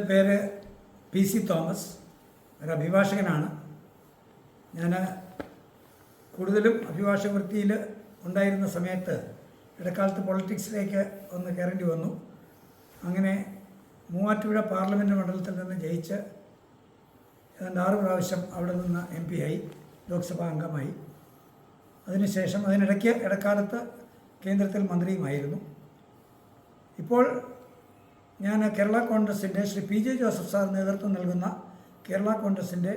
പേര് PC Thomas, ഒരു അഭിഭാഷകനാണ്. ഞാൻ കൂടുതലും അഭിഭാഷക വൃത്തിയിൽ ഉണ്ടായിരുന്ന സമയത്ത് ഇടക്കാലത്ത് പൊളിറ്റിക്സിലേക്ക് ഒന്ന് കയറേണ്ടി വന്നു. അങ്ങനെ മൂവാറ്റുപുഴ പാർലമെൻറ്റ് മണ്ഡലത്തിൽ നിന്ന് ജയിച്ച് ഏതാണ്ട് 6 പ്രാവശ്യം അവിടെ നിന്ന് MP ആയി, ലോക്സഭാ അംഗമായി. അതിനുശേഷം ഇടക്കാലത്ത് കേന്ദ്രത്തിൽ മന്ത്രിയുമായിരുന്നു. ഇപ്പോൾ ഞാൻ കേരള കോൺഗ്രസിൻ്റെ ശ്രീ PJ ജോസഫ് സാർ നേതൃത്വം നൽകുന്ന കേരള കോൺഗ്രസിൻ്റെ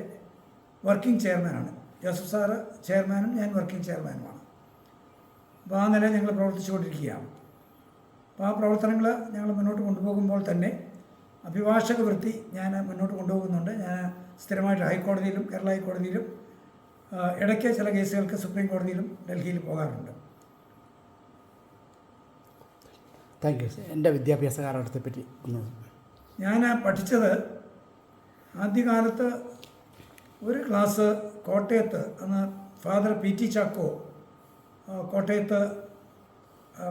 വർക്കിംഗ് ചെയർമാനാണ്. ജോസഫ് സാറ് ചെയർമാനും ഞാൻ വർക്കിംഗ് ചെയർമാനുമാണ്. അപ്പോൾ ആ നിലയിൽ ഞങ്ങൾ പ്രവർത്തിച്ചുകൊണ്ടിരിക്കുകയാണ്. അപ്പോൾ ആ പ്രവർത്തനങ്ങൾ ഞങ്ങൾ മുന്നോട്ട് കൊണ്ടുപോകുമ്പോൾ തന്നെ അഭിഭാഷക വൃത്തി ഞാൻ മുന്നോട്ട് കൊണ്ടുപോകുന്നുണ്ട്. ഞാൻ സ്ഥിരമായിട്ട് ഹൈക്കോടതിയിലും കേരള ഹൈക്കോടതിയിലും ഇടയ്ക്ക് ചില കേസുകൾക്ക് സുപ്രീം കോടതിയിലും ഡൽഹിയിൽ പോകാറുണ്ട്. Thank you. എൻ്റെ വിദ്യാഭ്യാസ കാലഘട്ടത്തെപ്പറ്റി ഒന്ന്. ഞാൻ പഠിച്ചത് ആദ്യകാലത്ത് ഒരു ക്ലാസ് കോട്ടയത്ത്, അന്ന് ഫാദർ PT ചാക്കോ കോട്ടയത്ത്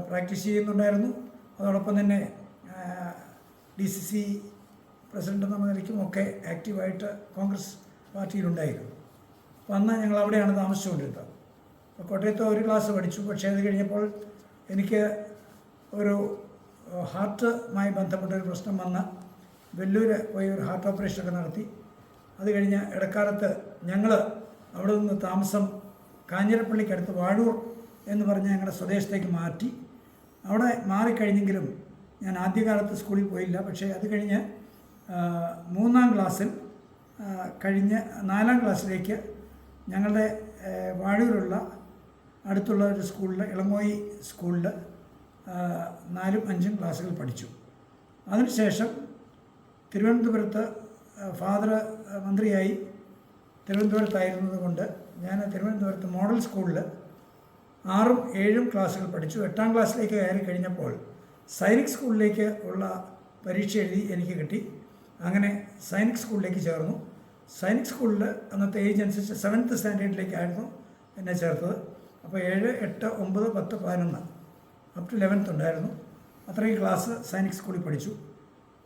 പ്രാക്ടീസ് ചെയ്യുന്നുണ്ടായിരുന്നു. അതോടൊപ്പം തന്നെ DCC പ്രസിഡൻ്റ് എന്ന നിലയ്ക്കുമൊക്കെ ആക്റ്റീവായിട്ട് കോൺഗ്രസ് പാർട്ടിയിലുണ്ടായിരുന്നു. അപ്പോൾ അന്ന് ഞങ്ങൾ അവിടെയാണ് താമസിച്ചുകൊണ്ടിരുന്നത്. അപ്പോൾ കോട്ടയത്ത് ഒരു ക്ലാസ് പഠിച്ചു. പക്ഷേ അത് കഴിഞ്ഞപ്പോൾ എനിക്ക് ഒരു ഹാർട്ടുമായി ബന്ധപ്പെട്ടൊരു പ്രശ്നം വന്ന് വെല്ലൂർ പോയി ഒരു ഹാർട്ട് ഓപ്പറേഷനൊക്കെ നടത്തി. അത് കഴിഞ്ഞ് ഇടക്കാലത്ത് ഞങ്ങൾ അവിടെ നിന്ന് താമസം കാഞ്ഞിരപ്പള്ളിക്കടുത്ത് വാഴൂർ എന്ന് പറഞ്ഞ് ഞങ്ങളുടെ സ്വദേശത്തേക്ക് മാറ്റി. അവിടെ മാറിക്കഴിഞ്ഞെങ്കിലും ഞാൻ ആദ്യകാലത്ത് സ്കൂളിൽ പോയില്ല. പക്ഷേ അത് കഴിഞ്ഞ് 3-ാം ക്ലാസ്സിൽ കഴിഞ്ഞ് 4-ാം ക്ലാസ്സിലേക്ക് ഞങ്ങളുടെ വാഴൂരുള്ള അടുത്തുള്ള ഒരു സ്കൂളിൽ, ഇളങ്ങോയി സ്കൂളിൽ 4ഉം 5ഉം ക്ലാസ്സുകൾ പഠിച്ചു. അതിനുശേഷം തിരുവനന്തപുരത്ത് ഫാദർ മന്ത്രിയായി തിരുവനന്തപുരത്തായിരുന്നത് കൊണ്ട് ഞാൻ തിരുവനന്തപുരത്ത് മോഡൽ സ്കൂളിൽ 6ഉം 7ഉം ക്ലാസ്സുകൾ പഠിച്ചു. 8-ാം ക്ലാസ്സിലേക്ക് കയറി കഴിഞ്ഞപ്പോൾ സൈനിക് സ്കൂളിലേക്ക് ഉള്ള പരീക്ഷ എഴുതി എനിക്ക് കിട്ടി. അങ്ങനെ സൈനിക് സ്കൂളിലേക്ക് ചേർന്നു. സൈനിക് സ്കൂളിൽ അന്നത്തെ ഏജ് അനുസരിച്ച് 7th സ്റ്റാൻഡേർഡിലേക്കായിരുന്നു എന്നെ ചേർത്തത്. അപ്പോൾ 7, 8, 9, 10, 11 അപ് ടു 11th ഉണ്ടായിരുന്നു. അത്രയും ക്ലാസ് സൈനിക് സ്കൂളിൽ പഠിച്ചു.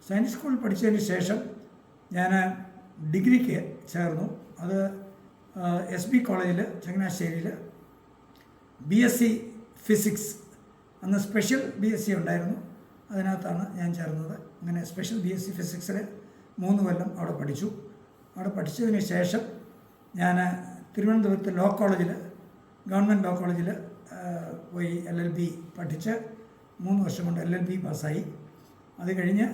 സൈനിക് സ്കൂളിൽ പഠിച്ചതിന് ശേഷം ഞാൻ ഡിഗ്രിക്ക് ചേർന്നു. അത് SB കോളേജിൽ ചങ്ങനാശ്ശേരിയിൽ BSc ഫിസിക്സ്, അന്ന് സ്പെഷ്യൽ BSc ഉണ്ടായിരുന്നു, അതിനകത്താണ് ഞാൻ ചേർന്നത്. അങ്ങനെ സ്പെഷ്യൽ BSc ഫിസിക്സിൽ 3 കൊല്ലം അവിടെ പഠിച്ചു. അവിടെ പഠിച്ചതിന് ശേഷം ഞാൻ തിരുവനന്തപുരത്ത് ലോ കോളേജിൽ, ഗവൺമെൻറ് ലോ കോളേജിൽ പോയി LLB പഠിച്ച് 3 വർഷം കൊണ്ട് LLB പാസ്സായി. അത് കഴിഞ്ഞ്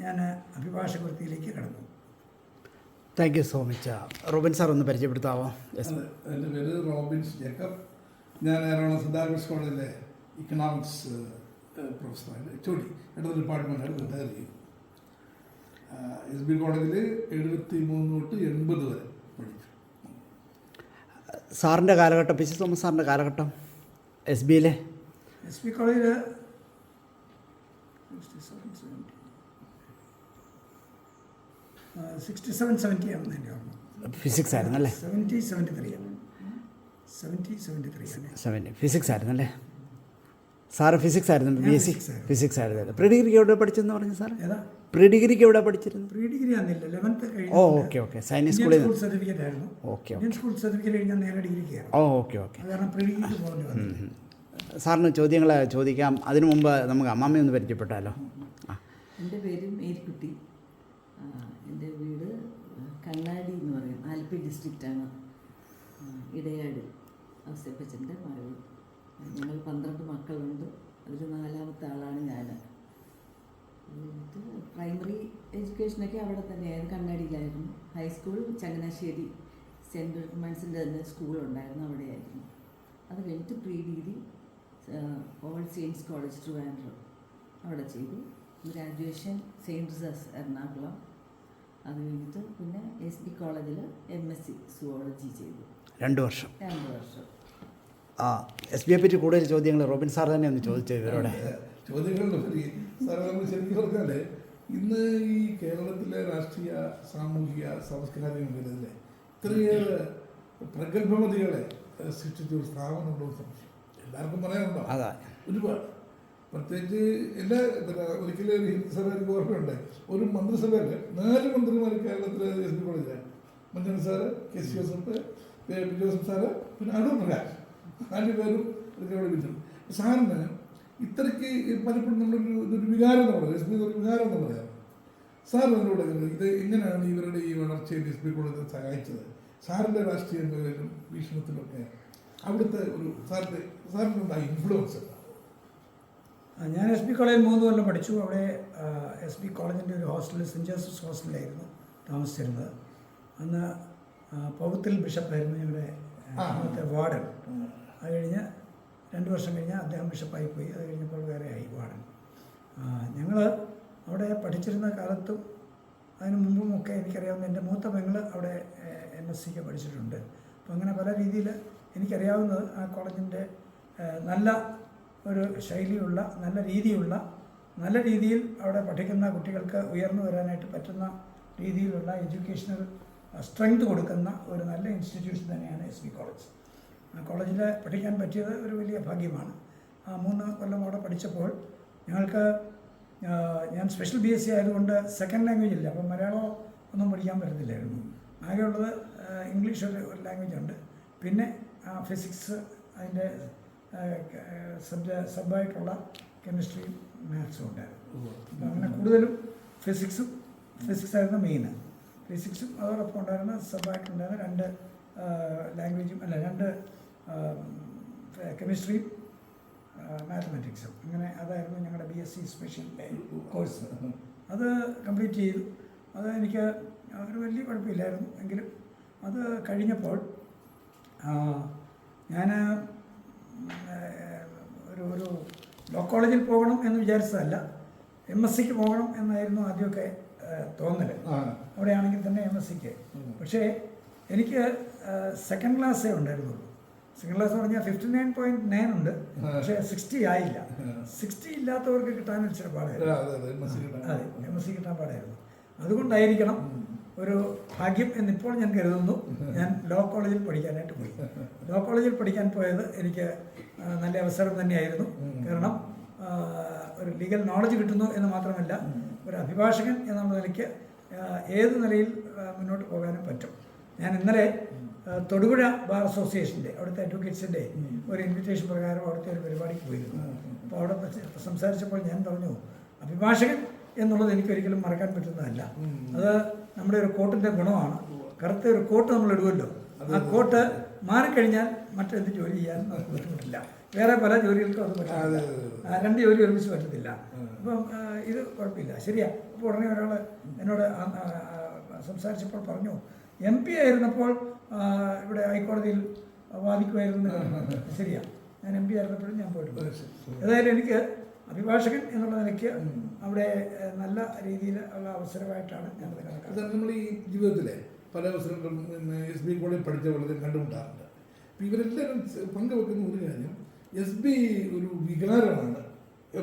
ഞാൻ അഭിഭാഷക വൃത്തിയിലേക്ക് കടന്നു. Thank you so much. Robin sir ഒന്ന് പരിചയപ്പെടുത്താമോ? എൻ്റെ പേര് റോബിൻസ് ജേക്കബ്. ഞാൻ എറണാകുളം സിദ്ധാർത്ഥ കോളേജിലെ ഇക്കണോമിക്സ് പ്രൊഫസറാണ്. HOD ഇടത് ഡിപ്പാർട്ട്മെൻറ്റാണ് റിട്ടയർ ചെയ്തു. SB കോളേജിൽ 73 തൊട്ട് 80 വരെ പഠിച്ചു. സാറിൻ്റെ കാലഘട്ടം, PC തോമസ് സാറിൻ്റെ കാലഘട്ടം SBയിലെ? SB കോളേജിൽ 67-70 ആണെന്ന് എൻ്റെ ഓർമ്മ. ഫിസിക്സ് ആയിരുന്നല്ലേ? 70-73 ഫിസിക്സ് ആയിരുന്നല്ലേ സാറ്? ഫിസിക്സ് ആയിരുന്നു, BSc ഫിസിക്സ് ആയിരുന്നു. പ്രീ ഡിഗ്രിക്ക് എവിടെ പഠിച്ചെന്ന് പറഞ്ഞു സാർ? ഏതാ പ്രീ ഡിഗ്രിക്ക് എവിടെ പഠിച്ചിരുന്നു? പ്രീ ഡിഗ്രി ആണെന്നില്ല, 11th കഴിഞ്ഞു. ഓക്കെ. സൈനിക് സ്കൂളിൽ സർട്ടിഫിക്കറ്റ് ആയിരുന്നു. ഇന്ത്യൻ സ്കൂൾ സർട്ടിഫിക്കറ്റ് കഴിഞ്ഞാൽ നേരെ ഡിഗ്രിക്ക് കയറും. ഓക്കെ. കാരണം പ്രീ ഡിഗ്രിക്ക് പോകേണ്ടി വന്നു. സാറിന് ചോദ്യങ്ങൾ ചോദിക്കാം. അതിനു മുമ്പ് നമുക്ക് അമ്മാമ്മയെ ഒന്ന് പരിചയപ്പെട്ടാലോ? എൻ്റെ പേര് മേരിക്കുട്ടി. എൻ്റെ വീട് കണ്ണാടി എന്ന് പറയും, ആലപ്പി ഡിസ്ട്രിക്റ്റാണ്. ഇടയാട് ഔസേപ്പച്ചൻ്റെ മകൾ. ഞങ്ങൾ 12 മക്കളുണ്ട്. അതിൽ 4ാമത്തെ ആളാണ് ഞാൻ. എന്നിട്ട് പ്രൈമറി എഡ്യൂക്കേഷനൊക്കെ അവിടെ തന്നെയായിരുന്നു, കണ്ണാടിയിലായിരുന്നു. ഹൈസ്കൂൾ ചങ്ങനാശ്ശേരി സെൻറ്റ് വിൽമൺസിൻ്റെ തന്നെ സ്കൂളുണ്ടായിരുന്നു, അവിടെയായിരുന്നു. അത് കഴിഞ്ഞിട്ട് pre degree all saints college Trivandrum അവിടെ ചെയ്തു. ഗ്രാജുവേഷൻ സെയിൻറ്റ് റിസസ് എറണാകുളം. അത് കഴിഞ്ഞിട്ട് പിന്നെ SB കോളേജിൽ MSc സുവോളജി ചെയ്തു. 2 വർഷം. SBയെ പറ്റി കൂടുതൽ ചോദ്യങ്ങൾ റോബിൻ സാർ തന്നെ ഒന്ന് ചോദിച്ചു ഇവരോടെ. ചോദ്യങ്ങളുടെ സാറേ, നമ്മൾ ശരിക്കും പറഞ്ഞാൽ ഇന്ന് ഈ കേരളത്തിലെ രാഷ്ട്രീയ സാമൂഹിക സാംസ്കാരിക ഇത്രയേറെ പ്രഗത്ഭമതികളെ സൃഷ്ടിച്ച ഒരു സ്ഥാപനമുള്ള സംശയം എല്ലാവർക്കും പറയാനുണ്ടോ? അതാ ഒരുപാട്. പ്രത്യേകിച്ച് എല്ലാ ഒരിക്കലും ഒരു ഹിന്ദു സഭ എനിക്ക് ഓർമ്മയുണ്ട്. ഒരു മന്ത്രിസഭയിൽ 4 മന്ത്രിമാർ കേരളത്തിൽ SB കോളേജിലാണ്. Manchan sir, KC Joseph, Joseph sir, പിന്നെ അടൂർ പ്രകാശ്, 4 പേരും ഇതൊക്കെ വിളിച്ചു. സാറിന് ഇത്രയ്ക്ക് പലപ്പോഴും ഇതൊരു വികാരം എന്ന് പറയുന്നത്, SB ഒരു വികാരം എന്ന് പറയാം. സാർ അതിലൂടെ ഇത് എങ്ങനെയാണ് ഇവരുടെ ഈ വളർച്ചയിൽ SB കോളേജിൽ സഹായിച്ചത്? സാറിൻ്റെ രാഷ്ട്രീയ വീക്ഷണത്തിലൊക്കെ അവിടുത്തെ ഒരു സാറിനുണ്ടായ ഇൻഫ്ലുവൻസ്? ഞാൻ SB കോളേജിൽ 3 കൊല്ലം പഠിച്ചു. അവിടെ SB കോളേജിൻ്റെ ഒരു ഹോസ്റ്റലിൽ സെൻറ്റ് ജോസഫ്സ് ഹോസ്റ്റലിലായിരുന്നു താമസിച്ചിരുന്നത്. അന്ന് പൗത്തിൽ ബിഷപ്പായിരുന്നു ഞങ്ങളുടെ അന്നത്തെ വാർഡൻ. അത് കഴിഞ്ഞ് 2 വർഷം കഴിഞ്ഞ് അദ്ദേഹം ബിഷപ്പായി പോയി. അത് കഴിഞ്ഞപ്പോൾ വേറെ ആയി വാർഡൻ. ഞങ്ങൾ അവിടെ പഠിച്ചിരുന്ന കാലത്തും അതിന് മുമ്പുമൊക്കെ എനിക്കറിയാവുന്ന എൻ്റെ മൂത്ത പെങ്ങൾ അവിടെ MSc പഠിച്ചിട്ടുണ്ട്. അപ്പം അങ്ങനെ പല രീതിയിൽ എനിക്കറിയാവുന്നത് ആ കോളേജിൻ്റെ നല്ല ഒരു ശൈലിയുള്ള നല്ല രീതിയിൽ അവിടെ പഠിക്കുന്ന കുട്ടികൾക്ക് ഉയർന്നു വരാനായിട്ട് പറ്റുന്ന രീതിയിലുള്ള എഡ്യൂക്കേഷണൽ സ്ട്രെങ്ത് കൊടുക്കുന്ന ഒരു നല്ല ഇൻസ്റ്റിറ്റ്യൂഷൻ തന്നെയാണ് SB കോളേജ്. ആ കോളേജിൽ പഠിക്കാൻ പറ്റിയത് ഒരു വലിയ ഭാഗ്യമാണ്. 3 കൊല്ലം അവിടെ പഠിച്ചപ്പോൾ ഞങ്ങൾക്ക് ഞാൻ സ്പെഷ്യൽ BSc ആയതുകൊണ്ട് സെക്കൻഡ് ലാംഗ്വേജ് ഇല്ല. അപ്പം മലയാളം ഒന്നും പഠിക്കാൻ പറ്റത്തില്ലായിരുന്നു. ആകെയുള്ളത് ഇംഗ്ലീഷ് ഒരു ലാംഗ്വേജ് ഉണ്ട്. പിന്നെ ഫിസിക്സ്, അതിൻ്റെ സബായിട്ടുള്ള കെമിസ്ട്രിയും മാത്സും ഉണ്ടായിരുന്നു. അപ്പം അങ്ങനെ കൂടുതലും ഫിസിക്സായിരുന്നു മെയിൻ. ഫിസിക്സും അതോടൊപ്പം ഉണ്ടായിരുന്ന സബായിട്ടുണ്ടായിരുന്ന 2 ലാംഗ്വേജും 2 കെമിസ്ട്രിയും മാത്തമാറ്റിക്സും. അങ്ങനെ അതായിരുന്നു ഞങ്ങളുടെ BSc സ്പെഷ്യൽ കോഴ്സ്. അത് കംപ്ലീറ്റ് ചെയ്തു. അത് എനിക്ക് ഒരു വലിയ കുഴപ്പമില്ലായിരുന്നു. എങ്കിലും അത് കഴിഞ്ഞപ്പോൾ ഞാൻ ഒരു ലോ കോളേജിൽ പോകണം എന്ന് വിചാരിച്ചതല്ല, MScക്ക് പോകണം എന്നായിരുന്നു ആദ്യമൊക്കെ തോന്നൽ. അവിടെയാണെങ്കിൽ തന്നെ MScക്ക്. പക്ഷേ എനിക്ക് സെക്കൻഡ് ക്ലാസ്സേ ഉണ്ടായിരുന്നുള്ളൂ. സെക്കൻഡ് ക്ലാസ് പറഞ്ഞാൽ 59.9 ഉണ്ട്, പക്ഷേ 60 ആയില്ല. 60 ഇല്ലാത്തവർക്ക് കിട്ടാനൊരു ചില പാടായിരുന്നു. അതെ, MSc കിട്ടാൻ പാടായിരുന്നു. അതുകൊണ്ടായിരിക്കണം ഒരു ഭാഗ്യം എന്നിപ്പോൾ ഞാൻ കരുതുന്നു ഞാൻ ലോ കോളേജിൽ പഠിക്കാനായിട്ട് പോയി. ലോ കോളേജിൽ പഠിക്കാൻ പോയത് എനിക്ക് നല്ല അവസരം തന്നെയായിരുന്നു. കാരണം ഒരു ലീഗൽ നോളജ് കിട്ടുന്നു എന്ന് മാത്രമല്ല, ഒരു അഭിഭാഷകൻ എന്നുള്ള നിലയ്ക്ക് ഏത് നിലയിൽ മുന്നോട്ട് പോകാനും പറ്റും. ഞാൻ ഇന്നലെ തൊടുപുഴ ബാർ അസോസിയേഷൻ്റെ അവിടുത്തെ അഡ്വക്കേറ്റ്സിൻ്റെ ഒരു ഇൻവിറ്റേഷൻ പ്രകാരം അവിടുത്തെ ഒരു പരിപാടിക്ക് പോയിരുന്നു. അപ്പോൾ അവിടെ സംസാരിച്ചപ്പോൾ ഞാൻ പറഞ്ഞു, അഭിഭാഷകൻ എന്നുള്ളത് എനിക്കൊരിക്കലും മറക്കാൻ പറ്റുന്നതല്ല. അത് നമ്മുടെ ഒരു കോട്ടിൻ്റെ ഗുണമാണ്. കറുത്ത ഒരു കോട്ട് നമ്മൾ ഇടുമല്ലോ, ആ കോട്ട് മാറിക്കഴിഞ്ഞാൽ മറ്റെന്ത് ജോലി ചെയ്യാൻ നമുക്ക് ബുദ്ധിമുട്ടില്ല. വേറെ പല ജോലികൾക്കും അത് പറ്റില്ല. 2 ജോലി ഒരുമിച്ച് പറ്റത്തില്ല. അപ്പം ഇത് കുഴപ്പമില്ല, ശരിയാ. അപ്പോൾ ഉടനെ ഒരാൾ എന്നോട് സംസാരിച്ചപ്പോൾ പറഞ്ഞു, MP ആയിരുന്നപ്പോൾ ഇവിടെ ഹൈക്കോടതിയിൽ വാദിക്കുമായിരുന്നു. ശരിയാ, ഞാൻ MP ആയിരുന്നപ്പോഴും ഞാൻ പോയിട്ടുണ്ട്. ഏതായാലും എനിക്ക് അഭിഭാഷകൻ എന്നുള്ള നിലയ്ക്ക് അവിടെ നല്ല രീതിയിൽ ഉള്ള അവസരമായിട്ടാണ് ഞാനത് കണക്കാക്കുന്നത്. നമ്മൾ ഈ ജീവിതത്തിലെ പല അവസരങ്ങളും SB കോളേജിൽ പഠിച്ച വളരെ കണ്ടുമുട്ടാറുണ്ട്. അപ്പം ഇവരെല്ലാവരും പങ്കുവെക്കുന്ന ഒരു കാര്യം, SB ഒരു വികാരമാണ്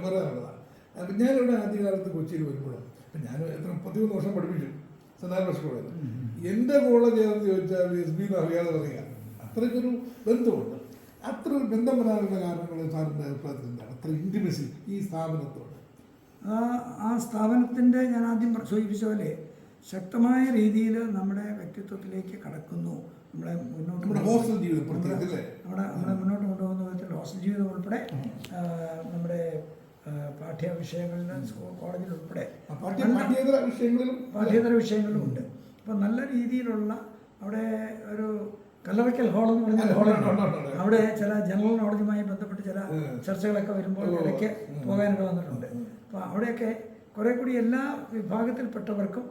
പറയാനുള്ളതാണ്. അപ്പം ഞാനിവിടെ ആദ്യകാലത്ത് കൊച്ചിയിൽ വരുമ്പോഴും, അപ്പം ഞാൻ 31 വർഷം പഠിപ്പിച്ചു സെൻറ് കോളേജിൽ. എൻ്റെ കോളേജ് ഏതെന്ന് ചോദിച്ചാൽ SB എന്ന് അറിയാതെ പറയുക, അത്രയ്ക്കൊരു ബന്ധമുണ്ട്. അത്ര ഒരു ബന്ധം വരാനുള്ള കാരണങ്ങൾ സാറിൻ്റെ അഭിപ്രായത്തിൽ എന്താണ്? അത്ര ഇൻറ്റിമസി ഈ സ്ഥാപനത്തോട്? ആ സ്ഥാപനത്തിൻ്റെ ഞാൻ ആദ്യം സൂചിപ്പിച്ച പോലെ ശക്തമായ രീതിയിൽ നമ്മുടെ വ്യക്തിത്വത്തിലേക്ക് കടക്കുന്നു. നമ്മളെ മുന്നോട്ട് ഹോസ്റ്റൽ ജീവിതം നമ്മളെ മുന്നോട്ട് കൊണ്ടുപോകുന്ന വിധത്തിൽ ഹോസ്റ്റൽ ജീവിതം ഉൾപ്പെടെ നമ്മുടെ പാഠ്യ വിഷയങ്ങളിൽ കോളേജിൽ ഉൾപ്പെടെ പാഠ്യേതര വിഷയങ്ങളും ഉണ്ട്. അപ്പോൾ നല്ല രീതിയിലുള്ള അവിടെ ഒരു കല്ലറയ്ക്കൽ ഹോൾ എന്ന് പറഞ്ഞ ഹോളുണ്ട്. അവിടെ ചില ജനറൽ നോളജുമായി ബന്ധപ്പെട്ട് ചില ചർച്ചകളൊക്കെ വരുമ്പോൾ ഇടയ്ക്ക് പോകാനൊക്കെ വന്നിട്ടുണ്ട്. അപ്പോൾ അവിടെയൊക്കെ കുറേ കൂടി എല്ലാ വിഭാഗത്തിൽപ്പെട്ടവർക്കും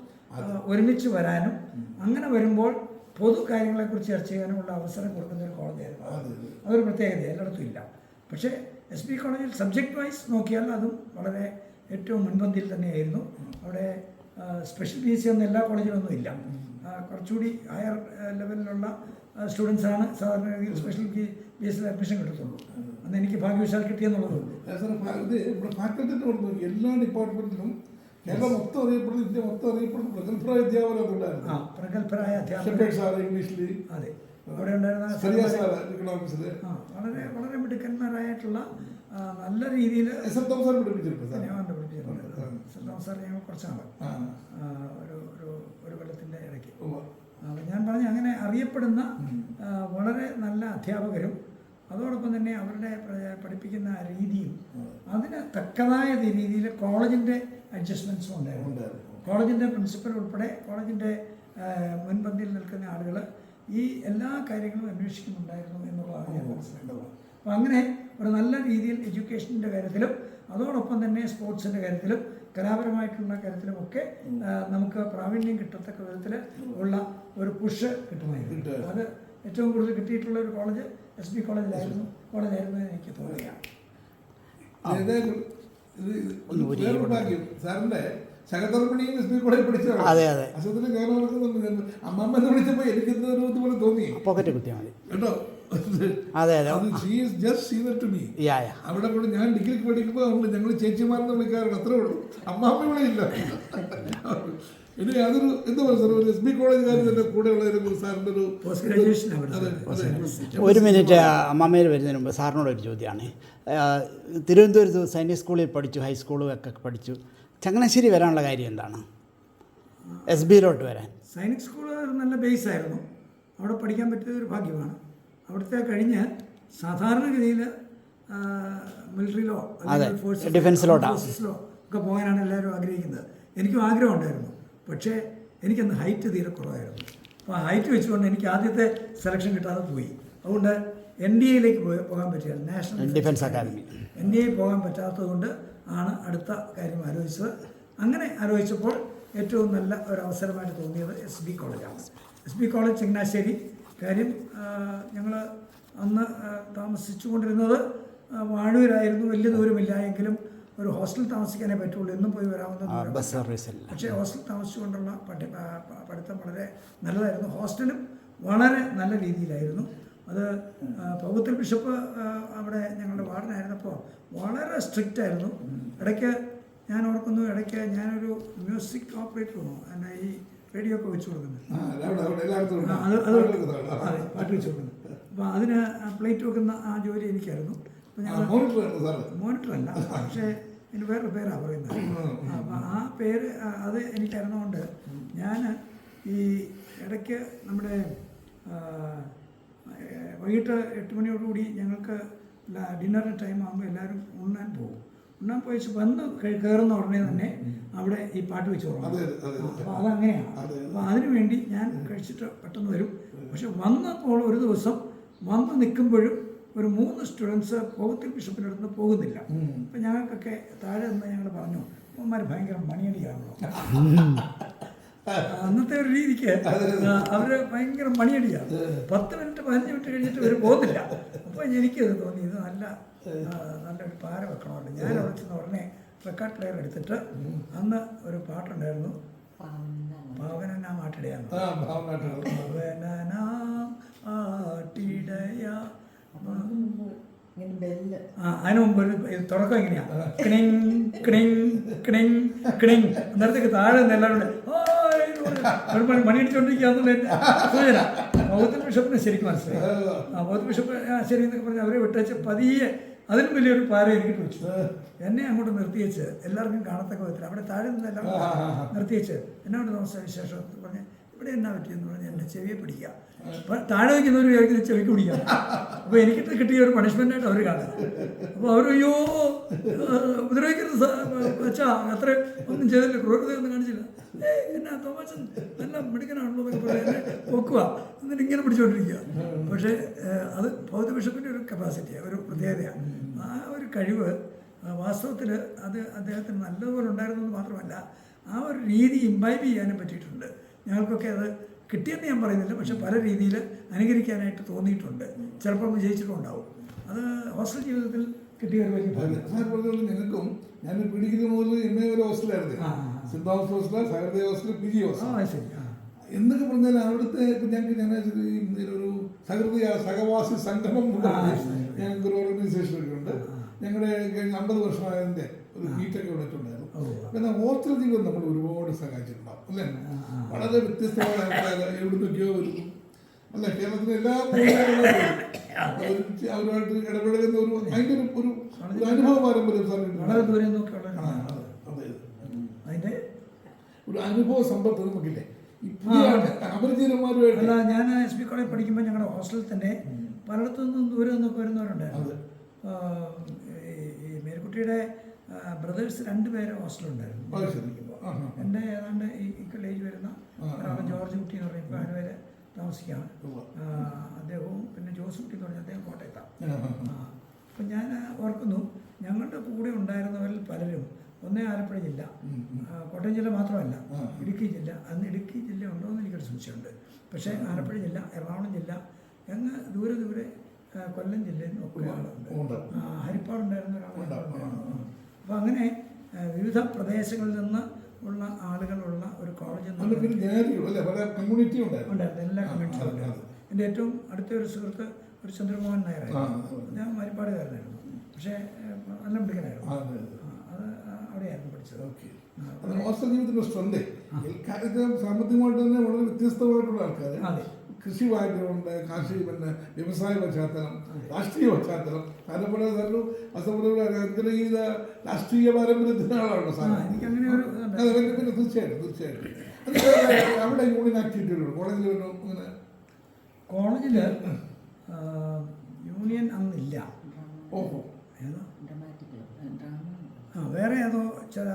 ഒരുമിച്ച് വരാനും അങ്ങനെ വരുമ്പോൾ പൊതു കാര്യങ്ങളെക്കുറിച്ച് ചർച്ച ചെയ്യാനുമുള്ള അവസരം കൊടുക്കുന്ന ഒരു കോളേജായിരുന്നു. അതൊരു പ്രത്യേകത എല്ലായിടത്തും ഇല്ല. പക്ഷേ SB കോളേജിൽ സബ്ജക്റ്റ് വൈസ് നോക്കിയാൽ അതും വളരെ ഏറ്റവും മുൻപന്തിയിൽ തന്നെയായിരുന്നു. അവിടെ സ്പെഷ്യൽ BSc ഒന്നും എല്ലാ കോളേജിലൊന്നും ഇല്ല. കുറച്ചുകൂടി ഹയർ ലെവലിലുള്ള സ്റ്റുഡൻസാണ് സാധാരണ രീതിയിൽ സ്പെഷ്യൽ BSc അഡ്മിഷൻ കിട്ടത്തുള്ളൂ. അന്ന് എനിക്ക് ഭാഗ്യവശാൽ കിട്ടിയെന്നുള്ളതുള്ളൂ. എല്ലാ ഡിപ്പാർട്ട്മെന്റിലും കേരളം മൊത്തം അറിയപ്പെടുന്നു, ഇന്ത്യ മൊത്തം അറിയപ്പെടുന്നു പ്രഗത്ഭരായ അധ്യാപകരുണ്ടായിരുന്നു. പ്രഗത്ഭരായ അധ്യാപകർ. ഇംഗ്ലീഷിൽ അതെ, അവിടെ ഉണ്ടായിരുന്ന ചെറിയ ഇക്കണോമിക്സിൽ വളരെ വളരെ മിടുക്കന്മാരായിട്ടുള്ള നല്ല രീതിയിൽ എസ്.എം. തോമസ് സാർ പഠിപ്പിച്ചിട്ടുണ്ട് സാർ. സെൻറ് തോമസ് സാർ ഞങ്ങൾ കുറച്ചാണ് ഒരു കൊല്ലത്തിൻ്റെ ഇടയ്ക്ക്. അപ്പം ഞാൻ പറഞ്ഞ അങ്ങനെ അറിയപ്പെടുന്ന വളരെ നല്ല അധ്യാപകരും അതോടൊപ്പം തന്നെ അവരുടെ പഠിപ്പിക്കുന്ന രീതിയും അതിന് തക്കതായ രീതിയിൽ കോളേജിൻ്റെ അഡ്ജസ്റ്റ്മെൻറ്റ്സും ഉണ്ടായിരുന്നു. കോളേജിൻ്റെ പ്രിൻസിപ്പൽ ഉൾപ്പെടെ കോളേജിൻ്റെ മുൻപന്തിയിൽ നിൽക്കുന്ന ആളുകൾ ഈ എല്ലാ കാര്യങ്ങളും അന്വേഷിക്കുന്നുണ്ടായിരുന്നു എന്നുള്ളതാണ് ഞാൻ മനസ്സിലാക്കുന്നത്. അപ്പോൾ അങ്ങനെ ഒരു നല്ല രീതിയിൽ എഡ്യൂക്കേഷൻ്റെ കാര്യത്തിലും അതോടൊപ്പം തന്നെ സ്പോർട്സിൻ്റെ കാര്യത്തിലും കലാപരമായിട്ടുള്ള കാര്യത്തിലുമൊക്കെ നമുക്ക് പ്രാവീണ്യം കിട്ടത്തക്ക വിധത്തിൽ ഉള്ള ഒരു പുഷ് കിട്ടുമായിരുന്നു. അത് ഏറ്റവും കൂടുതൽ കിട്ടിയിട്ടുള്ള ഒരു കോളേജ് SB കോളേജായിരുന്നു എന്ന് എനിക്ക് തോന്നുകയാണ്. സാറിന്റെ സഹധർമ്മിണിയും SB കോളേജിൽ പഠിച്ചതാണ്. അതെ അതെ. അസത്തിൽ കയറി നടക്കുന്നുണ്ട്. അമ്മമ്മ പറഞ്ഞപ്പോൾ എനിക്കെന്തോ ഇതുപോലെ തോന്നി. പോക്കറ്റ് കുത്തിയാൽ മതി കേട്ടോ. അതെ അതെ. അവിടെ കൂടെ ഞാൻ ഡിഗ്രിക്ക് പഠിക്കുമ്പോൾ ഞങ്ങൾ ചേച്ചിമാരെന്ന് വിളിക്കാറുണ്ട്. അത്രേ ഉള്ളൂ. അമ്മാമ്മ വിളിയില്ല. ഇനി അതൊരു എന്താ പറയുക സാർ, ഒരു SB കോളേജുകാർ തന്നെ കൂടെയുള്ള സാറിൻ്റെ ഒരു പോസ്റ്റ് ഗ്രാജുവേഷൻ. ഒരു മിനിറ്റ് അമ്മമ്മയിൽ വരുന്നതിന് മുമ്പ് സാറിനോട് ഒരു ചോദ്യമാണ്. തിരുവനന്തപുരത്ത് സൈനിക് സ്കൂളിൽ പഠിച്ചു, ഹൈസ്കൂളും ഒക്കെ പഠിച്ചു. ചങ്ങനാശ്ശേരി വരാനുള്ള കാര്യം എന്താണ്? SBയിലോട്ട് വരാൻ. സൈനിക് സ്കൂൾ ഒരു നല്ല ബേസായിരുന്നു. അവിടെ പഠിക്കാൻ പറ്റിയ ഒരു ഭാഗ്യമാണ്. അവിടുത്തെ കഴിഞ്ഞ് സാധാരണഗതിയിൽ മിലിറ്ററിയിലോ അല്ലെങ്കിൽ ഡിഫൻസിലോ ഒക്കെ പോകാനാണ് എല്ലാവരും ആഗ്രഹിക്കുന്നത്. എനിക്കും ആഗ്രഹം ഉണ്ടായിരുന്നു. പക്ഷേ എനിക്കന്ന് ഹൈറ്റ് തീരെ കുറവായിരുന്നു. അപ്പോൾ ഹൈറ്റ് വെച്ചുകൊണ്ട് എനിക്ക് ആദ്യത്തെ സെലക്ഷൻ കിട്ടാതെ പോയി. അതുകൊണ്ട് NDAയിലേക്ക് പോകാൻ പറ്റില്ല, നാഷണൽ ഡിഫൻസ് അക്കാദമി. NDA പോകാൻ പറ്റാത്തത് കൊണ്ട് ആണ് അടുത്ത കാര്യം ആലോചിച്ചത്. അങ്ങനെ ആലോചിച്ചപ്പോൾ ഏറ്റവും നല്ല ഒരു അവസരമായിട്ട് തോന്നിയത് SB കോളേജാണ്. SB college Changanassery. കാര്യം ഞങ്ങൾ അന്ന് താമസിച്ചുകൊണ്ടിരുന്നത് വാഴൂരായിരുന്നു. വലിയ ദൂരമില്ല എങ്കിലും ഒരു ഹോസ്റ്റൽ താമസിക്കാനേ പറ്റുള്ളൂ. എന്നും പോയി വരാവുന്ന ബസ് സർവീസ്. പക്ഷേ ഹോസ്റ്റൽ താമസിച്ചുകൊണ്ടുള്ള പഠിത്തം വളരെ നല്ലതായിരുന്നു. ഹോസ്റ്റലും വളരെ നല്ല രീതിയിലായിരുന്നു. അത് പൗത്തിൽ ബിഷപ്പ് അവിടെ ഞങ്ങളുടെ വാർഡനായിരുന്നപ്പോൾ വളരെ സ്ട്രിക്റ്റ് ആയിരുന്നു. ഇടയ്ക്ക് ഞാൻ ഓർക്കുന്നു, ഇടയ്ക്ക് ഞാനൊരു മ്യൂസിക് ഓപ്പറേറ്റർ വന്നു. എന്നെ ഈ റേഡിയോ ഒക്കെ വെച്ച് കൊടുക്കുന്നത്, അതെ, പാട്ട് വെച്ച് കൊടുക്കുന്നത്. അപ്പോൾ അതിന് പ്ലേറ്റ് വെക്കുന്ന ആ ജോലി എനിക്കായിരുന്നു. അപ്പോൾ ഞങ്ങൾ മോണിറ്ററല്ല, പക്ഷേ അതിന് വേറൊരു പേരാണ് പറയുന്നത്. അപ്പോൾ ആ പേര് അത് എനിക്കറിയുന്നതുകൊണ്ട് ഞാൻ ഈ ഇടയ്ക്ക് നമ്മുടെ വൈകിട്ട് 8 മണിയോടുകൂടി ഞങ്ങൾക്ക് ഡിന്നറിന് ടൈം ആകുമ്പോൾ എല്ലാവരും ഉണ്ണാൻ പോകും. ഉണ്ണാൻ പോയി വന്ന് കയറുന്ന ഉടനെ തന്നെ അവിടെ ഈ പാട്ട് വെച്ച് തുടങ്ങും. അപ്പോൾ അതങ്ങനെയാണ്. അപ്പോൾ അതിനു വേണ്ടി ഞാൻ കഴിച്ചിട്ട് പെട്ടെന്ന് വരും. പക്ഷെ വന്നപ്പോൾ ഒരു ദിവസം വന്ന് നിൽക്കുമ്പോഴും ഒരു 3 സ്റ്റുഡൻസ് പൗത്തിൽ ബിഷപ്പിൻ്റെ അടുത്ത് പോകുന്നില്ല. അപ്പം ഞങ്ങൾക്കൊക്കെ താഴെ നിന്ന് ഞങ്ങൾ പറഞ്ഞു, അവന്മാർ ഭയങ്കര മണിയടിയാണല്ലോ. അന്നത്തെ ഒരു രീതിക്ക് അവർ ഭയങ്കര മണിയടിയാണ്. 10 മിനിറ്റ് 15 മിനിറ്റ് കഴിഞ്ഞിട്ട് ഇവർ പോകുന്നില്ല. അപ്പോൾ എനിക്കത് തോന്നി, ഇത് നല്ലൊരു പാര വെക്കണമല്ലോ. ഞാൻ അവിടെ ചെന്ന ഉടനെ റെക്കോർഡ് പ്ലെയർ എടുത്തിട്ട് അന്ന് ഒരു പാട്ടുണ്ടായിരുന്നു, പാവനാം ആട്ടിടയാന്ന്. പാവനാം ആട്ടിടയ. അതിന് മുമ്പ് ഒരു തുടക്കം എങ്ങനെയാ, കിണിങ് കിണിങ് കിണിങ് കിണിങ് അന്നേരത്തേക്ക് താഴെ നിന്ന് എല്ലാവരും മണിയടിച്ചോണ്ടിരിക്കുകയെന്നുള്ള സൂചന. പൗത്തിൽ ബിഷപ്പിനെ ശരിക്കും മനസ്സിലായി. പൗത്തിൽ ബിഷപ്പ് ശരി എന്നൊക്കെ പറഞ്ഞ് അവരെ വിട്ടേച്ച് പതിയെ അതിനും വലിയൊരു പാര എനിക്ക് വെച്ചു. എന്നെ അങ്ങോട്ട് നിർത്തിയേച്ച് എല്ലാവർക്കും കാണത്തക്ക വിധത്തിൽ അവിടെ താഴെ നിന്ന് എല്ലാവരും നിർത്തിയേച്ച് എന്നോട് നമസ്കാരം വിശേഷം പറഞ്ഞ് ഇവിടെ എന്നാ പറ്റിയെന്ന് പറഞ്ഞ് എന്നെ ചെവിയെ പിടിക്കുക. അപ്പം താഴെ വയ്ക്കുന്നവർ വിചാരിക്കുന്നത് ചെവിക്ക് പിടിക്കുക. അപ്പോൾ എനിക്കിട്ട് കിട്ടിയ ഒരു പണിഷ്മെൻ്റായിട്ട് അവർ കാണുക. അപ്പോൾ അവർ അയ്യോ ഉപദ്രവിക്കരുത് വെച്ചാ അത്ര ഒന്നും ചെയ്തില്ല, ക്രൂരതയൊന്നും കാണിച്ചില്ല. എന്നാ തോമാച്ചൻ നല്ല മിടുക്കനാണല്ലോ എന്നൊക്കെ പറയാൻ നോക്കുക, എന്നിട്ട് ഇങ്ങനെ പിടിച്ചുകൊണ്ടിരിക്കുക. പക്ഷേ അത് ബൗദ്ധ ബിഷപ്പിൻ്റെ ഒരു കപ്പാസിറ്റിയാണ്, ഒരു പ്രത്യേകതയാണ്. ആ ഒരു കഴിവ് വാസ്തവത്തിൽ അത് അദ്ദേഹത്തിന് നല്ലതുപോലെ ഉണ്ടായിരുന്നത് മാത്രമല്ല, ആ ഒരു രീതി ഇംബൈബ് ചെയ്യാനും പറ്റിയിട്ടുണ്ട്. ഞങ്ങൾക്കൊക്കെ അത് കിട്ടിയെന്ന് ഞാൻ പറയുന്നില്ല, പക്ഷെ പല രീതിയിൽ അനുകരിക്കാനായിട്ട് തോന്നിയിട്ടുണ്ട്. ചിലപ്പോൾ വിജയിച്ചിട്ടുണ്ടാവും. അത് ഹോസ്റ്റൽ ജീവിതത്തിൽ കിട്ടിയ ഒരു വലിയ ഭാഗ്യം. ഞങ്ങൾക്കും ഞാൻ പിടിക്കുന്ന മുതൽ എന്നെ ഒരു ഹോസ്റ്റലായിരുന്നു. സെന്റ് തോമസ് ഹോസ്റ്റൽ, സഹൃദയ ഹോസ്റ്റൽ, PG ഹോസ്റ്റൽ. ശരി. എന്നൊക്കെ പറഞ്ഞാൽ അവിടുത്തെ ഞങ്ങൾക്ക് ഒരു സഹൃദയ സഹവാസി സംഗമം ഞങ്ങൾക്ക് ഒരു ഓർഗനൈസേഷൻ ഒക്കെ ഉണ്ട്. ഞങ്ങളുടെ കഴിഞ്ഞ 50 വർഷമായതിൻ്റെ ഒരു മീറ്റൊക്കെ വന്നിട്ടുണ്ടായിരുന്നു. പിന്നെ ഹോസ്റ്റൽ ജീവിതം നമ്മൾ ഒരുപാട് സഹായിച്ചിട്ടുണ്ടാവും അല്ലേ. വളരെ വ്യത്യസ്തമായ ആൾക്കാർ എവിടുന്നൊക്കെയോ വരുന്നു. അല്ല കേരളത്തിലെ എല്ലാ മൂലകളിലും അവരുമായിട്ട് ഇടപെടുന്ന ഒരു അതിൻ്റെ ഒരു അനുഭവ പാരമ്പര്യം വളരെ ദൂരെ നോക്കിയുള്ള അതെ അതിൻ്റെ ഒരു അനുഭവ സമ്പത്ത് നമുക്കില്ലേ ഈ പുതിയ അപരിചിതന്മാരുമായിട്ട്. അല്ല, ഞാൻ എസ് പി കോളേജ് പഠിക്കുമ്പോൾ ഞങ്ങളുടെ ഹോസ്റ്റലിൽ തന്നെ പലയിടത്തു നിന്നും ദൂരെ നിന്നൊക്കെ വരുന്നവരുണ്ടായിരുന്നു. ഈ മേരിക്കുട്ടിയുടെ ബ്രദേഴ്സ് 2 പേര് ഹോസ്റ്റലുണ്ടായിരുന്നു. എൻ്റെ ഏതാണ്ട് ഈ കോളേജ് വരുന്ന ഒരാളെ ജോർജ് കുട്ടി എന്ന് പറയും, ഇപ്പോൾ അനുവരെ താമസിക്കുകയാണ്. അദ്ദേഹവും പിന്നെ ജോസ് കുട്ടി എന്ന് പറഞ്ഞാൽ അദ്ദേഹം കോട്ടയത്താണ്. അപ്പം ഞാൻ ഓർക്കുന്നു, ഞങ്ങളുടെ കൂടെ ഉണ്ടായിരുന്നവരിൽ പലരും ഒന്നേ ആലപ്പുഴ ജില്ല, കോട്ടയം ജില്ല മാത്രമല്ല, ഇടുക്കി ജില്ല. അന്ന് ഇടുക്കി ജില്ല ഉണ്ടോ എന്ന് എനിക്കൊരു സംശയമുണ്ട്. പക്ഷേ ആലപ്പുഴ ജില്ല, എറണാകുളം ജില്ല, അങ്ങ് ദൂരെ ദൂരെ കൊല്ലം ജില്ലയിൽ നിന്ന് ഒക്കെ ആളുണ്ട്. ഹരിപ്പാടുണ്ടായിരുന്ന ഒരാളുണ്ടായിരുന്നു. അപ്പോൾ അങ്ങനെ വിവിധ പ്രദേശങ്ങളിൽ നിന്ന് ഉള്ള ആളുകളുള്ള ഒരു കോളേജ് ഉണ്ടായിരുന്നു. എല്ലാ കമ്മ്യൂണിറ്റിയും ഉണ്ടായിരുന്നു. എൻ്റെ ഏറ്റവും അടുത്ത ഒരു സുഹൃത്ത് ഒരു ചന്ദ്രമോഹൻ നായരായിരുന്നു. ഞാൻ ഹരിപ്പാടുകാരനായിരുന്നു, പക്ഷേ നല്ല മിടുക്കനായിരുന്നു. അത് അവിടെയായിരുന്നു പഠിച്ചത്. ഹോസ്റ്റൽ ജീവിതത്തിൻ്റെ സ്ട്രെങ്ത് സാമ്പത്തികമായിട്ട് തന്നെ വളരെ വ്യത്യസ്തമായിട്ടുള്ള ആൾക്കാർ, കൃഷി ബാക്ക്ഗ്രൗണ്ട്, കാർഷിക പിന്നെ വ്യവസായ പശ്ചാത്തലം, രാഷ്ട്രീയ പശ്ചാത്തലം, ആലപ്പുഴ സാറിന് അസംബ്ലിയിൽ രാഷ്ട്രീയ പാരമ്പര്യത്തിൻ്റെ ആളാണ് സാർ. പിന്നെ തീർച്ചയായിട്ടും അവിടെ യൂണിയൻ ആക്ടിവിറ്റികളുണ്ട് കോളേജിൽ വരും. അങ്ങനെ കോളേജിൽ യൂണിയൻ അന്നില്ല. ഓഹോ, വേറെ ഏതോ ചില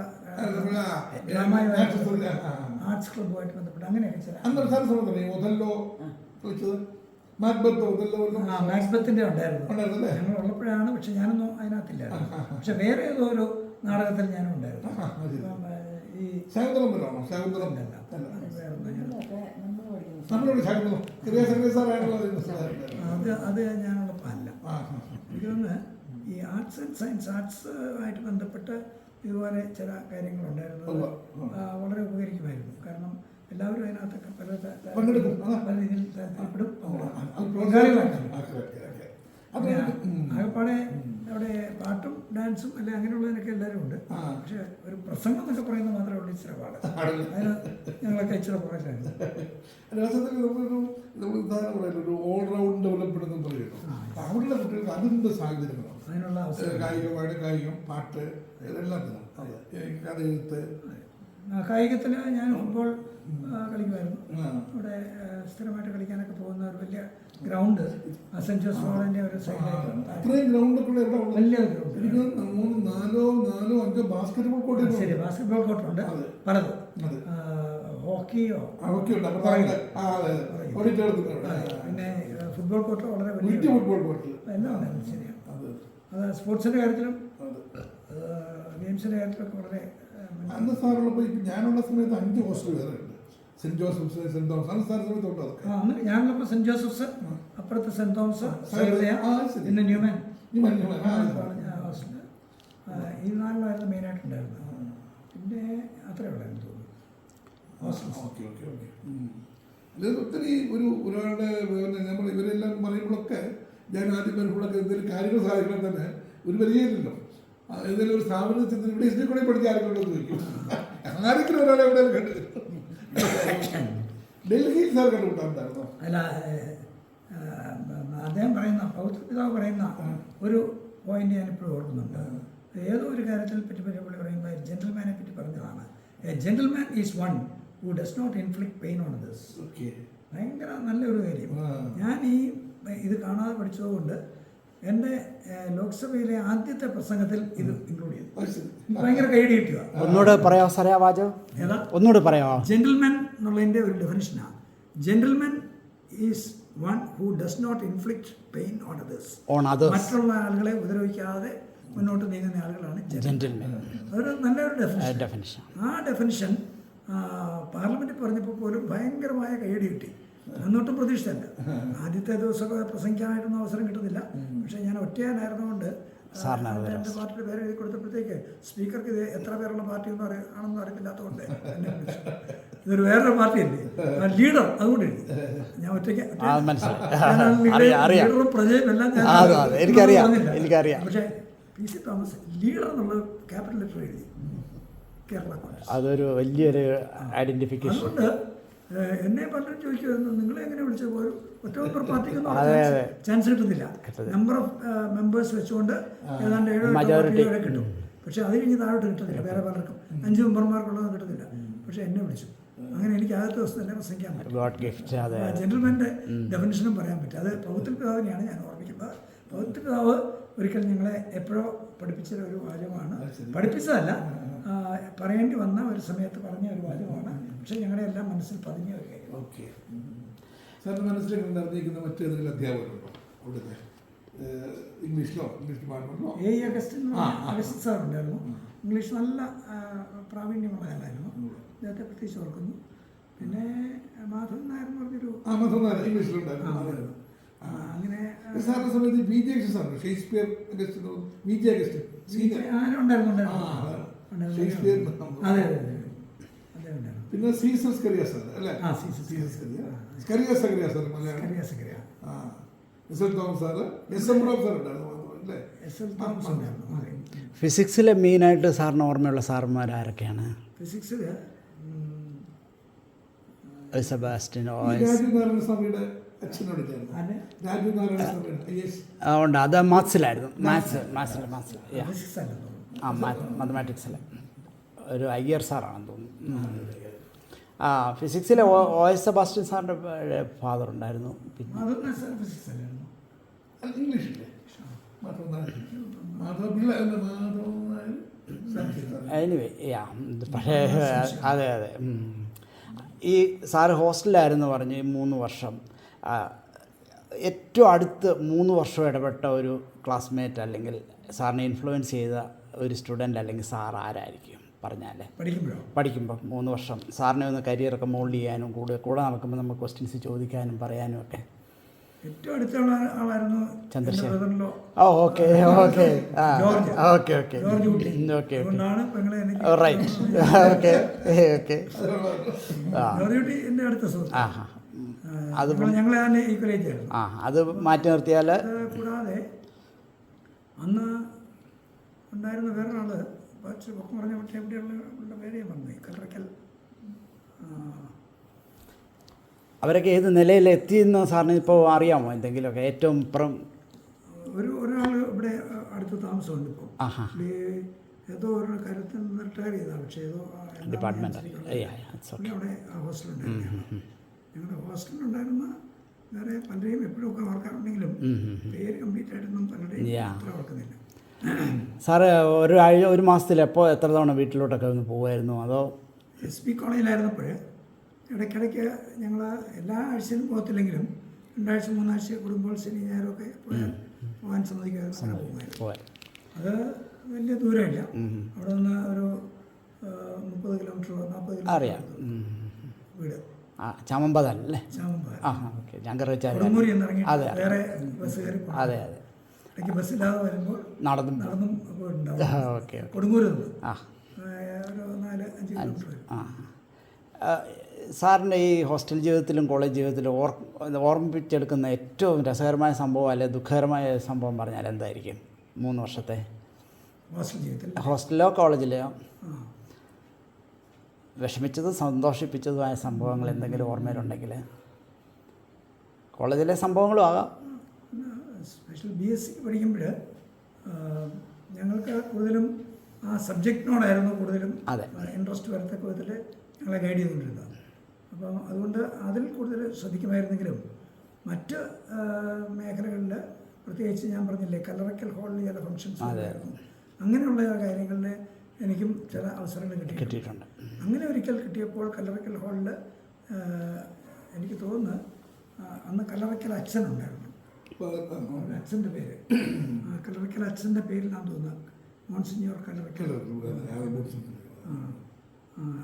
ആർട്സ് ക്ലബുമായിട്ട് ബന്ധപ്പെട്ട് അങ്ങനെയൊക്കെ ചില മാക്ബത്തിന്റെ ഉണ്ടായിരുന്നു. ഞങ്ങൾ ഉള്ളപ്പോഴാണ്, പക്ഷെ ഞാനൊന്നും അതിനകത്തില്ലായിരുന്നു. പക്ഷെ വേറെ ഏതോ ഒരു നാടകത്തിൽ ഞാനും ഉണ്ടായിരുന്നു. ഈ അത് ഞാനുള്ളപ്പോൾ അല്ല. എനിക്കൊന്ന് ഈ ആർട്സ് ആൻഡ് സയൻസ്, ആർട്സ് ആയിട്ട് ബന്ധപ്പെട്ട് ഇതുപോലെ ചില കാര്യങ്ങളുണ്ടായിരുന്നത് വളരെ ഉപകരിക്കുമായിരുന്നു. കാരണം എല്ലാവരും അതിനകത്തൊക്കെ പല രീതിയിൽ താല്പര്യപ്പെടും. ആകെപ്പാടെ അവിടെ പാട്ടും ഡാൻസും അല്ലെ അങ്ങനെയുള്ളതിനൊക്കെ എല്ലാവരും ഉണ്ട്. പക്ഷെ ഒരു പ്രസംഗം എന്നൊക്കെ പറയുന്നത് മാത്രമേ ഉള്ളൂ ഇച്ചിരി പാട്. അതിന് ഞങ്ങളൊക്കെ ഇച്ചിരി പുറകിലായിരുന്നു. ഒരു ഓൾറൗണ്ട് ഡെവലപ്മെന്റ് എന്ന് പറയുന്നു. അവിടെയുള്ള കുട്ടികൾക്ക് അതിൻ്റെ സാഹചര്യങ്ങളാണ്. അതിനുള്ള കായികമായിട്ട് കായികം, പാട്ട്, എല്ലാത്തിനും കഥയെഴുത്ത്. കായികത്തിൽ ഞാൻ ഫുട്ബോൾ കളിക്കുമായിരുന്നു. ഇവിടെ സ്ഥിരമായിട്ട് കളിക്കാനൊക്കെ പോകുന്ന ഒരു വലിയ ഗ്രൗണ്ട് സെന്റ് ജോസ് കോളേജിന്റെ ഒരു സൈഡിലായിട്ടാണ്. വലിയ ഗ്രൗണ്ട്, 3, 4, 5 ബാസ്കറ്റ്ബോൾ കോർട്ട്. ശരി, ബാസ്കറ്റ്ബോൾ കോർട്ടുണ്ട് പലതും. ഹോക്കിയോ പിന്നെ ഫുട്ബോൾ കോർട്ട് വളരെ വലിയ ഫുട്ബോൾ കോർട്ട് എല്ലാം ഉണ്ടായിരുന്നു. ശരിയാണ്. അത് സ്പോർട്സിന്റെ കാര്യത്തിലും ഗെയിംസിന്റെ കാര്യത്തിലൊക്കെ വളരെ. അന്ന് സാറുള്ളപ്പോൾ ഞാനുള്ള സമയത്ത് 5 ഹോസ്റ്റൽ വേറെ ഉണ്ട്. Saint Joseph's, saint Thomas. അന്ന് സാർ സമയത്ത് ഉണ്ട്. അതൊക്കെ ഞാനുള്ളപ്പോൾ സെന്റ് ജോസഫ്സ്, അപ്പുറത്ത് സെന്റ് തോമസ്, പിന്നെ ന്യൂമാൻ ഹോസ്റ്റല്. ഈ 4 മെയിനായിട്ടുണ്ടായിരുന്നു. പിന്നെ അത്രേ ഉള്ളായിരുന്നു തോന്നുന്നു. ഒത്തിരി ഒരാളുടെ നമ്മൾ ഇവരെല്ലാം പറയുമ്പോഴൊക്കെ ഞാൻ ആദ്യം വരുമ്പോഴൊക്കെ എന്തെങ്കിലും കാര്യങ്ങൾ സാധിക്കണം തന്നെ ഒരു പരിചയമില്ലല്ലോ. ഏതെങ്കിലും ഒരു സ്ഥാപനത്തിൽ ഇവിടെ എസ് ഡി കൂടെ പഠിച്ച ആരെങ്കിലും ചോദിക്കും. ആരെങ്കിലും ഒരാളെ എവിടെ കണ്ടു. ഡൽഹിയിൽ സാർ കണ്ടുപിട്ടാണ്ടായിരുന്നോ? അല്ല, അദ്ദേഹം പറയുന്ന പൗത്രപിതാവ് പറയുന്ന ഒരു പോയിന്റ് ഞാനിപ്പോഴും ഓർക്കുന്നുണ്ട്. ഏതോ ഒരു കാര്യത്തിൽ പറ്റി പുള്ളി പറയുമ്പോൾ ജെന്റിൽമാനെ പറ്റി പറഞ്ഞതാണ്. A gentleman is one who does not inflict pain on others. ഭയങ്കര നല്ലൊരു കാര്യം. ഞാൻ ഇത് കാണാതെ പഠിച്ചതുകൊണ്ട് എൻ്റെ ലോക്സഭയിലെ ആദ്യത്തെ പ്രസംഗത്തിൽ ഇത് ഇൻക്ലൂഡ് ചെയ്തു. ഭയങ്കര കൈയടി കിട്ടുക. ഒന്നുകൂടെ പറയാമോ സാറേ ആ വാചകം? ഏതാ? ഒന്നുകൂടെ പറയാമോ? ജെന്റിൽമാൻ എന്നുള്ളതിൻ്റെ ഒരു ഡെഫിനിഷനാണ്. Gentleman is one who does not inflict pain on others. മറ്റുള്ള ആളുകളെ ഉപദ്രവിക്കാതെ മുന്നോട്ട് നീങ്ങുന്ന ആളുകളാണ് ജെന്റിൽമാൻ. അതൊരു നല്ലൊരു ഡെഫിനിഷൻ. ആ ഡെഫിനിഷൻ പാർലമെൻറ്റിൽ പറഞ്ഞപ്പോൾ പോലും ഭയങ്കരമായ കൈയടി കിട്ടി. അന്നോട്ടും പ്രതീക്ഷിച്ചല്ല. ആദ്യത്തെ ദിവസമൊക്കെ പ്രസംഗിക്കാനായിട്ടൊന്നും അവസരം കിട്ടുന്നില്ല. പക്ഷേ ഞാൻ ഒറ്റയാനായിരുന്നുകൊണ്ട് എൻ്റെ പാർട്ടിയുടെ പേര് എഴുതി കൊടുത്തപ്പോഴത്തേക്ക് സ്പീക്കർക്ക് ഇത് എത്ര പേരുള്ള പാർട്ടി ആണെന്ന് അറിയില്ലാത്തതുകൊണ്ട് എന്നെ വിളിച്ചു. ഇതൊരു വേറൊരു പാർട്ടിയല്ലേ, ലീഡർ, അതുകൊണ്ട് എഴുതി. ഞാൻ ഒറ്റയ്ക്ക് ലീഡറും പ്രജയും എല്ലാം എനിക്കറിയാം. പക്ഷേ PC തോമസ് ലീഡർ എന്നുള്ള ക്യാപിറ്റൽ ലെറ്റർ എഴുതി കേരള കോൺഗ്രസ്. അതൊരു വലിയൊരു ഐഡന്റിഫിക്കേഷൻ. അതുകൊണ്ട് എന്നെ പലരും ചോദിക്കുമായിരുന്നു നിങ്ങളെ എങ്ങനെ വിളിച്ചത് ഒരു ഒറ്റ മെമ്പർ പാർട്ടിക്കൊന്നും അതെ, അതെ. ചാൻസ് കിട്ടുന്നില്ല. നമ്പർ ഓഫ് മെമ്പേഴ്സ് വെച്ചുകൊണ്ട് ഏതാണ്ട് 7 Majority. വരെ കിട്ടും. പക്ഷേ അത് കഴിഞ്ഞ് താഴോട്ട് കിട്ടുന്നില്ല. വേറെ പലർക്കും 5 മെമ്പർമാർക്കുള്ളതും കിട്ടുന്നില്ല. പക്ഷേ എന്നെ വിളിച്ചു. അങ്ങനെ എനിക്ക് ആദ്യത്തെ ദിവസം തന്നെ പ്രസംഗിക്കാൻ പറ്റും. God gift. അതെ, ജെന്റിൽമാൻ്റെ ഡെഫിനിഷനും പറയാൻ പറ്റും. അത് പൗത്യ പിതാവിനെയാണ് ഞാൻ ഓർമ്മിക്കുന്നത്. പൗത്യ പിതാവ് ഒരിക്കൽ ഞങ്ങളെ എപ്പോഴോ പഠിപ്പിച്ച ഒരു വാചകമാണ്. പഠിപ്പിച്ചതല്ല, പറയേണ്ടി വന്ന ഒരു സമയത്ത് പറഞ്ഞ ഒരു വാചകമാണ്. പക്ഷേ ഞങ്ങളുടെ എല്ലാം മനസ്സിൽ പതിഞ്ഞ ഒരു കാര്യം. ഓക്കെ. സാറിൻ്റെ മനസ്സിലേക്ക് നിറഞ്ഞിരിക്കുന്ന മറ്റേതെങ്കിലും അധ്യാപകരുണ്ടോ അവിടുത്തെ? ഇംഗ്ലീഷ് ഡിപ്പാർട്ട്മെൻറ്റിലോ? അഗസ്റ്റിൻ സാർ ഉണ്ടായിരുന്നു. ഇംഗ്ലീഷ് നല്ല പ്രാവീണ്യമുള്ള ആളായിരുന്നു. അദ്ദേഹത്തെ പ്രത്യേകിച്ച് ഓർക്കുന്നു. പിന്നെ മാധവൻ നായർ എന്ന് പറഞ്ഞൊരു മാധവൻ നായർ ഇംഗ്ലീഷിലുണ്ടായിരുന്നു. അങ്ങനെ സാറിൻ്റെ സമയത്ത് വി ജെ അഗസ്റ്റിൻ സാറിന് ഷേക്സ്പിയർ അഗസ്റ്റിനോ വി ജെ അഗസ്റ്റിൻ ഷേക്സ്പിയർ. അതെ അതെ അതെ പിന്നെ സീസർ സ്കറിയ സാർ അല്ലേ? Skaria Zacharia sir Malayalam. S L Thomas sir, S M Ram sir ഉണ്ടായിരുന്നു അല്ലേ? ഫിസിക്സിലെ മെയിനായിട്ട് സാറിന് ഓർമ്മയുള്ള സാറുമാർ ആരൊക്കെയാണ്? ഫിസിക്സിൽ സെബാസ്റ്റ്യൻ, രാജുനാരായണ സ്വാമിയുടെ അച്ഛനോട് ചേർന്നു. രാജുനാരായണ സ്വാമിയുടെ ഉണ്ട്. അത് മാത്സിലായിരുന്നു. മാത്സിൽ ഫിസിക്സ് അല്ല മാത്തമാറ്റിക്സിൽ ഒരു അയ്യർ സാറാണെന്ന് തോന്നുന്നു. ഫിസിക്സിലെ ഒ എസ് സെബാസ്റ്റ്യൻ സാറിൻ്റെ ഫാദർ ഉണ്ടായിരുന്നു. പിന്നെ ഫിസിക്സ് അല്ലായിരുന്നു. ഇംഗ്ലീഷില്ലേ? എനിവേ പക്ഷേ അതെ അതെ. ഈ സാറ് ഹോസ്റ്റലിലായിരുന്നു പറഞ്ഞ് 3 വർഷം. ഏറ്റവും അടുത്ത് 3 വർഷം ഇടപെട്ട ഒരു ക്ലാസ്മേറ്റ് അല്ലെങ്കിൽ സാറിനെ ഇൻഫ്ലുവൻസ് ചെയ്ത ഒരു സ്റ്റുഡൻ്റ് അല്ലെങ്കിൽ സാർ ആരായിരിക്കും പറഞ്ഞാൽ? പഠിക്കുമ്പോൾ 3 വർഷം സാറിനെ ഒന്ന് കരിയറൊക്കെ മോൾഡ് ചെയ്യാനും കൂടെ നടക്കുമ്പോൾ നമുക്ക് ക്വസ്റ്റ്യൻസ് ചോദിക്കാനും പറയാനും ഒക്കെ. ഏറ്റവും അടുത്തുള്ള ആളായിരുന്നു Chandrasekharan. Okay okay okay okay okay right okay okay. എൻ്റെ അടുത്ത സുഹൃത്ത്. അത് ഞങ്ങളെ ഈക്വലേറ്റ് ആയിരുന്നു. അത് മാറ്റി നിർത്തിയാൽ കൂടാതെ അന്ന് ഉണ്ടായിരുന്ന വേറൊരാള് പറഞ്ഞ പക്ഷേ എവിടെയുള്ള പേരേ വന്നു കല്ലറയ്ക്കൽ. അവരൊക്കെ ഏത് നിലയിലെത്തിയെന്ന് സാറിന് ഇപ്പോൾ അറിയാമോ എന്തെങ്കിലുമൊക്കെ? ഏറ്റവും ഒരാൾ ഇവിടെ അടുത്ത് താമസമുണ്ട് ഇപ്പോൾ. ഏതോ ഒരു കാര്യത്തിൽ നിന്ന് റിട്ടയർ ചെയ്താണ്. പക്ഷേ ഏതോ ഡിപ്പാർട്ട്മെൻറ്റ് അവിടെ ഹോസ്റ്റലുണ്ടായിരുന്നു. ഞങ്ങളുടെ ഹോസ്റ്റലിലുണ്ടായിരുന്ന വേറെ പലരെയും എപ്പോഴുമൊക്കെ ഓർക്കാറുണ്ടെങ്കിലും പേര് കംപ്ലീറ്റ് ആയിട്ടൊന്നും പലരുടെയും അത്ര ഓർക്കുന്നില്ല. സാറ് ഒരു മാസത്തിൽ എത്ര തവണ വീട്ടിലോട്ടൊക്കെ ഒന്ന് പോകുമായിരുന്നു? അതോ SP കോളേജിലായിരുന്നപ്പോൾ ഇടയ്ക്കിടയ്ക്ക് ഞങ്ങൾ എല്ലാ ആഴ്ചയിലും പോകത്തില്ലെങ്കിലും 2 ആഴ്ച 3 ആഴ്ച കൂടുമ്പോൾ ശനി ഞായറൊക്കെ പോകാൻ സമ്മതിക്കുമായിരുന്നു. അത് വലിയ ദൂരമില്ല. അവിടെ നിന്ന് ഒരു 30 കിലോമീറ്ററോ 40 കിലോമീറ്റർ വീട്. ചാമമ്പതല്ലേ? ഓക്കെ. ഞാൻ കൊടുങ്ങൂരി എന്നിറങ്ങിയിട്ട് വേറെ ബസ് കയറി. അതെ അതെ. ഇടയ്ക്ക് ബസ്സില്ലാതെ വരുമ്പോൾ നടന്നും പോയിട്ടുണ്ടാവും. ഓക്കെ. കൊടുങ്ങൂരിൽ നിന്ന് ഒരു 4-5 കിലോമീറ്റർ വരും. സാറിൻ്റെ ഈ ഹോസ്റ്റൽ ജീവിതത്തിലും കോളേജ് ജീവിതത്തിലും ഓർമ്മിപ്പിച്ചെടുക്കുന്ന ഏറ്റവും രസകരമായ സംഭവം അല്ലെങ്കിൽ ദുഃഖകരമായ സംഭവം പറഞ്ഞാൽ എന്തായിരിക്കും? 3 വർഷത്തെ ഹോസ്റ്റൽ ജീവിതത്തിൽ ഹോസ്റ്റലിലോ കോളേജിലോ വിഷമിച്ചതും സന്തോഷിപ്പിച്ചതുമായ സംഭവങ്ങൾ എന്തെങ്കിലും ഓർമ്മയിലുണ്ടെങ്കിൽ? കോളേജിലെ സംഭവങ്ങളും ആകാം. സ്പെഷ്യൽ BSc പഠിക്കുമ്പോൾ ഞങ്ങൾക്ക് കൂടുതലും ആ സബ്ജക്റ്റിനോടായിരുന്നു കൂടുതലും ഇൻട്രസ്റ്റ് വരത്തക്ക വിധത്തിൽ ഞങ്ങളെ ഗൈഡ് ചെയ്തുകൊണ്ടിരുന്നത്. അപ്പം അതുകൊണ്ട് അതിൽ കൂടുതൽ ശ്രദ്ധിക്കുമായിരുന്നെങ്കിലും മറ്റ് മേഖലകളിൽ പ്രത്യേകിച്ച് ഞാൻ പറഞ്ഞില്ലേ കല്ലറയ്ക്കൽ ഹാളിൽ ചില ഫങ്ഷൻസ് ഉണ്ടായിരുന്നു. അങ്ങനെയുള്ള കാര്യങ്ങളിൽ എനിക്കും ചില അവസരങ്ങൾ കിട്ടിയിട്ടുണ്ട്. അങ്ങനെ ഒരിക്കൽ കിട്ടിയപ്പോൾ കല്ലറയ്ക്കൽ ഹാളിൽ എനിക്ക് തോന്നുന്നു അന്ന് കല്ലറയ്ക്കൽ അച്ഛനുണ്ടായിരുന്നു. അച്ഛൻ്റെ പേര് കല്ലറയ്ക്കൽ അച്ഛൻ്റെ പേരിലാണെന്ന് തോന്നുന്നു മോൺസിഞ്ഞോർ കല്ലറയ്ക്കൽ.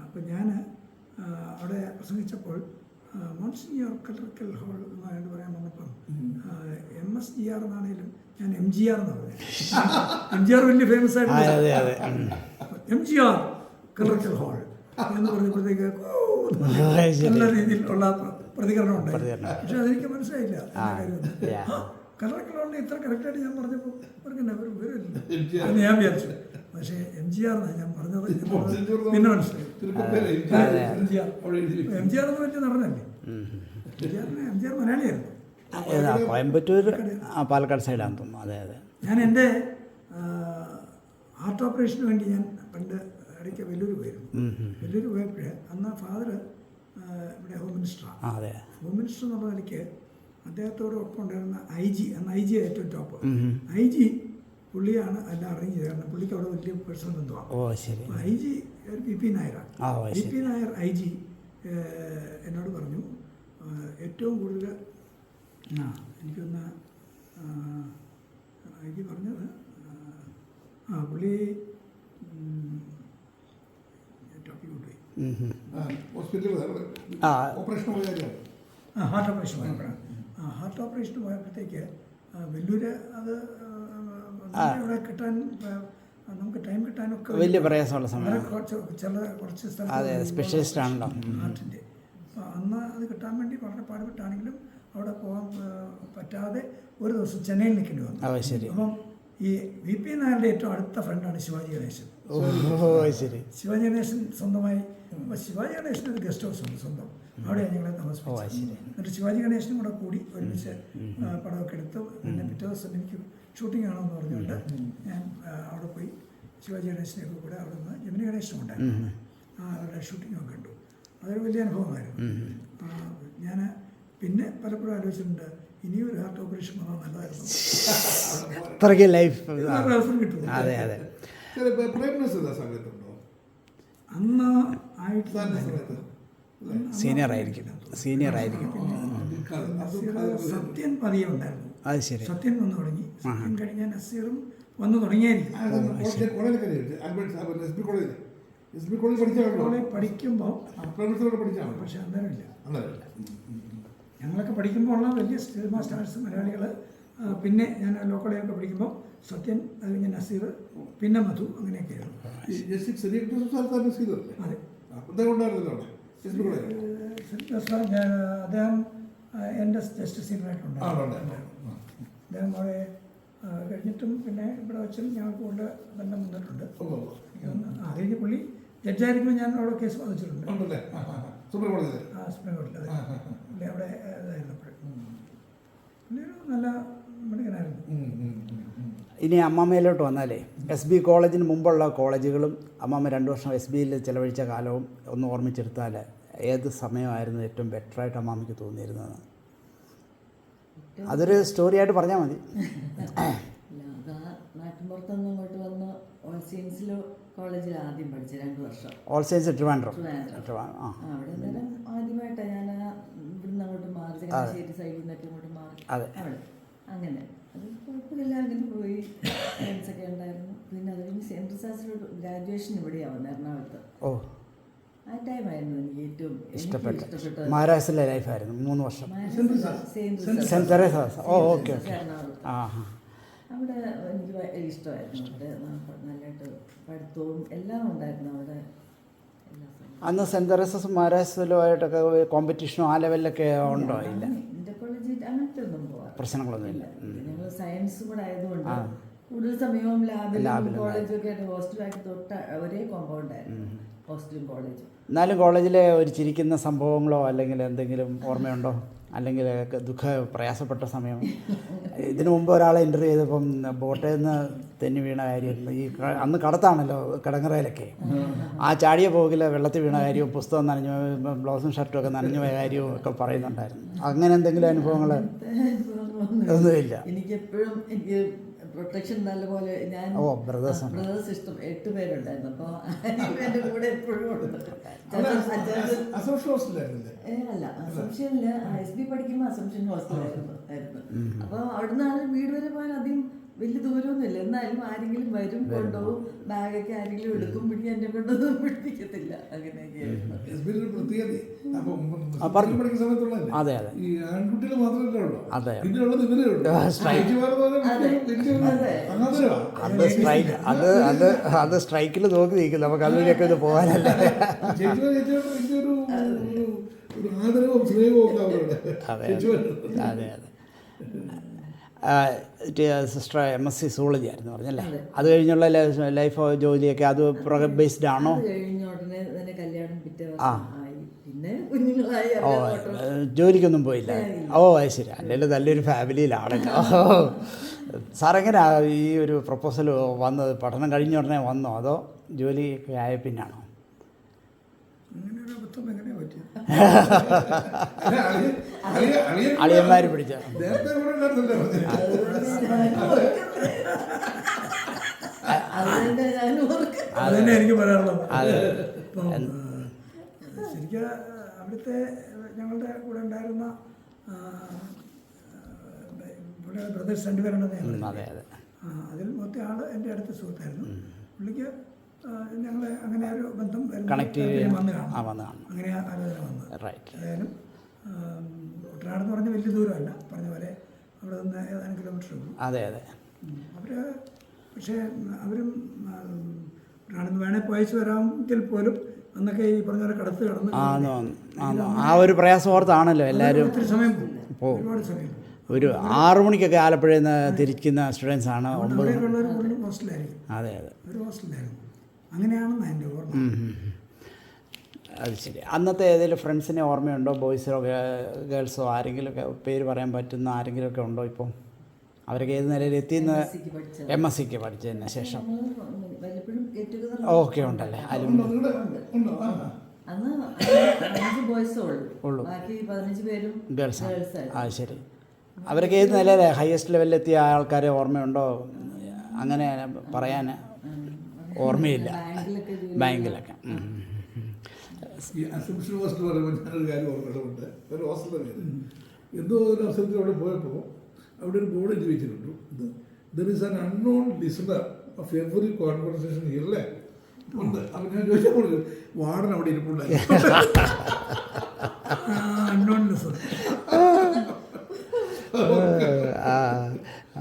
അപ്പം ഞാൻ അവിടെ പ്രസംഗിച്ചപ്പോൾ മോൺസിഞ്ഞോർ കല്ലറയ്ക്കൽ ഹാൾ എന്ന് പറയാൻ വന്നപ്പം MSGR എന്നാണേലും ഞാൻ MGR എന്നാണ് പറഞ്ഞത്. MGR വലിയ ഫേമസ് ആയിട്ട് MGR കല്ലറയ്ക്കൽ ഹാൾ എന്ന് പറഞ്ഞപ്പോഴത്തേക്ക് നല്ല രീതിയിലുള്ള പ്രതികരണം ഉണ്ടായി. പക്ഷെ അതെനിക്ക് മനസ്സിലായില്ല കല്ലറയ്ക്കൽ ഹാളിന് ഇത്ര കറക്റ്റായിട്ട് ഞാൻ പറഞ്ഞപ്പോൾ പറഞ്ഞില്ല ഒരു വിവരമില്ല എന്ന് ഞാൻ വിചാരിച്ചു. പക്ഷേ MGR MGR എന്നാണ് ഞാൻ പറഞ്ഞത്. പിന്നെ മനസ്സിലായി MGR. MGR എന്ന് വലിയ നടനല്ലേ? MGR മലയാളിയായിരുന്നു. ഏതാ കോയമ്പത്തൂർ പാലക്കാട് സൈഡാണെന്ന് തോന്നുന്നു. അതെ അതെ. ഞാൻ എൻ്റെ ഹാർട്ട് ഓപ്പറേഷന് വേണ്ടി ഞാൻ പണ്ട് ഇടയ്ക്ക് വെല്ലൂർ പോയിരുന്നു. വെല്ലൂർ പോയപ്പോൾ അന്ന് ഫാദർ ഇവിടെ ഹോം മിനിസ്റ്ററാണ്. അതെ. ഹോം മിനിസ്റ്റർ എന്നുള്ള നിലയ്ക്ക് അദ്ദേഹത്തോടൊപ്പം ഉണ്ടായിരുന്ന IG, അന്ന് IG ഏറ്റവും ടോപ്പ് IG പുള്ളിയാണ് എല്ലാം അറേഞ്ച് ചെയ്തത്. കാരണം പുള്ളിക്ക് അവിടെ വലിയ പേഴ്സണൽ ബന്ധമാണ്. ഓ ശരി. IG ഒരു PP നായരാണ്. PP നായർ IG എന്നോട് പറഞ്ഞു ഏറ്റവും കൂടുതൽ എനിക്കൊന്ന് IG പറഞ്ഞത് പുള്ളി ടോപ്പിക് കൊണ്ടുപോയി. ഹാർട്ട് ഓപ്പറേഷൻ പോയപ്പോഴാണ്. ഹാർട്ട് ഓപ്പറേഷന് പോയപ്പോഴത്തേക്ക് വെല്ലൂര് അത് ഇവിടെ കിട്ടാൻ നമുക്ക് ടൈം കിട്ടാനൊക്കെ വലിയ പ്രയാസമുള്ള സമയം. കുറച്ച് സ്പെഷ്യലിസ്റ്റ് ആണല്ലോ ഹാർട്ടിൻ്റെ. അപ്പോൾ അന്ന് അത് കിട്ടാൻ വേണ്ടി വളരെ പാടുപെട്ടാണെങ്കിലും അവിടെ പോകാൻ പറ്റാതെ ഒരു ദിവസം ചെന്നൈയിൽ നിൽക്കേണ്ടി വന്നു. ശരി. അപ്പം ഈ VP നായരുടെ ഏറ്റവും അടുത്ത ഫ്രണ്ടാണ് ശിവാജി ഗണേശൻ. ശരി. ശിവാജി ഗണേശൻ സ്വന്തമായി, അപ്പോൾ ശിവാജി ഗണേശന് ഒരു ഗസ്റ്റ് ഹൗസ് ഉണ്ട് സ്വന്തം, അവിടെയാണ് ഞങ്ങളെ താമസിപ്പിച്ചത്. എന്നിട്ട് ശിവാജി ഗണേശനും കൂടെ കൂടി ഒരുമിച്ച് പടമൊക്കെ എടുത്ത് പിന്നെ പിറ്റേ ദിവസം എനിക്ക് ഷൂട്ടിംഗ് ആണെന്ന് പറഞ്ഞുകൊണ്ട് ഞാൻ അവിടെ പോയി ശിവാജി ഗണേശനെയൊക്കെ കൂടെ അവിടെ നിന്ന് ജമിനി ഗണേശനും ഉണ്ടായിരുന്നു. അവരുടെ ഷൂട്ടിങ്ങൊക്കെ കണ്ടു. അതൊരു വലിയ അനുഭവമായിരുന്നു. ഞാൻ പിന്നെ പലപ്പോഴും ആലോചിച്ചിട്ടുണ്ട് ഇനിയും ഒരു ഹാർട്ട് ഓപ്പറേഷൻ വന്നാൽ നല്ലതായിരുന്നു. അത്രയ്ക്ക് ലൈഫ് കിട്ടും. അതെ അതെ. അന്ന് ആയിട്ട് സീനിയർ ആയിരിക്കും. സത്യൻ പതിയെ ഉണ്ടായിരുന്നു. അത് ശരി. സത്യൻ വന്നു തുടങ്ങി. സത്യൻ കഴിഞ്ഞാൽ നസീറും വന്നു തുടങ്ങിയായിരിക്കും. പഠിക്കുമ്പോൾ പക്ഷെ അന്നേരം ഇല്ല. ഞങ്ങളൊക്കെ പഠിക്കുമ്പോൾ ഉള്ള വലിയ സിനിമ സ്റ്റാർസ് മലയാളികൾ. പിന്നെ ഞാൻ ലോ കോളേജൊക്കെ പഠിക്കുമ്പോൾ സത്യൻ, അത് കഴിഞ്ഞ് നസീർ, പിന്നെ മധു, അങ്ങനെയൊക്കെയായിരുന്നു. അതെ. അദ്ദേഹം എൻ്റെ ജസ്റ്റ് സീനിയറായിട്ടുണ്ടായിരുന്നു. അദ്ദേഹം അവിടെ കഴിഞ്ഞിട്ടും പിന്നെ ഇവിടെ വെച്ചും ഞങ്ങൾക്ക് കൊണ്ട് ബന്ധം വന്നിട്ടുണ്ട്. അത് കഴിഞ്ഞ് പുള്ളി ജഡ്ജായിരിക്കുമ്പോൾ ഞാൻ അവിടെ കേസ് വാദിച്ചിട്ടുണ്ട്. സുപ്രീം കോടതിയിൽ. പുള്ളി അവിടെ ഇതായിരുന്നപ്പോഴും പുള്ളി ഒരു നല്ല മിടുക്കനായിരുന്നു. ഇനി അമ്മാമ്മയിലോട്ട് വന്നാലേ, SB കോളേജിന് മുമ്പുള്ള കോളേജുകളും അമ്മാമ്മ 2 വർഷം SBയിൽ ചിലവഴിച്ച കാലവും ഒന്ന് ഓർമ്മിച്ചെടുത്താൽ ഏത് സമയമായിരുന്നു ഏറ്റവും ബെറ്ററായിട്ട് അമ്മാമ്മയ്ക്ക് തോന്നിയിരുന്നത്? അതൊരു സ്റ്റോറിയായിട്ട് പറഞ്ഞാൽ മതി. നാട്ടിൻപുറത്തുനിന്ന് ഇങ്ങോട്ട് വന്ന് ഓൾ സെയിൻസിൽ കോളേജിൽ ആദ്യം പഠിച്ചു 2 വർഷം. All saints Trivandrum. അവിടെ അന്നേരം ആദ്യമായിട്ടാണ് ഞാൻ ഇവിടുന്ന് അങ്ങോട്ട് മാറി, ചങ്ങനാശ്ശേരി സൈഡിൽ നിന്നൊക്കെ ഇങ്ങോട്ട് മാറി. അവിടെ അങ്ങനെ അത് കുഴപ്പമില്ല, അങ്ങനെ പോയി. ഫ്രണ്ട്സൊക്കെ ഉണ്ടായിരുന്നു. പിന്നെ അത് കഴിഞ്ഞ് സെൻറ്റ് റിസാസിലോട്ട് ഗ്രാജുവേഷൻ ഇവിടെയാണ് വന്നത്, എറണാകുളത്ത്. ആ ടൈമായിരുന്നു എനിക്ക് ഏറ്റവും ഇഷ്ടപ്പെട്ടത്. മഹാരാഷ്ട്രയിലെ ലൈഫായിരുന്നു 3 വർഷം. Cent Teresa's. ഓക്കെ. എറണാകുളത്ത് അവിടെ എനിക്ക് ഇഷ്ടമായിരുന്നു. അവിടെ നല്ലതായിട്ട് പഠിത്തവും എല്ലാം ഉണ്ടായിരുന്നു അവിടെ. അന്ന് സെൻറ്റ് തെരേസസ് മഹാരാഷ്ട്രയിലുമായിട്ടൊക്കെ കോമ്പറ്റീഷനോ ആ ലെവലിലൊക്കെ ഉണ്ടോ? ഇല്ല. എൻ്റെ കോളേജിൽ അങ്ങനത്തെ ഒന്നും പോകാം, പ്രശ്നങ്ങളൊന്നുമില്ല. ഞങ്ങൾ സയൻസ് കൂടെ ആയതുകൊണ്ട് കൂടുതൽ സമയവും ലാബിലും കോളേജൊക്കെ ആയിട്ട് ഹോസ്റ്റലായിട്ട് തൊട്ട് ഒരേ കോമ്പൗണ്ടായിരുന്നു ഹോസ്റ്റലും കോളേജും. എന്നാലും കോളേജിലെ ഒരു ചിരിക്കുന്ന സംഭവങ്ങളോ അല്ലെങ്കിൽ എന്തെങ്കിലും ഓർമ്മയുണ്ടോ? അല്ലെങ്കിൽ പ്രയാസപ്പെട്ട സമയം? ഇതിനു മുമ്പ് ഒരാളെ ഇൻ്റർവ്യൂ ചെയ്തപ്പം ബോട്ടിൽ നിന്ന് തെന്നി വീണ കാര്യം, ഈ അന്ന് കടത്താണല്ലോ കിടങ്ങറയിലൊക്കെ, ആ ചാടിയ പോകിൽ വെള്ളത്തിൽ വീണ കാര്യവും പുസ്തകം നനഞ്ഞു, ബ്ലൗസും ഷർട്ടും ഒക്കെ നനഞ്ഞു പോയ കാര്യവും ഒക്കെ പറയുന്നുണ്ടായിരുന്നു. അങ്ങനെ എന്തെങ്കിലും അനുഭവങ്ങൾ? ഒന്നുമില്ല. എനിക്കെപ്പോഴും എനിക്ക് പ്രൊട്ടക്ഷൻ നല്ലപോലെ. ഞാൻ ബ്രദേഴ്സ് ഇഷ്ടം 8 പേരുണ്ടായിരുന്നു. അപ്പോൾ എൻ്റെ കൂടെ എപ്പോഴും ഉണ്ട്. അല്ല, അസംഷനിൽ SB പഠിക്കുമ്പോൾ അസംഷൻ ഹോസ്റ്റലായിരുന്നു. അപ്പോൾ അവിടുന്ന് വീട് വരെ പോകാൻ അധികം വലിയ ദൂരമൊന്നുമില്ല. എന്നാലും ആരെങ്കിലും വരും, കൊണ്ടുപോകും, ബാഗൊക്കെ ആരെങ്കിലും എടുക്കും, പിടിക്കാൻ എന്നെ കൊണ്ടൊന്നും പിടിപ്പിക്കത്തില്ല. അങ്ങനെയൊക്കെയായിരുന്നു. അതെ അതെ. ഈ ആൺകുട്ടികൾ മാത്രമല്ലേ ഉള്ളൂ. അതെ. പിന്നെയുള്ളത് ഇവരേ ഉള്ളൂ. അത് സ്ട്രൈക്കിൽ നോക്കി നിൽക്കും. നമുക്ക് അതുവഴിയൊക്കെ ഇത് പോകാനല്ല. ആദരവും സ്നേഹവും ഒക്കെ അവരുടെ. അതെ അതെ അതെ. സിസ്റ്റർ MSc സുവോളജി ആയിരുന്നു പറഞ്ഞല്ലേ? അത് കഴിഞ്ഞുള്ള ലൈഫ് ജോലിയൊക്കെ അത് ബേസ്ഡ് ആണോ? അത് കഴിഞ്ഞ ഉടനെ തന്നെ കല്യാണം പിറ്റേ വർഷം ആയി. പിന്നെ കുഞ്ഞുങ്ങളായി ജോലിക്കൊന്നും പോയില്ല. അത് ശരി. അല്ലെങ്കിൽ നല്ലൊരു ഫാമിലിയിലാണല്ലോ. സാറെങ്ങനെയാ ഈ ഒരു പ്രപ്പോസൽ വന്നത്? പഠനം കഴിഞ്ഞ ഉടനെ വന്നോ അതോ ജോലിയൊക്കെ ആയ പിന്നാണോ? അങ്ങനെ ഒരു അബദ്ധം എങ്ങനെയാ പറ്റിയത്? അളിയന്മാർ പിടിച്ച നേരത്തെ കൂടെ ഉണ്ടായിരുന്നല്ലോ അതുകൊണ്ട് ഞാൻ ഓർക്കും. അതന്നെ എനിക്ക് പറയാനുള്ളത്. അതെ. ഇപ്പം ശരിക്കും അവിടുത്തെ ഞങ്ങളുടെ കൂടെ ഉണ്ടായിരുന്ന ഇവിടെ ബ്രദേഴ്സ് രണ്ടുപേരുണ്ടെന്ന് ഞങ്ങൾ അതെ അതെ. അതിൽ മൊത്തം ആൾ എൻ്റെ അടുത്ത സുഹൃത്തായിരുന്നു. പുള്ളിക്ക് ഞങ്ങളെ അങ്ങനെ ഒരു ബന്ധം കണക്ട് വന്ന് കാണും. വന്നതാണ്. അങ്ങനെ ആലോചന വന്നത്. റൈറ്റ്. ഏതായാലും കുട്ടനാടെന്ന് പറഞ്ഞ വലിയ ദൂരമല്ല, പറഞ്ഞ പോലെ അവിടെ നിന്ന് ഏതാനും കിലോമീറ്റർ ഉള്ളൂ. അതെ അതെ. അവർ പക്ഷേ അവരും കുട്ടനാടെന്ന് വേണേൽ പോയച്ച് വരാമെങ്കിൽ പോലും അന്നൊക്കെ ഈ പറഞ്ഞ പോലെ കടത്ത് കടന്ന് ആ ഒരു പ്രയാസം ഓർത്താണല്ലോ എല്ലാവരും. ഒത്തിരി സമയം പോകും, ഒരുപാട് സമയം. ഒരു 6 മണിക്കൊക്കെ ആലപ്പുഴയിൽ നിന്ന് തിരിക്കുന്ന സ്റ്റുഡൻസ് ആണ്. 9 ഹോസ്റ്റലായിരിക്കും. അതെ അതെ. ഒരു ഹോസ്റ്റലായിരുന്നു. അങ്ങനെയാണെന്ന് എൻ്റെ ഓർമ്മ. അത് ശരി. അന്നത്തെ ഏതെങ്കിലും ഫ്രണ്ട്സിനെ ഓർമ്മയുണ്ടോ? ബോയ്സോ ഗേൾസോ ആരെങ്കിലുമൊക്കെ പേര് പറയാൻ പറ്റുന്ന ആരെങ്കിലുമൊക്കെ ഉണ്ടോ ഇപ്പോൾ? അവരൊക്കെ ഏത് നിലയിൽ എത്തിയെന്ന്? MScക്ക് പഠിച്ചതിന് ശേഷം ഓക്കെ ഉണ്ടല്ലേ? അന്ന് 5 ബോയ്സേ ഉള്ളൂ, ബാക്കി 15 പേരും ഗേൾസാണ്. അത് ശരി. അവരൊക്കെ ഏത് നിലയിലെ ഹയസ്റ്റ് ലെവലിലെത്തിയ ആൾക്കാരെ ഓർമ്മയുണ്ടോ? അങ്ങനെ പറയാൻ ഓർമ്മയില്ല. ബാങ്കിലൊക്കെ. ഈ അസംഷൻ ഹോസ്റ്റൽ പറയുമ്പോൾ ഞാനൊരു കാര്യം ഓർമ്മയുണ്ട്. ഒരു ഹോസ്റ്റലിൻ്റെ പേര് എന്തോ ഒരു അവസരത്തിൽ അവിടെ പോയപ്പോൾ അവിടെ ഒരു ബോർഡ് എഴുതി വെച്ചിട്ടുണ്ട്, there is an unknown listener of every conversation here അല്ലേ ഉണ്ട്. അപ്പം ഞാൻ ചോദിച്ചപ്പോൾ വാർഡൻ അവിടെ ഇരിപ്പുണ്ടായിരുന്നു.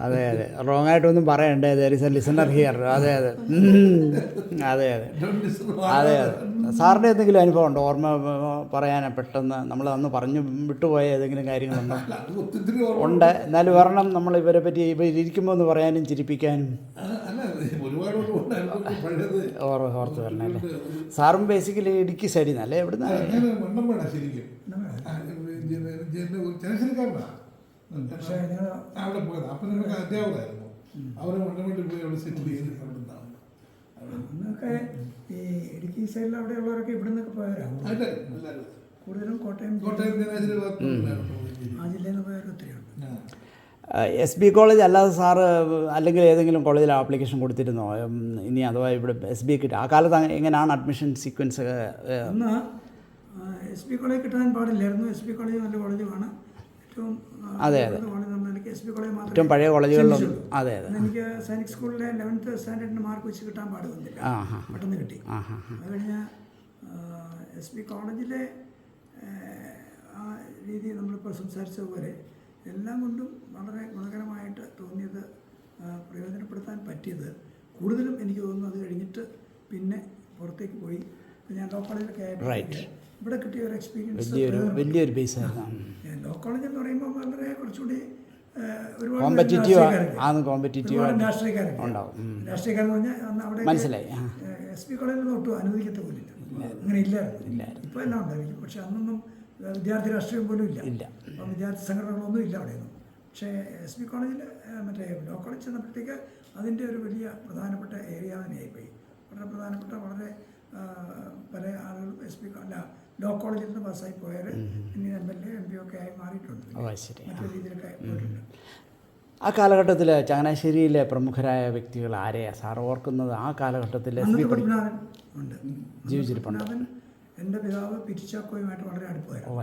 അതെ അതെ. റോങ് ആയിട്ടൊന്നും പറയണ്ടേ. There is A listener here. അതെ അതെ അതെ അതെ അതെ അതെ. സാറിൻ്റെ എന്തെങ്കിലും അനുഭവം ഉണ്ടോ ഓർമ്മ പറയാൻ? പെട്ടെന്ന് നമ്മൾ അന്ന് പറഞ്ഞു വിട്ടുപോയ ഏതെങ്കിലും കാര്യങ്ങളുണ്ടോ? ഉണ്ട്. എന്നാലും വരണം നമ്മൾ ഇവരെ പറ്റി ഇരിക്കുമ്പോൾ ഒന്ന് പറയാനും ചിരിപ്പിക്കാനും ഓർത്ത് വരണം അല്ലേ? സാറും ബേസിക്കലി ഇടുക്കി സൈഡിൽ നിന്നല്ലേ? എവിടുന്ന? അവിടെ പോയത്. അപ്പം ഞങ്ങൾക്ക് അധ്യാപകരായിരുന്നു. അവരെ വണ്ടമേട്ടിൽ പോയി അവിടെ സെറ്റിൽ ചെയ്ത് അവിടെ നിന്നാണ്. അന്നൊക്കെ ഈ ഇടുക്കി സൈഡിൽ അവിടെയുള്ളവരൊക്കെ ഇവിടെ നിന്നൊക്കെ പോയവരാണ് കൂടുതലും. കോട്ടയം ആ ജില്ലയിൽ നിന്ന് പോയവർ ഒത്തിരിയുണ്ട്. SB കോളേജ് അല്ലാതെ സാറ് അല്ലെങ്കിൽ ഏതെങ്കിലും കോളേജിൽ ആപ്ലിക്കേഷൻ കൊടുത്തിരുന്നോ? ഇനി അഥവാ ഇവിടെ SB കിട്ടുക ആ കാലത്ത് എങ്ങനെയാണ് അഡ്മിഷൻ സീക്വൻസ്? അന്ന് SB കോളേജ് കിട്ടാൻ പാടില്ലായിരുന്നു. SB കോളേജ് നല്ല കോളേജുമാണ്. ഏറ്റവും അതെ അതെ. SB കോളേജ് ഏറ്റവും പഴയ കോളേജുകളിലൊന്നും. അതെ അതെ. എനിക്ക് സൈനിക് സ്കൂളിലെ 11th സ്റ്റാൻഡേർഡിന് മാർക്ക് വെച്ച് കിട്ടാൻ പാട് വന്നില്ല, പെട്ടെന്ന് കിട്ടി. അത് കഴിഞ്ഞ് SB കോളേജിലെ ആ രീതി നമ്മളിപ്പോൾ സംസാരിച്ചതുപോലെ എല്ലാം കൊണ്ടും വളരെ ഗുണകരമായിട്ട് തോന്നിയത്, പ്രയോജനപ്പെടുത്താൻ പറ്റിയത് കൂടുതലും എനിക്ക് തോന്നുന്നു അത് കഴിഞ്ഞിട്ട് പിന്നെ പുറത്തേക്ക് പോയി ഞാൻ ലോ കോളേജിലൊക്കെ ആയിട്ട് ഇവിടെ കിട്ടിയ ഒരു എക്സ്പീരിയൻസ് വലിയൊരു ബേസായിരുന്നു. ലോ കോളേജ് എന്ന് പറയുമ്പോൾ വളരെ കുറച്ചുകൂടി ഒരുപാട് രാഷ്ട്രീയക്കാരുണ്ടാവും. രാഷ്ട്രീയക്കാരെന്ന് പറഞ്ഞാൽ അന്ന് അവിടെ മനസ്സിലായി. SB കോളേജിൽ ഒട്ടും അനുവദിക്കത്ത പോലില്ല, അങ്ങനെ ഇല്ലായിരുന്നു. ഇപ്പോൾ എല്ലാം ഉണ്ടായിരിക്കും, പക്ഷെ അന്നൊന്നും വിദ്യാർത്ഥി രാഷ്ട്രീയം പോലും ഇല്ല. അപ്പം വിദ്യാർത്ഥി സംഘടനകളൊന്നും ഇല്ല അവിടെയൊന്നും. പക്ഷേ SB കോളേജിൽ മറ്റേ ലോ കോളേജ് ചെന്നപ്പോഴത്തേക്ക് അതിൻ്റെ ഒരു വലിയ പ്രധാനപ്പെട്ട ഏരിയ തന്നെയായിപ്പോയി. വളരെ പ്രധാനപ്പെട്ട വളരെ പല ആളുകളും ലോ കോളേജിൽ നിന്ന് പാസ്സായി പോയവർ പിന്നീട് MLA MP ഒക്കെ ആയി മാറിയിട്ടുണ്ട്, മറ്റൊരു രീതിയിലൊക്കെ പോയിട്ടുണ്ട്. ആ കാലഘട്ടത്തിൽ ചങ്ങനാശ്ശേരിയിലെ പ്രമുഖരായ വ്യക്തികൾ ആരെയാണ് സാർ ഓർക്കുന്നത്? ആ കാലഘട്ടത്തിൽ പത്മനാഭൻ ഉണ്ട്, ജീവിച്ചിരിപ്പുണ്ട്. എൻ്റെ പിതാവ് പിറ്റിച്ചാക്കോയുമായിട്ട് വളരെ അടുപ്പമായിരുന്നു.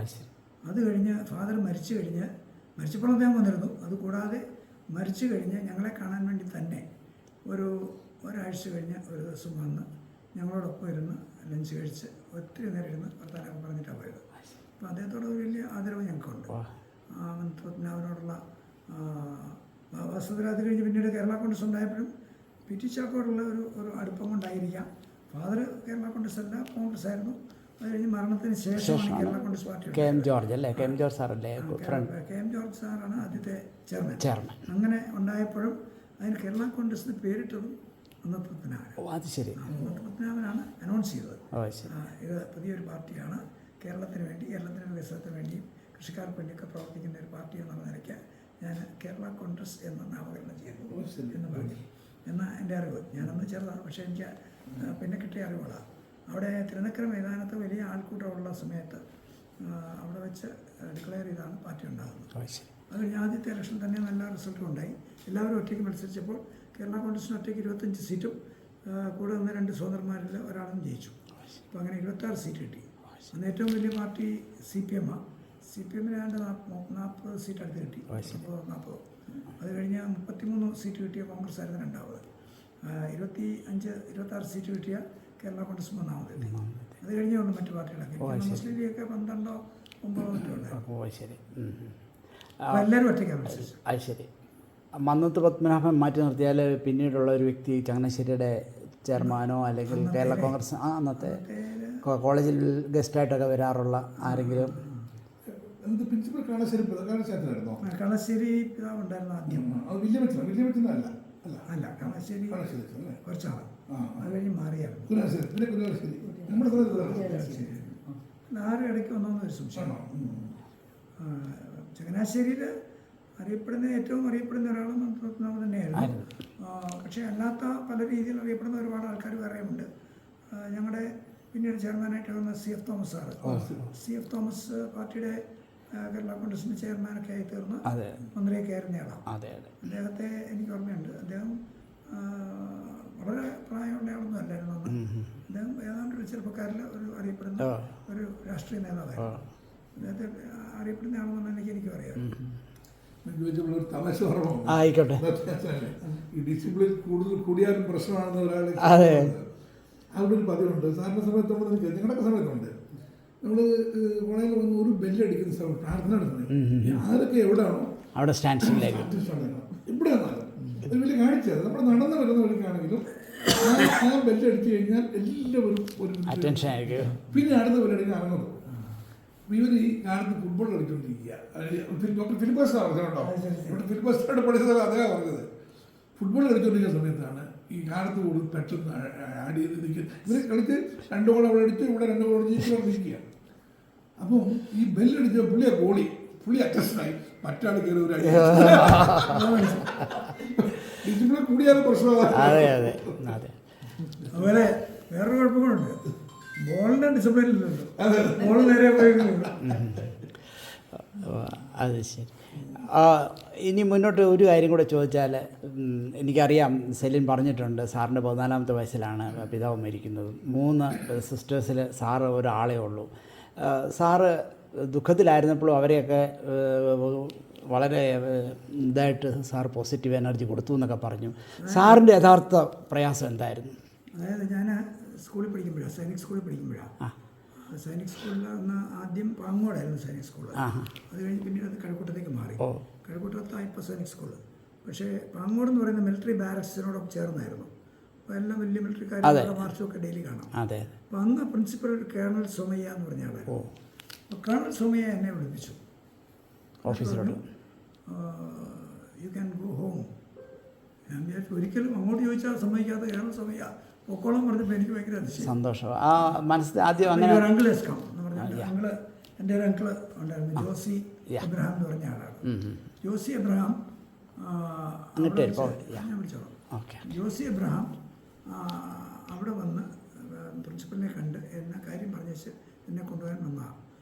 അത് കഴിഞ്ഞ് ഫാദർ മരിച്ചപ്പോൾ അദ്ദേഹം വന്നിരുന്നു. അതുകൂടാതെ മരിച്ചു കഴിഞ്ഞ് ഞങ്ങളെ കാണാൻ വേണ്ടി തന്നെ ഒരാഴ്ച കഴിഞ്ഞ് ഒരു ദിവസം വന്ന് ഞങ്ങളോടൊപ്പം ഇരുന്ന് ലഞ്ച് കഴിച്ച് ഒത്തിരി നേരം ഇരുന്ന് വർത്തമാനം പറഞ്ഞിട്ടാണ് പോയത്. അപ്പോൾ അദ്ദേഹത്തോട് ഒരു വലിയ ആദരവ് ഞങ്ങൾക്കുണ്ട്. പത്മനാഭനോടുള്ള വസ്തുത. അത് കഴിഞ്ഞ് പിന്നീട് കേരള കോൺഗ്രസ് ഉണ്ടായപ്പോഴും പിറ്റിച്ചാക്കോടുള്ള ഒരു അടുപ്പം കൊണ്ടായിരിക്കാം. ഫാദർ കേരള കോൺഗ്രസ് അല്ല, കോൺഗ്രസ് ആയിരുന്നു. അത് കഴിഞ്ഞ് മരണത്തിന് ശേഷമാണ് Kerala Congress party K M George അല്ലേ? കെ എം ജോർജ് സാറല്ലേ ഫ്രണ്ട്? കെ എം ജോർജ് സാറാണ് ആദ്യത്തെ ചെയർമാൻ. ചെയർമാൻ. അങ്ങനെ ഉണ്ടായപ്പോഴും അതിന് കേരള കോൺഗ്രസിന് പേരിട്ടതും അന്നത്തെ പത്മനാഭൻ. ഓ അത് ശരി. അന്നത്തെ പത്മനാഭനാണ് അനൗൺസ് ചെയ്തത്. ഓ ശരി. ഇത് പുതിയൊരു പാർട്ടിയാണ്, കേരളത്തിന് വേണ്ടി, കേരളത്തിൻ്റെ വികസനത്തിന് വേണ്ടിയും കൃഷിക്കാർക്ക് വേണ്ടിയൊക്കെ പ്രവർത്തിക്കുന്ന ഒരു പാർട്ടി എന്നുള്ള നിലയ്ക്ക് ഞാൻ കേരള കോൺഗ്രസ് എന്ന് നാമകരണം ചെയ്തു എന്ന് പറഞ്ഞു. എന്നാൽ എൻ്റെ അറിവ്, ഞാനന്ന് ചെറുതാണ്, പക്ഷേ എനിക്ക് പിന്നെ കിട്ടിയ അറിവുകളാണ്. അവിടെ തിരുനക്കര മൈതാനത്ത് വലിയ ആൾക്കൂട്ടമുള്ള സമയത്ത് അവിടെ വെച്ച് ഡിക്ലെയർ ചെയ്താണ് പാർട്ടി ഉണ്ടാകുന്നത്. അത് കഴിഞ്ഞ് ആദ്യത്തെ ഇലക്ഷൻ തന്നെ നല്ല റിസൾട്ടും ഉണ്ടായി. എല്ലാവരും ഒറ്റയ്ക്ക് മത്സരിച്ചപ്പോൾ കേരള കോൺഗ്രസിന് ഒറ്റയ്ക്ക് 25 സീറ്റും കൂടെ നിന്ന് 2 സ്വതന്ത്രന്മാരിൽ ഒരാളും ജയിച്ചു. അപ്പോൾ അങ്ങനെ 26 സീറ്റ് കിട്ടി. അന്ന് ഏറ്റവും വലിയ പാർട്ടി CPM ആണ്. CPM ഏതാണ്ട് 40 സീറ്റ് അടുത്ത് കിട്ടി, 40. അത് കഴിഞ്ഞ് 33 സീറ്റ് കിട്ടിയ കോൺഗ്രസ് ആയിരുന്നു രണ്ടാമത്. 26 സീറ്റ് കിട്ടിയ കേരള കോൺഗ്രസ് മൂന്നാമത് കിട്ടി. അത് കഴിഞ്ഞുകൊണ്ട് മറ്റു പാർട്ടികളൊക്കെ മുസ്ലിം ലീഗൊക്കെ 12 9 മറ്റുണ്ട്. ഓ ശരി. എല്ലാവരും ഒറ്റയ്ക്കാണ് മത്സരിച്ചത്. അത് ശരി. മന്നത്ത് പത്മനാഭൻ മാറ്റി നിർത്തിയാൽ പിന്നീടുള്ള ഒരു വ്യക്തി ചങ്ങനാശ്ശേരിയുടെ ചെയർമാനോ അല്ലെങ്കിൽ കേരള കോൺഗ്രസ് അന്നത്തെ കോളേജിൽ ഗസ്റ്റായിട്ടൊക്കെ വരാറുള്ള ആരെങ്കിലും? പ്രിൻസിപ്പൽ കളശ്ശേരിയായിരുന്നോ? കളശ്ശേരി പിതാവ് ഉണ്ടായിരുന്നു ആദ്യം. അല്ല, കളശ്ശേരി കുറച്ചാണ്. അത് കഴിഞ്ഞ് മാറിയാണ്. ആരും ഇടയ്ക്ക് വന്നോന്ന് ഒരു സംശയം. ചങ്ങനാശ്ശേരിയിൽ ഏറ്റവും അറിയപ്പെടുന്ന ഒരാളും പത്മനാഭൻ തന്നെയായിരുന്നു. പക്ഷേ അല്ലാത്ത പല രീതിയിൽ അറിയപ്പെടുന്ന ഒരുപാട് ആൾക്കാർ വേറെയുമുണ്ട്. ഞങ്ങളുടെ പിന്നീട് ചെയർമാനായിട്ട് വന്ന CF Thomas sir, CF Thomas പാർട്ടിയുടെ കേരള കോൺഗ്രസിൻ്റെ ചെയർമാനൊക്കെ ആയി തീർന്ന് മന്ത്രിയൊക്കെ ആയിരുന്നയാളാണ്. അദ്ദേഹത്തെ എനിക്ക് ഓർമ്മയുണ്ട്. അദ്ദേഹം വളരെ പ്രായമുള്ള ആളൊന്നും അല്ലായിരുന്നു അന്ന്. അദ്ദേഹം ഏതാണ്ട് ഒരു ചെറുപ്പക്കാരിൽ ഒരു അറിയപ്പെടുന്ന ഒരു രാഷ്ട്രീയ നേതാവായിരുന്നു. അദ്ദേഹത്തെ അറിയപ്പെടുന്ന ആളെന്ന് എനിക്കും അറിയാം. ഒരു തമാശ ഓർമ്മ ആയിക്കോട്ടെ. ഈ ഡിസിപ്ലിൻ കൂടിയാലും പ്രശ്നമാണെന്ന് ഒരാൾ അവിടെ ഒരു പതിവുണ്ട്. സാറിൻ്റെ സമയത്ത് നമ്മൾ നിങ്ങളുടെയൊക്കെ സമയത്തുണ്ട്. നമ്മൾ കോളേജിൽ വന്ന് ഒരു ബെല്ലടിക്കുന്ന സമയം പ്രാർത്ഥന നടത്തുന്നത് ആരൊക്കെ എവിടെയാണോ അവിടെ സ്റ്റാൻഡിലേക്ക് ഇവിടെ വന്നാലും അത് വലിയ കാണിച്ചത് നമ്മൾ നടന്നു വരുന്ന വഴിക്കാണെങ്കിലും ആ ബെല്ലടിച്ചു കഴിഞ്ഞാൽ എല്ലാവരും ഒരു അറ്റൻഷൻ ആയിരിക്കും. പിന്നെ അടുത്ത ബെല്ലടിക്കാൻ ഇറങ്ങുന്നു. ഇവർ ഈ കാലത്ത് ഫുട്ബോൾ കളിച്ചുകൊണ്ടിരിക്കുക. ഡോക്ടർ ഫിലിപ്പോസ് പറഞ്ഞോ, ഡോക്ടർ ഫിലിപ്പോസിനോട് പഠിച്ചത് അദ്ദേഹം പറഞ്ഞത് ഫുട്ബോൾ കളിച്ചുകൊണ്ടിരിക്കുന്ന സമയത്താണ് ഈ കാലത്ത് കൂടി പെട്ടെന്ന് ആഡ് ചെയ്ത് നിൽക്കുക. ഇവർ കളിച്ച് 2 ഗോൾ അവിടെ അടിച്ചു, ഇവിടെ 2 ഗോൾ ജയിച്ചു നിൽക്കുക. അപ്പം ഈ ബെല്ലടിച്ച പുള്ളി അറ്റസ്റ്റായി മറ്റാൾ കയറി ഒരു ഡിസിപ്ലിൻ കൂടിയാലും പ്രശ്നമാണ്. അതുപോലെ വേറൊരു കുഴപ്പങ്ങളുണ്ട്. ബോളിൻ്റെ ഡിസിപ്ലിൻ ഇല്ലല്ലോ, ബോൾ നേരെ പോയി. അത് ശരി. ഇനി മുന്നോട്ട് ഒരു കാര്യം കൂടെ ചോദിച്ചാൽ, എനിക്കറിയാം സെലിൻ പറഞ്ഞിട്ടുണ്ട് സാറിൻ്റെ 14-ാമത്തെ വയസ്സിലാണ് പിതാവ് മരിക്കുന്നത്. 3 സിസ്റ്റേഴ്സിൽ സാറ് ഒരാളേ ഉള്ളൂ. സാറ് ദുഃഖത്തിലായിരുന്നപ്പോഴും അവരെയൊക്കെ വളരെ ഇതായിട്ട് സാർ പോസിറ്റീവ് എനർജി കൊടുത്തു എന്നൊക്കെ പറഞ്ഞു. സാറിൻ്റെ യഥാർത്ഥ പ്രയാസം എന്തായിരുന്നു? അതായത് ഞാൻ സ്കൂളിൽ പഠിക്കുമ്പോഴാണ്, സൈനിക് സ്കൂളിൽ പഠിക്കുമ്പോഴാണ്. സൈനിക് സ്കൂളിൽ ഒന്ന് ആദ്യം പാങ്ങോടായിരുന്നു സൈനിക് സ്കൂൾ. അത് കഴിഞ്ഞ് പിന്നീട് അത് കഴക്കൂട്ടത്തേക്ക് മാറി. കഴക്കൂട്ടത്താണ് ഇപ്പോൾ സൈനിക് സ്കൂൾ. പക്ഷേ പാങ്ങോട് എന്ന് പറയുന്ന മിലിറ്ററി ബാരക്സിനോടൊപ്പം ചേർന്നായിരുന്നു. അപ്പോൾ എല്ലാം വലിയ മിലിറ്ററിക്കാരുടെ മാർച്ചും ഒക്കെ ഡെയിലി കാണാം. അപ്പോൾ അന്ന് പ്രിൻസിപ്പൽ കേണൽ സോമയ്യ എന്ന് പറഞ്ഞ ആളായിരുന്നു. അപ്പോൾ കേണൽ സോമയ്യ എന്നെ വിളിപ്പിച്ചു ഓഫീസിലോട്ട്. You can go home. ഞാൻ വിചാരിച്ചു ഒരിക്കലും അങ്ങോട്ട് ചോദിച്ചാൽ സമ്മതിക്കാതെ കേണൽ സോമയ്യ പൊക്കോളം പറഞ്ഞപ്പോൾ എനിക്ക് ഭയങ്കര അതിശയം, സന്തോഷം. ആ മനസ്സിൽ ആദ്യം അങ്ങനെ അങ്കിൾ എസ്കാം എന്ന് പറഞ്ഞാൽ അങ്കിള്, എൻ്റെ ഒരു അങ്കിള് ഉണ്ടായിരുന്നു, ജോസി എബ്രഹാം എന്ന് പറഞ്ഞ ആളാണ്. ജോസി എബ്രഹാം ഞാൻ വിളിച്ചോളാം. ജോസി എബ്രഹാം അവിടെ വന്ന് പ്രിൻസിപ്പലിനെ കണ്ട് എന്നെ കാര്യം പറഞ്ഞേച്ച് എന്നെ കൊണ്ടുപോകാൻ വന്നതാണ്.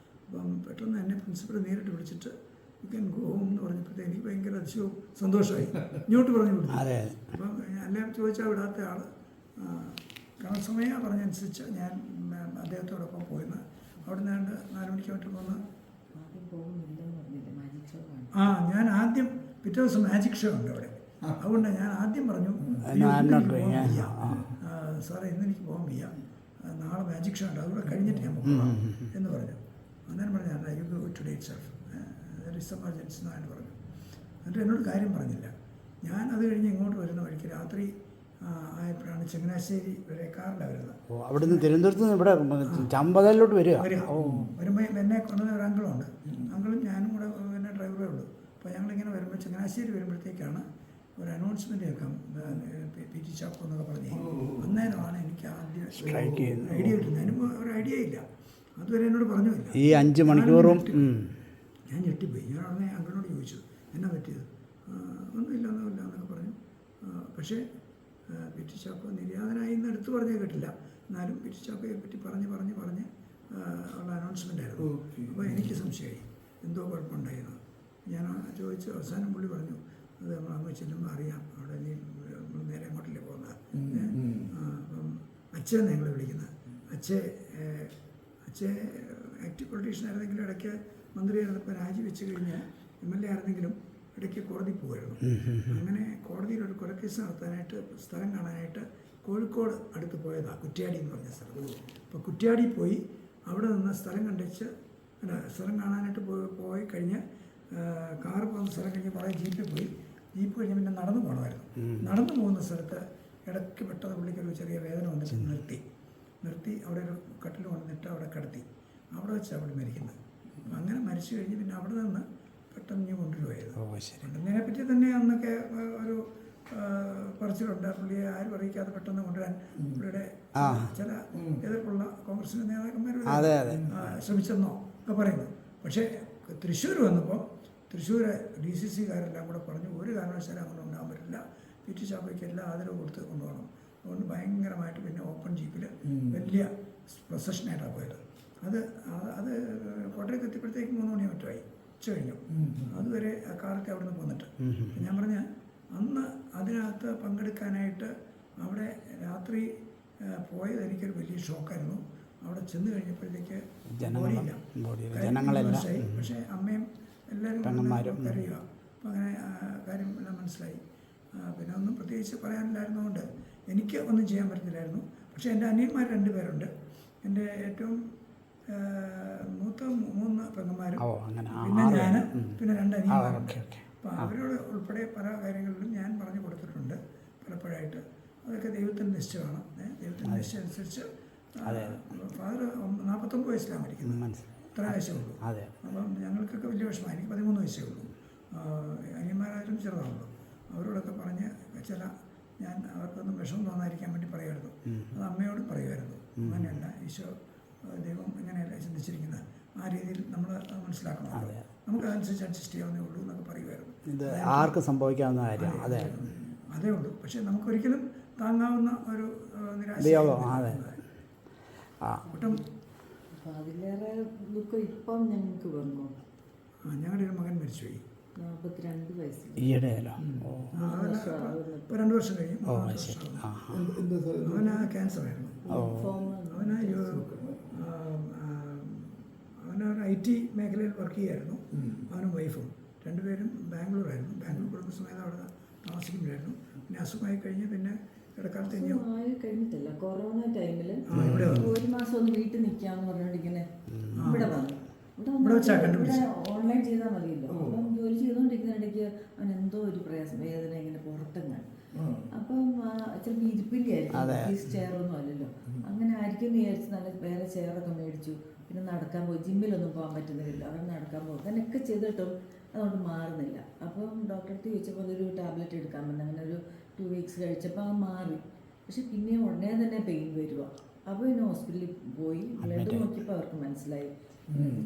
അപ്പം പെട്ടെന്ന് എന്നെ പ്രിൻസിപ്പൽ നേരിട്ട് വിളിച്ചിട്ട് യു ക്യാൻ ഗോ ഹോം എന്ന് പറഞ്ഞപ്പോഴത്തെ എനിക്ക് ഭയങ്കര അതിശയവും സന്തോഷമായി. ഇങ്ങോട്ട് പറഞ്ഞു വിടുന്നു. അപ്പം എന്നെ ചോദിച്ചാൽ വിടാത്ത ആൾ കണസമയ പറഞ്ഞനുസരിച്ച് ഞാൻ അദ്ദേഹത്തോടൊപ്പം പോയിന്ന്. അവിടെ നിന്ന് 4 മണിക്ക് മറ്റും വന്ന് ഞാൻ ആദ്യം പിറ്റേ ദിവസം മാജിക് ഷോ ഉണ്ട് അവിടെ. അതുകൊണ്ട് ഞാൻ ആദ്യം പറഞ്ഞു സാറേ ഇന്ന് എനിക്ക് പോകാൻ വയ്യ, നാളെ മാജിക് ഷോ ഉണ്ട്, അതുകൂടെ കഴിഞ്ഞിട്ട് ഞാൻ പോകാം എന്ന് പറഞ്ഞു. അന്നേരം പറഞ്ഞു അല്ല you go today itself, there is emergency എന്നാണ് പറഞ്ഞു. എന്നിട്ട് എന്നോട് കാര്യം പറഞ്ഞില്ല. ഞാൻ അത് കഴിഞ്ഞ് ഇങ്ങോട്ട് വരുന്ന വഴിക്ക് രാത്രി ആയപ്പോഴാണ് ചങ്ങനാശ്ശേരി വരെ കാറിലാണ് വരുന്നത്. ഓ അവിടുന്ന് തിരുവനന്തപുരത്ത് നിന്ന് ഇവിടെ ചമ്പതലിലോട്ട് വരിക. വരുമ്പോൾ എന്നെ കൊണ്ടുവന്ന ഒരു അങ്കിളുണ്ട്. അങ്കിളും ഞാനും കൂടെ പിന്നെ ഡ്രൈവറേ ഉള്ളൂ. അപ്പോൾ ഞങ്ങളിങ്ങനെ വരുമ്പോൾ ചങ്ങനാശ്ശേരി വരുമ്പോഴത്തേക്കാണ് ഒരു അനൗൺസ്മെൻറ്റ് കേൾക്കാം, പി ടി ചാക്കോ എന്നൊക്കെ പറഞ്ഞ്. അന്നേരമാണ് എനിക്ക് ആദ്യം ഐഡിയ കിട്ടുന്നത്. അതിന് ഒരു ഐഡിയ ഇല്ല, അതുവരെ എന്നോട് പറഞ്ഞില്ല. ഈ 5 മണിക്കൂറും ഞാൻ ഞെട്ടിപ്പോയി. ഞാൻ ഉടനെ അങ്കിളിനോട് ചോദിച്ചു എന്നാ പറ്റിയത്. ഒന്നുമില്ല എന്നൊക്കെ പറഞ്ഞു. പക്ഷേ പി ടി ചാക്കോ നിര്യാതനായി എന്ന് എടുത്തു പറഞ്ഞേ കേട്ടില്ല. എന്നാലും പി ടി ചാക്കോയെ പറ്റി പറഞ്ഞ് ഉള്ള അനൗൺസ്മെൻ്റ് ആയിരുന്നു. അപ്പോൾ എനിക്ക് സംശയമായി എന്തോ കുഴപ്പമുണ്ടായിരുന്നു. ഞാൻ ചോദിച്ചു. അവസാനം പുള്ളി പറഞ്ഞു അത് നമ്മൾ അങ്ങ് ചെല്ലുമ്പോൾ അറിയാം, അവിടെ നീ നേരെ അങ്ങോട്ടല്ലേ പോകുന്നത്. അപ്പം അച്ഛൻ ഞങ്ങൾ വിളിക്കുന്നത്. അച്ഛൻ ആക്റ്റീവ് പൊളിറ്റീഷ്യൻ ആയിരുന്നെങ്കിലും ഇടയ്ക്ക് മന്ത്രിയായിരുന്നപ്പോൾ രാജിവെച്ച് കഴിഞ്ഞ് MLA ആയിരുന്നെങ്കിലും ഇടയ്ക്ക് കോടതി പോകുമായിരുന്നു. അങ്ങനെ കോടതിയിൽ ഒരു കൊലക്കേസ് നടത്താനായിട്ട് സ്ഥലം കാണാനായിട്ട് കോഴിക്കോട് അടുത്ത് പോയതാണ്, കുറ്റ്യാടി എന്ന് പറഞ്ഞ സ്ഥലം. അപ്പോൾ കുറ്റ്യാടി പോയി അവിടെ നിന്ന് സ്ഥലം സ്ഥലം കാണാനായിട്ട് പോയി കഴിഞ്ഞ് കാറ് പോകുന്ന സ്ഥലം കഴിഞ്ഞ് കുറേ ജീപ്പ് കഴിഞ്ഞ് പിന്നെ നടന്നു പോകണമായിരുന്നു. നടന്നു പോകുന്ന സ്ഥലത്ത് ഇടയ്ക്ക് പെട്ടെന്ന് പുള്ളിക്കൊരു ചെറിയ വേദന വന്നിട്ട് നിർത്തി അവിടെ ഒരു കട്ടിൽ കൊണ്ടിട്ട് അവിടെ കിടത്തി. അവിടെ വെച്ചാണ് അവിടെ മരിക്കുന്നത്. അങ്ങനെ മരിച്ചു കഴിഞ്ഞ് പിന്നെ അവിടെ നിന്ന് പെട്ടെന്ന് കൊണ്ടുവരുമായിരുന്നു. കൊണ്ടുവന്നതിനെ പറ്റി തന്നെ അന്നൊക്കെ ഒരു പറച്ചിലുണ്ട്. പുള്ളിയെ ആരും അറിയിക്കാതെ പെട്ടെന്ന് കൊണ്ടുവരാൻ പുള്ളിയുടെ ചില എതിർപ്പുള്ള കോൺഗ്രസിൻ്റെ നേതാക്കന്മാർ ശ്രമിച്ചെന്നോ ഒക്കെ പറയുന്നു. പക്ഷേ തൃശ്ശൂർ വന്നപ്പോൾ തൃശ്ശൂർ DCC-കാരെല്ലാം കൂടെ പറഞ്ഞു ഒരു കാരണവശാലും അങ്ങനെ ഉണ്ടാകാൻ പറ്റില്ല, പി ടി ചാക്കോയ്ക്ക് എല്ലാം ആദരവ് കൊടുത്ത് കൊണ്ടുപോകണം. അതുകൊണ്ട് ഭയങ്കരമായിട്ട് പിന്നെ ഓപ്പൺ ജീപ്പിൽ വലിയ പ്രൊസഷനായിട്ടാണ് പോയത്. അത് കോട്ടയത്ത് എത്തിയപ്പോഴത്തേക്ക് 3 മണി മറ്റുമായി, ഉച്ച കഴിഞ്ഞു. അതുവരെ ആ കാറൊക്കെ അവിടെ നിന്ന് പോന്നിട്ട് ഞാൻ പറഞ്ഞ അന്ന് അതിനകത്ത് പങ്കെടുക്കാനായിട്ട് അവിടെ രാത്രി പോയത് എനിക്കൊരു വലിയ ഷോക്കായിരുന്നു. അവിടെ ചെന്ന് കഴിഞ്ഞപ്പോഴത്തേക്ക് മനസ്സിലായി. പക്ഷേ അമ്മയും എല്ലാവരും കരയുക. അപ്പം അങ്ങനെ കാര്യം എല്ലാം മനസ്സിലായി. പിന്നെ ഒന്നും പ്രത്യേകിച്ച് പറയാനില്ലായിരുന്നതുകൊണ്ട് എനിക്ക് ഒന്നും ചെയ്യാൻ പറ്റുന്നില്ലായിരുന്നു. പക്ഷേ എൻ്റെ അനിയന്മാർ 2 പേരുണ്ട്. എൻ്റെ ഏറ്റവും മൂത്ത 3 പെങ്ങന്മാരും പിന്നെ ഞാൻ പിന്നെ 2 അനിയന്മാരുണ്ട്. അപ്പോൾ അവരോട് ഉൾപ്പെടെ പല കാര്യങ്ങളിലും ഞാൻ പറഞ്ഞു കൊടുത്തിട്ടുണ്ട് പലപ്പോഴായിട്ട്. അതൊക്കെ ദൈവത്തിൻ്റെ നിശ്ചയമാണ്. ദൈവത്തിൻ്റെ നിശ്ചയം അനുസരിച്ച് ഫാദർ 49 വയസ്സിലാണ് മരിക്കുന്നത്. ഇത്ര വയസ്സേ ഉള്ളൂ. അപ്പം ഞങ്ങൾക്കൊക്കെ വലിയ വിഷമമാണ്. എനിക്ക് 13 വയസ്സേ ഉള്ളൂ. അനിയന്മാരായാലും ചെറുതാണല്ലോ. അവരോടൊക്കെ പറഞ്ഞ് ചില ഞാൻ അവർക്കൊന്നും വിഷമം തോന്നാതിരിക്കാൻ വേണ്ടി പറയുമായിരുന്നു. അത് അമ്മയോട് പറയുമായിരുന്നു. അങ്ങനെയല്ല, ഈശോ ദൈവം ഇങ്ങനെയല്ല ചിന്തിച്ചിരിക്കുന്നത്, ആ രീതിയിൽ നമ്മൾ മനസ്സിലാക്കണമല്ലോ, നമുക്ക് അതനുസരിച്ച് അഡ്ജസ്റ്റ് ചെയ്യാവുന്നേ ഉള്ളൂ എന്നൊക്കെ പറയുമായിരുന്നു. ഇത് ആർക്ക് സംഭവിക്കാവുന്ന കാര്യമാണ്. അതേ ഉള്ളൂ. പക്ഷേ നമുക്കൊരിക്കലും താങ്ങാവുന്ന ഒരു നിരാശ ഒട്ടും. അതിലേറെ ദുഃഖം ഇപ്പം ഞങ്ങൾക്ക് വന്നു. ഞങ്ങളുടെ ഒരു മകൻ മരിച്ചുപോയി 42 വയസ്സിൽ. ഈയിടെയല്ലോ. ഇപ്പോൾ 2 വർഷം കഴിഞ്ഞു. അവന് ക്യാൻസർ ആയിരുന്നു. അവനൊരു IT മേഖലയിൽ വർക്ക് ചെയ്യുമായിരുന്നു. അവനും വൈഫും 2 പേരും ബാംഗ്ലൂരായിരുന്നു. ബാംഗ്ലൂർ കുടുംബസമേതം അവിടെ താമസിക്കുമ്പോഴായിരുന്നു. പിന്നെ അസുഖമായി കഴിഞ്ഞ് പിന്നെ ഇടക്കാലത്ത് കഴിഞ്ഞിട്ടില്ല, കൊറോണ ടൈമിൽ 1 മാസം ഒന്ന് വീട്ടിൽ നിൽക്കാന്ന് പറഞ്ഞോണ്ടിങ്ങനെ ഇവിടെ വന്നു. ഇവിടെ ഓൺലൈൻ ചെയ്താൽ മതിയല്ലോ. അപ്പം ജോലി ചെയ്തുകൊണ്ടിരിക്കുന്നിടയ്ക്ക് അവൻ എന്തോ ഒരു പ്രയാസം, വേദന ഇങ്ങനെ പുറത്തെങ്ങാണ്. അപ്പം ചിലപ്പോൾ ഇരിപ്പിൻ്റെ ആയിരിക്കും, ചെയറൊന്നും അല്ലല്ലോ. അങ്ങനെ ആയിരിക്കും വിചാരിച്ച് നല്ല വേറെ ചെയറൊക്കെ മേടിച്ചു. പിന്നെ നടക്കാൻ പോയി. ജിമ്മിലൊന്നും പോകാൻ പറ്റുന്നില്ല. അവർ നടക്കാൻ പോകും. അങ്ങനെയൊക്കെ ചെയ്തിട്ടും അതുകൊണ്ട് മാറുന്നില്ല. അപ്പം ഡോക്ടറെ അടുത്ത് ചോദിച്ചപ്പോൾ അതൊരു ടാബ്ലറ്റ് എടുക്കാൻ പറഞ്ഞു. അങ്ങനെ ഒരു 2 വീക്സ് കഴിച്ചപ്പോൾ അത് മാറി. പക്ഷെ പിന്നെ ഉടനെ തന്നെ പെയിൻ വരിക. അപ്പോൾ പിന്നെ ഹോസ്പിറ്റലിൽ പോയി ബ്ലഡ് നോക്കിയപ്പോൾ അവർക്ക് മനസ്സിലായി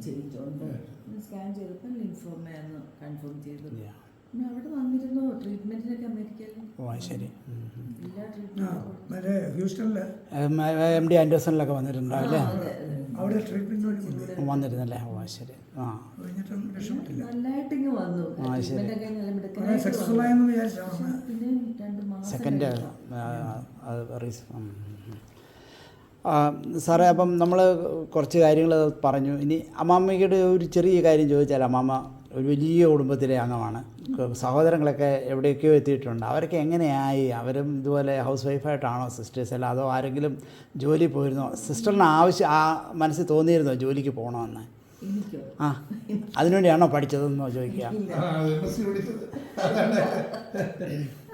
ചേഞ്ച് ഉണ്ട്. സ്കാൻ ചെയ്തപ്പോൾ ലിംഫോമയാണെന്ന് കൺഫേം ചെയ്തു. പിന്നെ അവിടെ വന്നിരുന്നു ട്രീറ്റ്മെൻറ്റിനൊക്കെ അമേരിക്കയിൽ. എല്ലാ ട്രീറ്റ്മെൻറ്റും ഹ്യൂസ്റ്റണിൽ MD ആൻഡേഴ്സണിലൊക്കെ വന്നിട്ടുണ്ടാവില്ലേ? അവിടെ ട്രീറ്റ്മെൻറ്റ് വന്നിരുന്നല്ലേ? ശരി. നല്ലതായിട്ട് ഇങ്ങ് വന്നു. പിന്നെ 2 മാസം സെക്കൻഡ് സാറേ, അപ്പം നമ്മൾ കുറച്ച് കാര്യങ്ങൾ പറഞ്ഞു. ഇനി അമ്മാമ്മയുടെ ഒരു ചെറിയ കാര്യം ചോദിച്ചാൽ, അമ്മാമ്മ ഒരു വലിയ കുടുംബത്തിലെ അംഗമാണ്. സഹോദരങ്ങളൊക്കെ എവിടെയൊക്കെയോ എത്തിയിട്ടുണ്ട്. അവരൊക്കെ എങ്ങനെയായി? അവരും ഇതുപോലെ ഹൗസ് വൈഫായിട്ടാണോ സിസ്റ്റേഴ്സ് അല്ല, അതോ ആരെങ്കിലും ജോലി പോയിരുന്നോ? സിസ്റ്ററിന് മനസ്സിൽ തോന്നിയിരുന്നോ ജോലിക്ക് പോകണമെന്ന്? എനിക്കോ? ആ അതിനുവേണ്ടിയാണോ പഠിച്ചതെന്നോ ചോദിക്കുക. MSc പഠിച്ചത്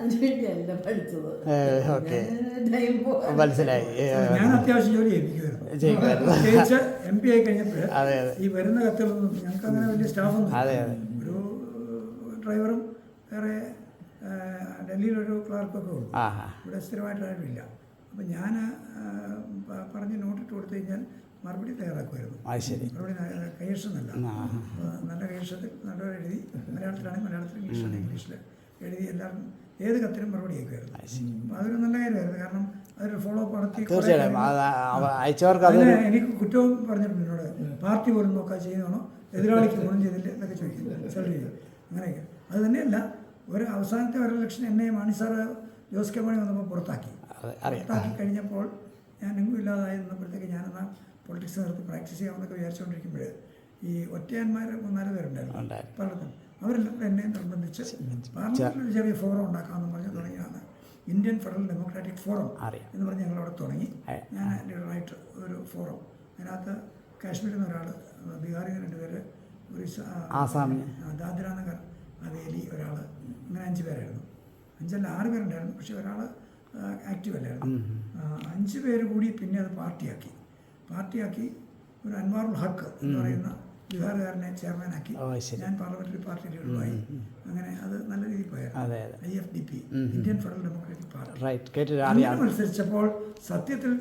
അതിനുവേണ്ടിയല്ല പഠിച്ചത്. ഓക്കെ ടൈം പോകാൻ. മനസ്സിലായി. ഞാൻ അത്യാവശ്യം ജോലി ചെയ്യിപ്പിക്കുമായിരുന്നു. ചെയ്യിക്കുമായിരുന്നു. പ്രത്യേകിച്ച് MP ആയി കഴിഞ്ഞപ്പോൾ അതെ അതെ ഈ വരുന്ന കത്തുകളൊന്നും ഞങ്ങൾക്ക് അങ്ങനെ വലിയ സ്റ്റാഫൊന്നും അതെ അതെ ഒരു ഡ്രൈവറും വേറെ ഡൽഹിയിലൊരു ക്ലാർക്കൊക്കെ ഉള്ളൂ. ആ ഇവിടെ സ്ഥിരമായിട്ടാരുമില്ല. അപ്പം ഞാൻ പറഞ്ഞ് നോട്ടിട്ട് കൊടുത്തു കഴിഞ്ഞാൽ മറുപടി തയ്യാറാക്കുമായിരുന്നു. അത് ശരി. മറുപടി കൈയക്ഷരമല്ല, നല്ല കൈയക്ഷരത്തിൽ നല്ലപോലെ എഴുതി, മലയാളത്തിലാണെങ്കിൽ മലയാളത്തിൽ, ഇംഗ്ലീഷിലാണെങ്കിൽ ഇംഗ്ലീഷിൽ എഴുതി എല്ലാവരും ഏത് കത്തിനും മറുപടി അയക്കുമായിരുന്നു. അപ്പം അതൊരു നല്ല കാര്യമായിരുന്നു. കാരണം അതൊരു ഫോളോ അപ്പ് നടത്തി തീർച്ചയായും അയച്ചവർക്ക് അത് എനിക്ക് കുറ്റവും പറഞ്ഞിട്ടുണ്ട് എന്നോട്. പാർട്ടി പോലും നോക്കാൻ ചെയ്യുന്നതാണോ, എതിരാളിക്ക് ഗുണം ചെയ്തില്ല എന്നൊക്കെ ചോദിക്കും, സെലക്ട് ചെയ്യും, അങ്ങനെയൊക്കെ. അത് തന്നെയല്ല, ഒരു അവസാനത്തെ ഒരു ഇലക്ഷൻ എന്നെ മാണി സാറ് ജോസ് കെ മാണി വന്നപ്പോൾ പുറത്താക്കി. പുറത്താക്കി കഴിഞ്ഞപ്പോൾ ഞാൻ എങ്ങും ഇല്ലാതായി നിന്നപ്പോഴത്തേക്ക് ഞാനെന്നാൽ പൊളിറ്റിക്സ് നിർത്തി പ്രാക്ടീസ് ചെയ്യാമെന്നൊക്കെ വിചാരിച്ചുകൊണ്ടിരിക്കുമ്പോൾ ഈ ഒറ്റയാന്മാർ 3-4 പേരുണ്ടായിരുന്നു പലർക്കും. അവരെല്ലാം എന്നെ നിർബന്ധിച്ച് പാർലമെൻറ്റിൽ ഒരു ചെറിയ ഫോറം ഉണ്ടാക്കാമെന്ന് പറഞ്ഞ് തുടങ്ങിയാണ് ഇന്ത്യൻ ഫെഡറൽ ഡെമോക്രാറ്റിക് ഫോറം എന്ന് പറഞ്ഞ് ഞങ്ങളവിടെ തുടങ്ങി. ഞാൻ ലീഡറായിട്ട് ഒരു ഫോറം, അതിനകത്ത് കാശ്മീരിൽ നിന്ന് ഒരാൾ, ബീഹാറിൽ നിന്ന് 2 പേര്, ദാദ്ര നഗർ ഹവേലി ഒരാൾ, അങ്ങനെ 5 പേരായിരുന്നു. 5 അല്ല 6 പേരുണ്ടായിരുന്നു. പക്ഷേ ഒരാൾ ആക്റ്റീവ് അല്ലായിരുന്നു. 5 പേര് കൂടി പിന്നെ അത് പാർട്ടിയാക്കി ഒരു അൻവാറുൽ ഹക്ക് എന്ന് പറയുന്ന ബീഹാറുകാരനെ ചെയർമാനാക്കി. ഞാൻ പാർലമെന്ററി പാർട്ടി ലീഡറുമായി. അങ്ങനെ അത് നല്ല രീതിയിൽ പോയായിരുന്നു. IFDP, Indian Federal Democratic Party മത്സരിച്ചപ്പോൾ സത്യത്തിൽ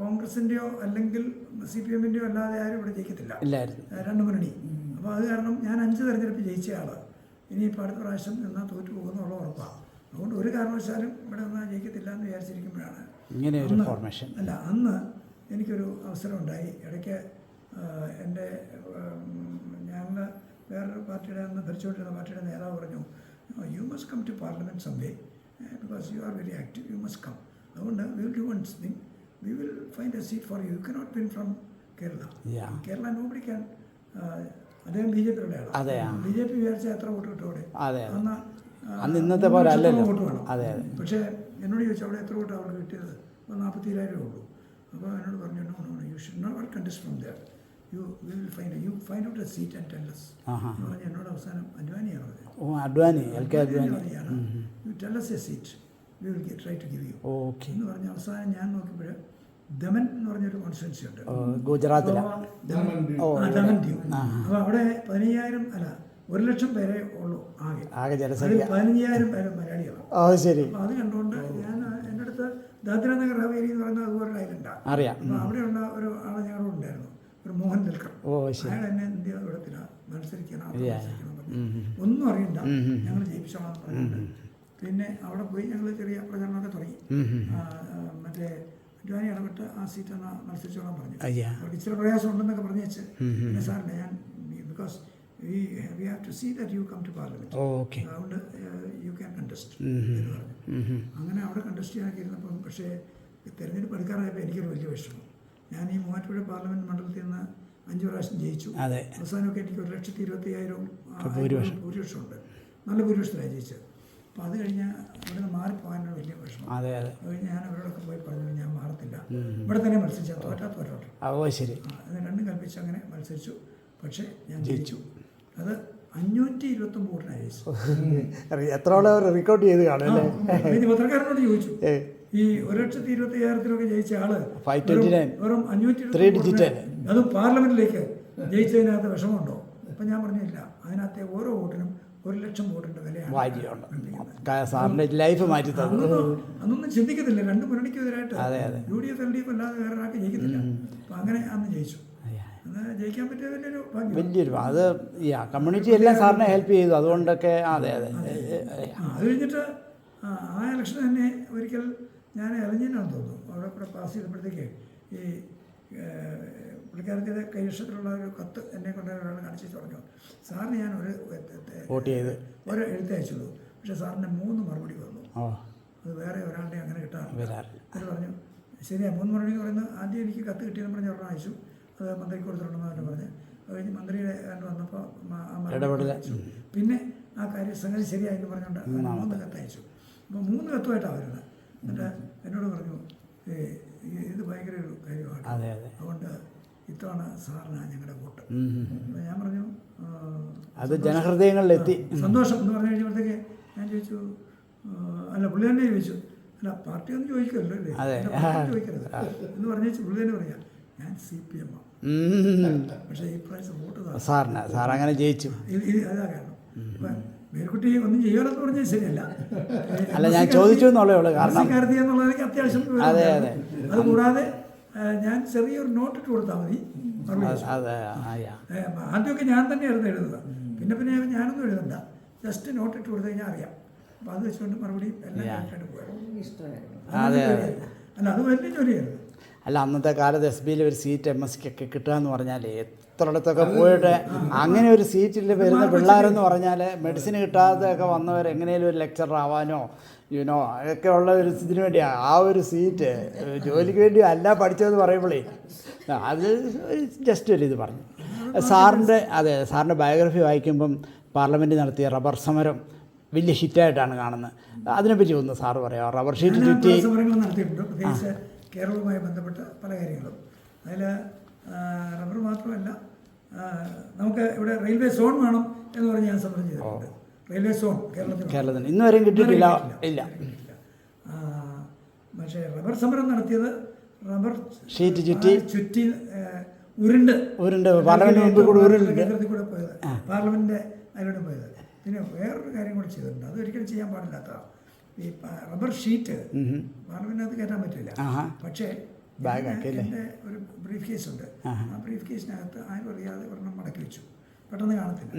കോൺഗ്രസിൻ്റെയോ അല്ലെങ്കിൽ CPM-ൻ്റെയോ അല്ലാതെ ആരും ഇവിടെ ജയിക്കത്തില്ല, 2 മുന്നണി. അപ്പോൾ അത് കാരണം ഞാൻ 5 തെരഞ്ഞെടുപ്പ് ജയിച്ച ആൾ ഇനിയിപ്പോൾ അടുത്ത പ്രാവശ്യം നിന്നാൽ തോറ്റു പോകുന്നുള്ള ഉറപ്പാണ്. അതുകൊണ്ട് ഒരു കാരണവശാലും ഇവിടെ നിന്നാൽ ജയിക്കത്തില്ല എന്ന് വിചാരിച്ചിരിക്കുമ്പോഴാണ് അന്ന് എനിക്കൊരു അവസരം ഉണ്ടായി. ഇടയ്ക്ക് എൻ്റെ ഞങ്ങൾ വേറൊരു പാർട്ടിയുടെ അന്ന് ഭരിച്ചുകൊണ്ടിരുന്ന പാർട്ടിയുടെ നേതാവ് പറഞ്ഞു, you must come to parliament some way because you are very active, you must come. അതുകൊണ്ട് we will do one thing, we will find a seat for you. You cannot win from Kerala nobody can. അദ്ദേഹം BJP-യുടെ ആളാണ്. BJP വിചാരിച്ചാൽ എത്ര vote കിട്ടും അവിടെ? അന്ന് ഇന്നത്തെ പോലെ അല്ലല്ലോ. വോട്ട് വേണം. പക്ഷേ എന്നോട് ചോദിച്ചു അവിടെ എത്ര വോട്ട് അവർക്ക് കിട്ടിയത്? 47,000 ഉള്ളൂ. അപ്പോൾ എന്നോട് പറഞ്ഞു, no you should not contest from there, you will find out a seat and tell us എന്ന് പറഞ്ഞ് എന്നോട് അവസാനം അഡ്വാനിയാണ് പറഞ്ഞത്. You tell us a seat, we will try to give you എന്ന് പറഞ്ഞ് അവസാനം ഞാൻ നോക്കിയപ്പോൾ ദമൻ എന്ന് പറഞ്ഞൊരു കോൺസ്റ്റിറ്റ്യുവൻസി ഉണ്ട് ഗുജറാത്തിലാണ്. ദമൻ ഡ്യൂ. അപ്പോൾ അവിടെ 15,000 അല്ല 1,00,000 പേരെ ഉള്ളൂ ആകെ ജനസംഖ്യ. 15,000 പേര് മലയാളികളാണ്. അപ്പോൾ അത് കണ്ടുകൊണ്ട് ഞാൻ എൻ്റെ അടുത്ത് ദാദ്ര നഗർ ഹവേലി എന്ന് പറയുന്നത് അതുപോലെ ഐലൻഡാണ്. അപ്പോൾ അവിടെയുള്ള ഒരു ആൾ ഞങ്ങളുടെ ഉണ്ടായിരുന്നു, ഒരു മോഹൻ ദൽക്കർ. അയാൾ എന്നെ ഇന്ത്യ വിടത്തില്ല, മത്സരിക്കണം ഒന്നും അറിയണ്ട, ഞങ്ങൾ ജയിപ്പിച്ചോളാം പറഞ്ഞിട്ടുണ്ട്. പിന്നെ അവിടെ പോയി ഞങ്ങൾ ചെറിയ പ്രചരണമൊക്കെ തുടങ്ങി. മറ്റേ അഡ്വാനി ഇടപെട്ട് ആ സീറ്റ് എന്നാൽ മത്സരിച്ചോളാൻ പറഞ്ഞു. അവർക്ക് ഇച്ചിരി പ്രയാസം ഉണ്ടെന്നൊക്കെ പറഞ്ഞു വെച്ച് പിന്നെ സാറിൻ്റെ ഞാൻ because we have to see that you come to parliament. അതുകൊണ്ട് you can contest എന്ന് പറഞ്ഞു. അങ്ങനെ അവിടെ കണ്ടസ്റ്റ് ചെയ്യാനൊക്കെ ഇരുന്നപ്പം പക്ഷേ തെരഞ്ഞെടുപ്പ് എടുക്കാറായപ്പോൾ എനിക്കൊരു വലിയ വിഷമം. ഞാൻ ഈ മൂവാറ്റുപുഴ പാർലമെൻറ്റ് മണ്ഡലത്തിൽ നിന്ന് 5 പ്രാവശ്യം ജയിച്ചു. അവസാനമൊക്കെ എനിക്ക് 1,25,000 ഭൂരിപക്ഷമുണ്ട്, നല്ല ഭൂരിപക്ഷത്തിലാണ് ജയിച്ചത്. അപ്പോൾ അത് കഴിഞ്ഞാൽ അവിടെ നിന്ന് മാറിപ്പോകാനൊരു വലിയ വിഷമം. അത് കഴിഞ്ഞ് ഞാൻ അവരോടൊക്കെ പോയി പറഞ്ഞു, ഞാൻ മാറത്തില്ല, ഇവിടെ തന്നെ മത്സരിച്ചാൽ തോറ്റോട്ടെ. അത് രണ്ടും കൽപ്പിച്ച് അങ്ങനെ മത്സരിച്ചു. പക്ഷേ ഞാൻ ജയിച്ചു. അത് 529 വോട്ടിനാണ് ജയിച്ചു. എത്ര റെക്കോർഡ് ചെയ്ത് കാണും. പത്രക്കാരനോട് ചോദിച്ചു, ഈ 1,25,000 ജയിച്ച ആള് വെറും 503 അതും പാർലമെന്റിലേക്ക് ജയിച്ചതിനകത്ത് വിഷമമുണ്ടോ? അപ്പം ഞാൻ പറഞ്ഞില്ല, അതിനകത്തെ ഓരോ വോട്ടിനും 1,00,000 വോട്ടിൻ്റെ വിലയാണ്. അന്നൊന്നും ചിന്തിക്കത്തില്ല, 2 മുന്നണിക്കെതിരായിട്ട് UDF LDF അല്ലാതെ വേറെ ഒരാൾക്ക് ജയിക്കത്തില്ല. അപ്പം അങ്ങനെ അന്ന് ജയിച്ചു. ജയിക്കാൻ പറ്റിയ വലിയൊരു അത് കമ്മ്യൂണിറ്റി എല്ലാം സാറിനെ ഹെൽപ്പ് ചെയ്തു. അതുകൊണ്ടൊക്കെ അത് കഴിഞ്ഞിട്ട് ആ ഇലക്ഷൻ തന്നെ ഒരിക്കൽ ഞാൻ ഇറങ്ങിയെന്നാണെന്ന് തോന്നുന്നു. അവിടെ കൂടെ പാസ് ചെയ്തപ്പോഴത്തേക്ക് ഈ പുള്ളിക്കാരത്തിൻ്റെ കൈവശത്തിലുള്ള ഒരു കത്ത് എന്നെ കൊണ്ട് ഒരാൾ കാണിച്ചു പറഞ്ഞു, സാറിന് ഞാൻ ഒരു എഴുത്തയച്ചുള്ളൂ, പക്ഷേ സാറിൻ്റെ 3 മറുപടി വന്നു. അത് വേറെ ഒരാളുടെ അങ്ങനെ കിട്ടാറില്ല. അവർ പറഞ്ഞു, ശരിയാണ് 3 മറുപടി എന്ന് പറയുന്നത് ആദ്യം എനിക്ക് കത്ത് കിട്ടിയെന്ന് പറഞ്ഞ് ഒരെണ്ണം അയച്ചു, അത് മന്ത്രിക്ക് കൊടുത്തിട്ടുണ്ടെന്ന് അവർ പറഞ്ഞ്. അത് കഴിഞ്ഞ് മന്ത്രിയുടെ വന്നപ്പോൾ ആ മറുപടി അയച്ചു. പിന്നെ ആ കാര്യം സംഗതി ശരിയായെന്ന് പറഞ്ഞുകൊണ്ട് 3 കത്ത് അയച്ചു. അപ്പോൾ 3 കത്തുമായിട്ടാണ് വരുന്നത്. എന്നിട്ട് എന്നോട് പറഞ്ഞു, ഇത് ഭയങ്കര ഒരു കാര്യമാണ്, അതുകൊണ്ട് ഇത്തവണ സാറിനാണ് ഞങ്ങളുടെ വോട്ട്. അപ്പോൾ ഞാൻ പറഞ്ഞു അത് ജനഹൃദയങ്ങളിലെത്തി. സന്തോഷം എന്ന് പറഞ്ഞു കഴിഞ്ഞപ്പോഴത്തേക്ക് ഞാൻ ചോദിച്ചു, അല്ല പുള്ളി തന്നെ ചോദിച്ചു, അല്ല പാർട്ടി ഒന്നും ചോദിക്കുമല്ലോ അല്ലേ, ചോദിക്കരുത് എന്ന് പറഞ്ഞു. പുള്ളി തന്നെ പറയാം, ഞാൻ CPM ആണ്, പക്ഷേ ഈ പ്രാവശ്യം വോട്ട് സാർ അങ്ങനെ ജയിച്ചു. അതാ കാരണം. മേൽക്കുട്ടി ഒന്നും ചെയ്യുമല്ലോ എന്ന് പറഞ്ഞാൽ ശരിയല്ല. അല്ല, ഞാൻ ചോദിച്ചു എന്നുള്ളേ ഉള്ളൂ. കാരണം കരുതി എന്നുള്ളതെനിക്ക് അത്യാവശ്യം. അതുകൂടാതെ ഞാൻ ചെറിയൊരു നോട്ട് ഇട്ട് കൊടുത്താൽ മതി. ആദ്യമൊക്കെ ഞാൻ തന്നെയായിരുന്നു എഴുതുക, പിന്നെ ഞാനൊന്നും എഴുതണ്ട, ജസ്റ്റ് നോട്ട് ഇട്ട് കൊടുത്തു കഴിഞ്ഞാൽ അറിയാം. അപ്പോൾ അത് വെച്ചുകൊണ്ട് മറുപടിയും എല്ലാം കേട്ടിട്ട് പോയാൽ അല്ല, അത് വലിയ ജോലിയായിരുന്നു. അല്ല, അന്നത്തെ കാലത്ത് SBയിൽ ഒരു സീറ്റ് MSCക്കൊക്കെ കിട്ടുക എന്ന് പറഞ്ഞാൽ എത്രയിടത്തൊക്കെ പോയിട്ട് അങ്ങനെ ഒരു സീറ്റിൽ വരുന്ന പിള്ളേരെന്ന് പറഞ്ഞാൽ മെഡിസിൻ കിട്ടാതെയൊക്കെ വന്നവർ എങ്ങനെയും ഒരു ലെക്ചറർ ആവാനോ ഒക്കെ ഉള്ള ഒരു ഇതിന് വേണ്ടിയാണ് ആ ഒരു സീറ്റ്, ജോലിക്ക് വേണ്ടി അല്ല പഠിച്ചതെന്ന് പറയുമ്പോഴേ അത് ജസ്റ്റ് ഒരു ഇത് പറഞ്ഞു. സാറിൻ്റെ ബയോഗ്രഫി വായിക്കുമ്പം പാർലമെൻറ്റിൽ നടത്തിയ റബ്ബർ സമരം വലിയ ഹിറ്റായിട്ടാണ് കാണുന്നത്. അതിനെപ്പറ്റി ഒന്ന് സാറ് പറയാം. റബ്ബർ ഷീറ്റ് ചുറ്റി സമരങ്ങൾ നടത്തിയിട്ടുണ്ട്, പ്രത്യേകിച്ച് കേരളവുമായി ബന്ധപ്പെട്ട പല കാര്യങ്ങളും. അതിൽ റബ്ബർ മാത്രമല്ല, നമുക്ക് ഇവിടെ റെയിൽവേ സോൺ വേണം എന്ന് പറഞ്ഞ് ഞാൻ സമരം ചെയ്തിട്ടുണ്ട്. റെയിൽവേ സോൺ കേരളത്തിൽ ഇന്ന് വരെയും കിട്ടിയിട്ടില്ല. ഇല്ല. പക്ഷേ റബ്ബർ സമരം നടത്തിയത് റബ്ബർ ഷീറ്റ് ചുറ്റി ഉരുണ്ട് പാർലമെന്റ് മുമ്പിൽ കൂടെ കേന്ദ്രത്തിൽ കൂടെ പോയത്, പാർലമെന്റിന്റെ അതിലൂടെ പോയത്. പിന്നെ വേറൊരു കാര്യം കൂടി ചെയ്തിട്ടുണ്ട്, അത് ഒരിക്കലും ചെയ്യാൻ പാടില്ലാത്തതാണ്. ഈ റബ്ബർ ഷീറ്റ് പാർലമെന്റിനകത്ത് കയറ്റാൻ പറ്റില്ല. പക്ഷേ എൻ്റെ ഒരു ബ്രീഫ് കേസ് ഉണ്ട്, ആ ബ്രീഫ് കേസിനകത്ത് ആരും അറിയാതെ ഒരെണ്ണം മടക്കി വെച്ചു, പെട്ടെന്ന് കാണത്തില്ല.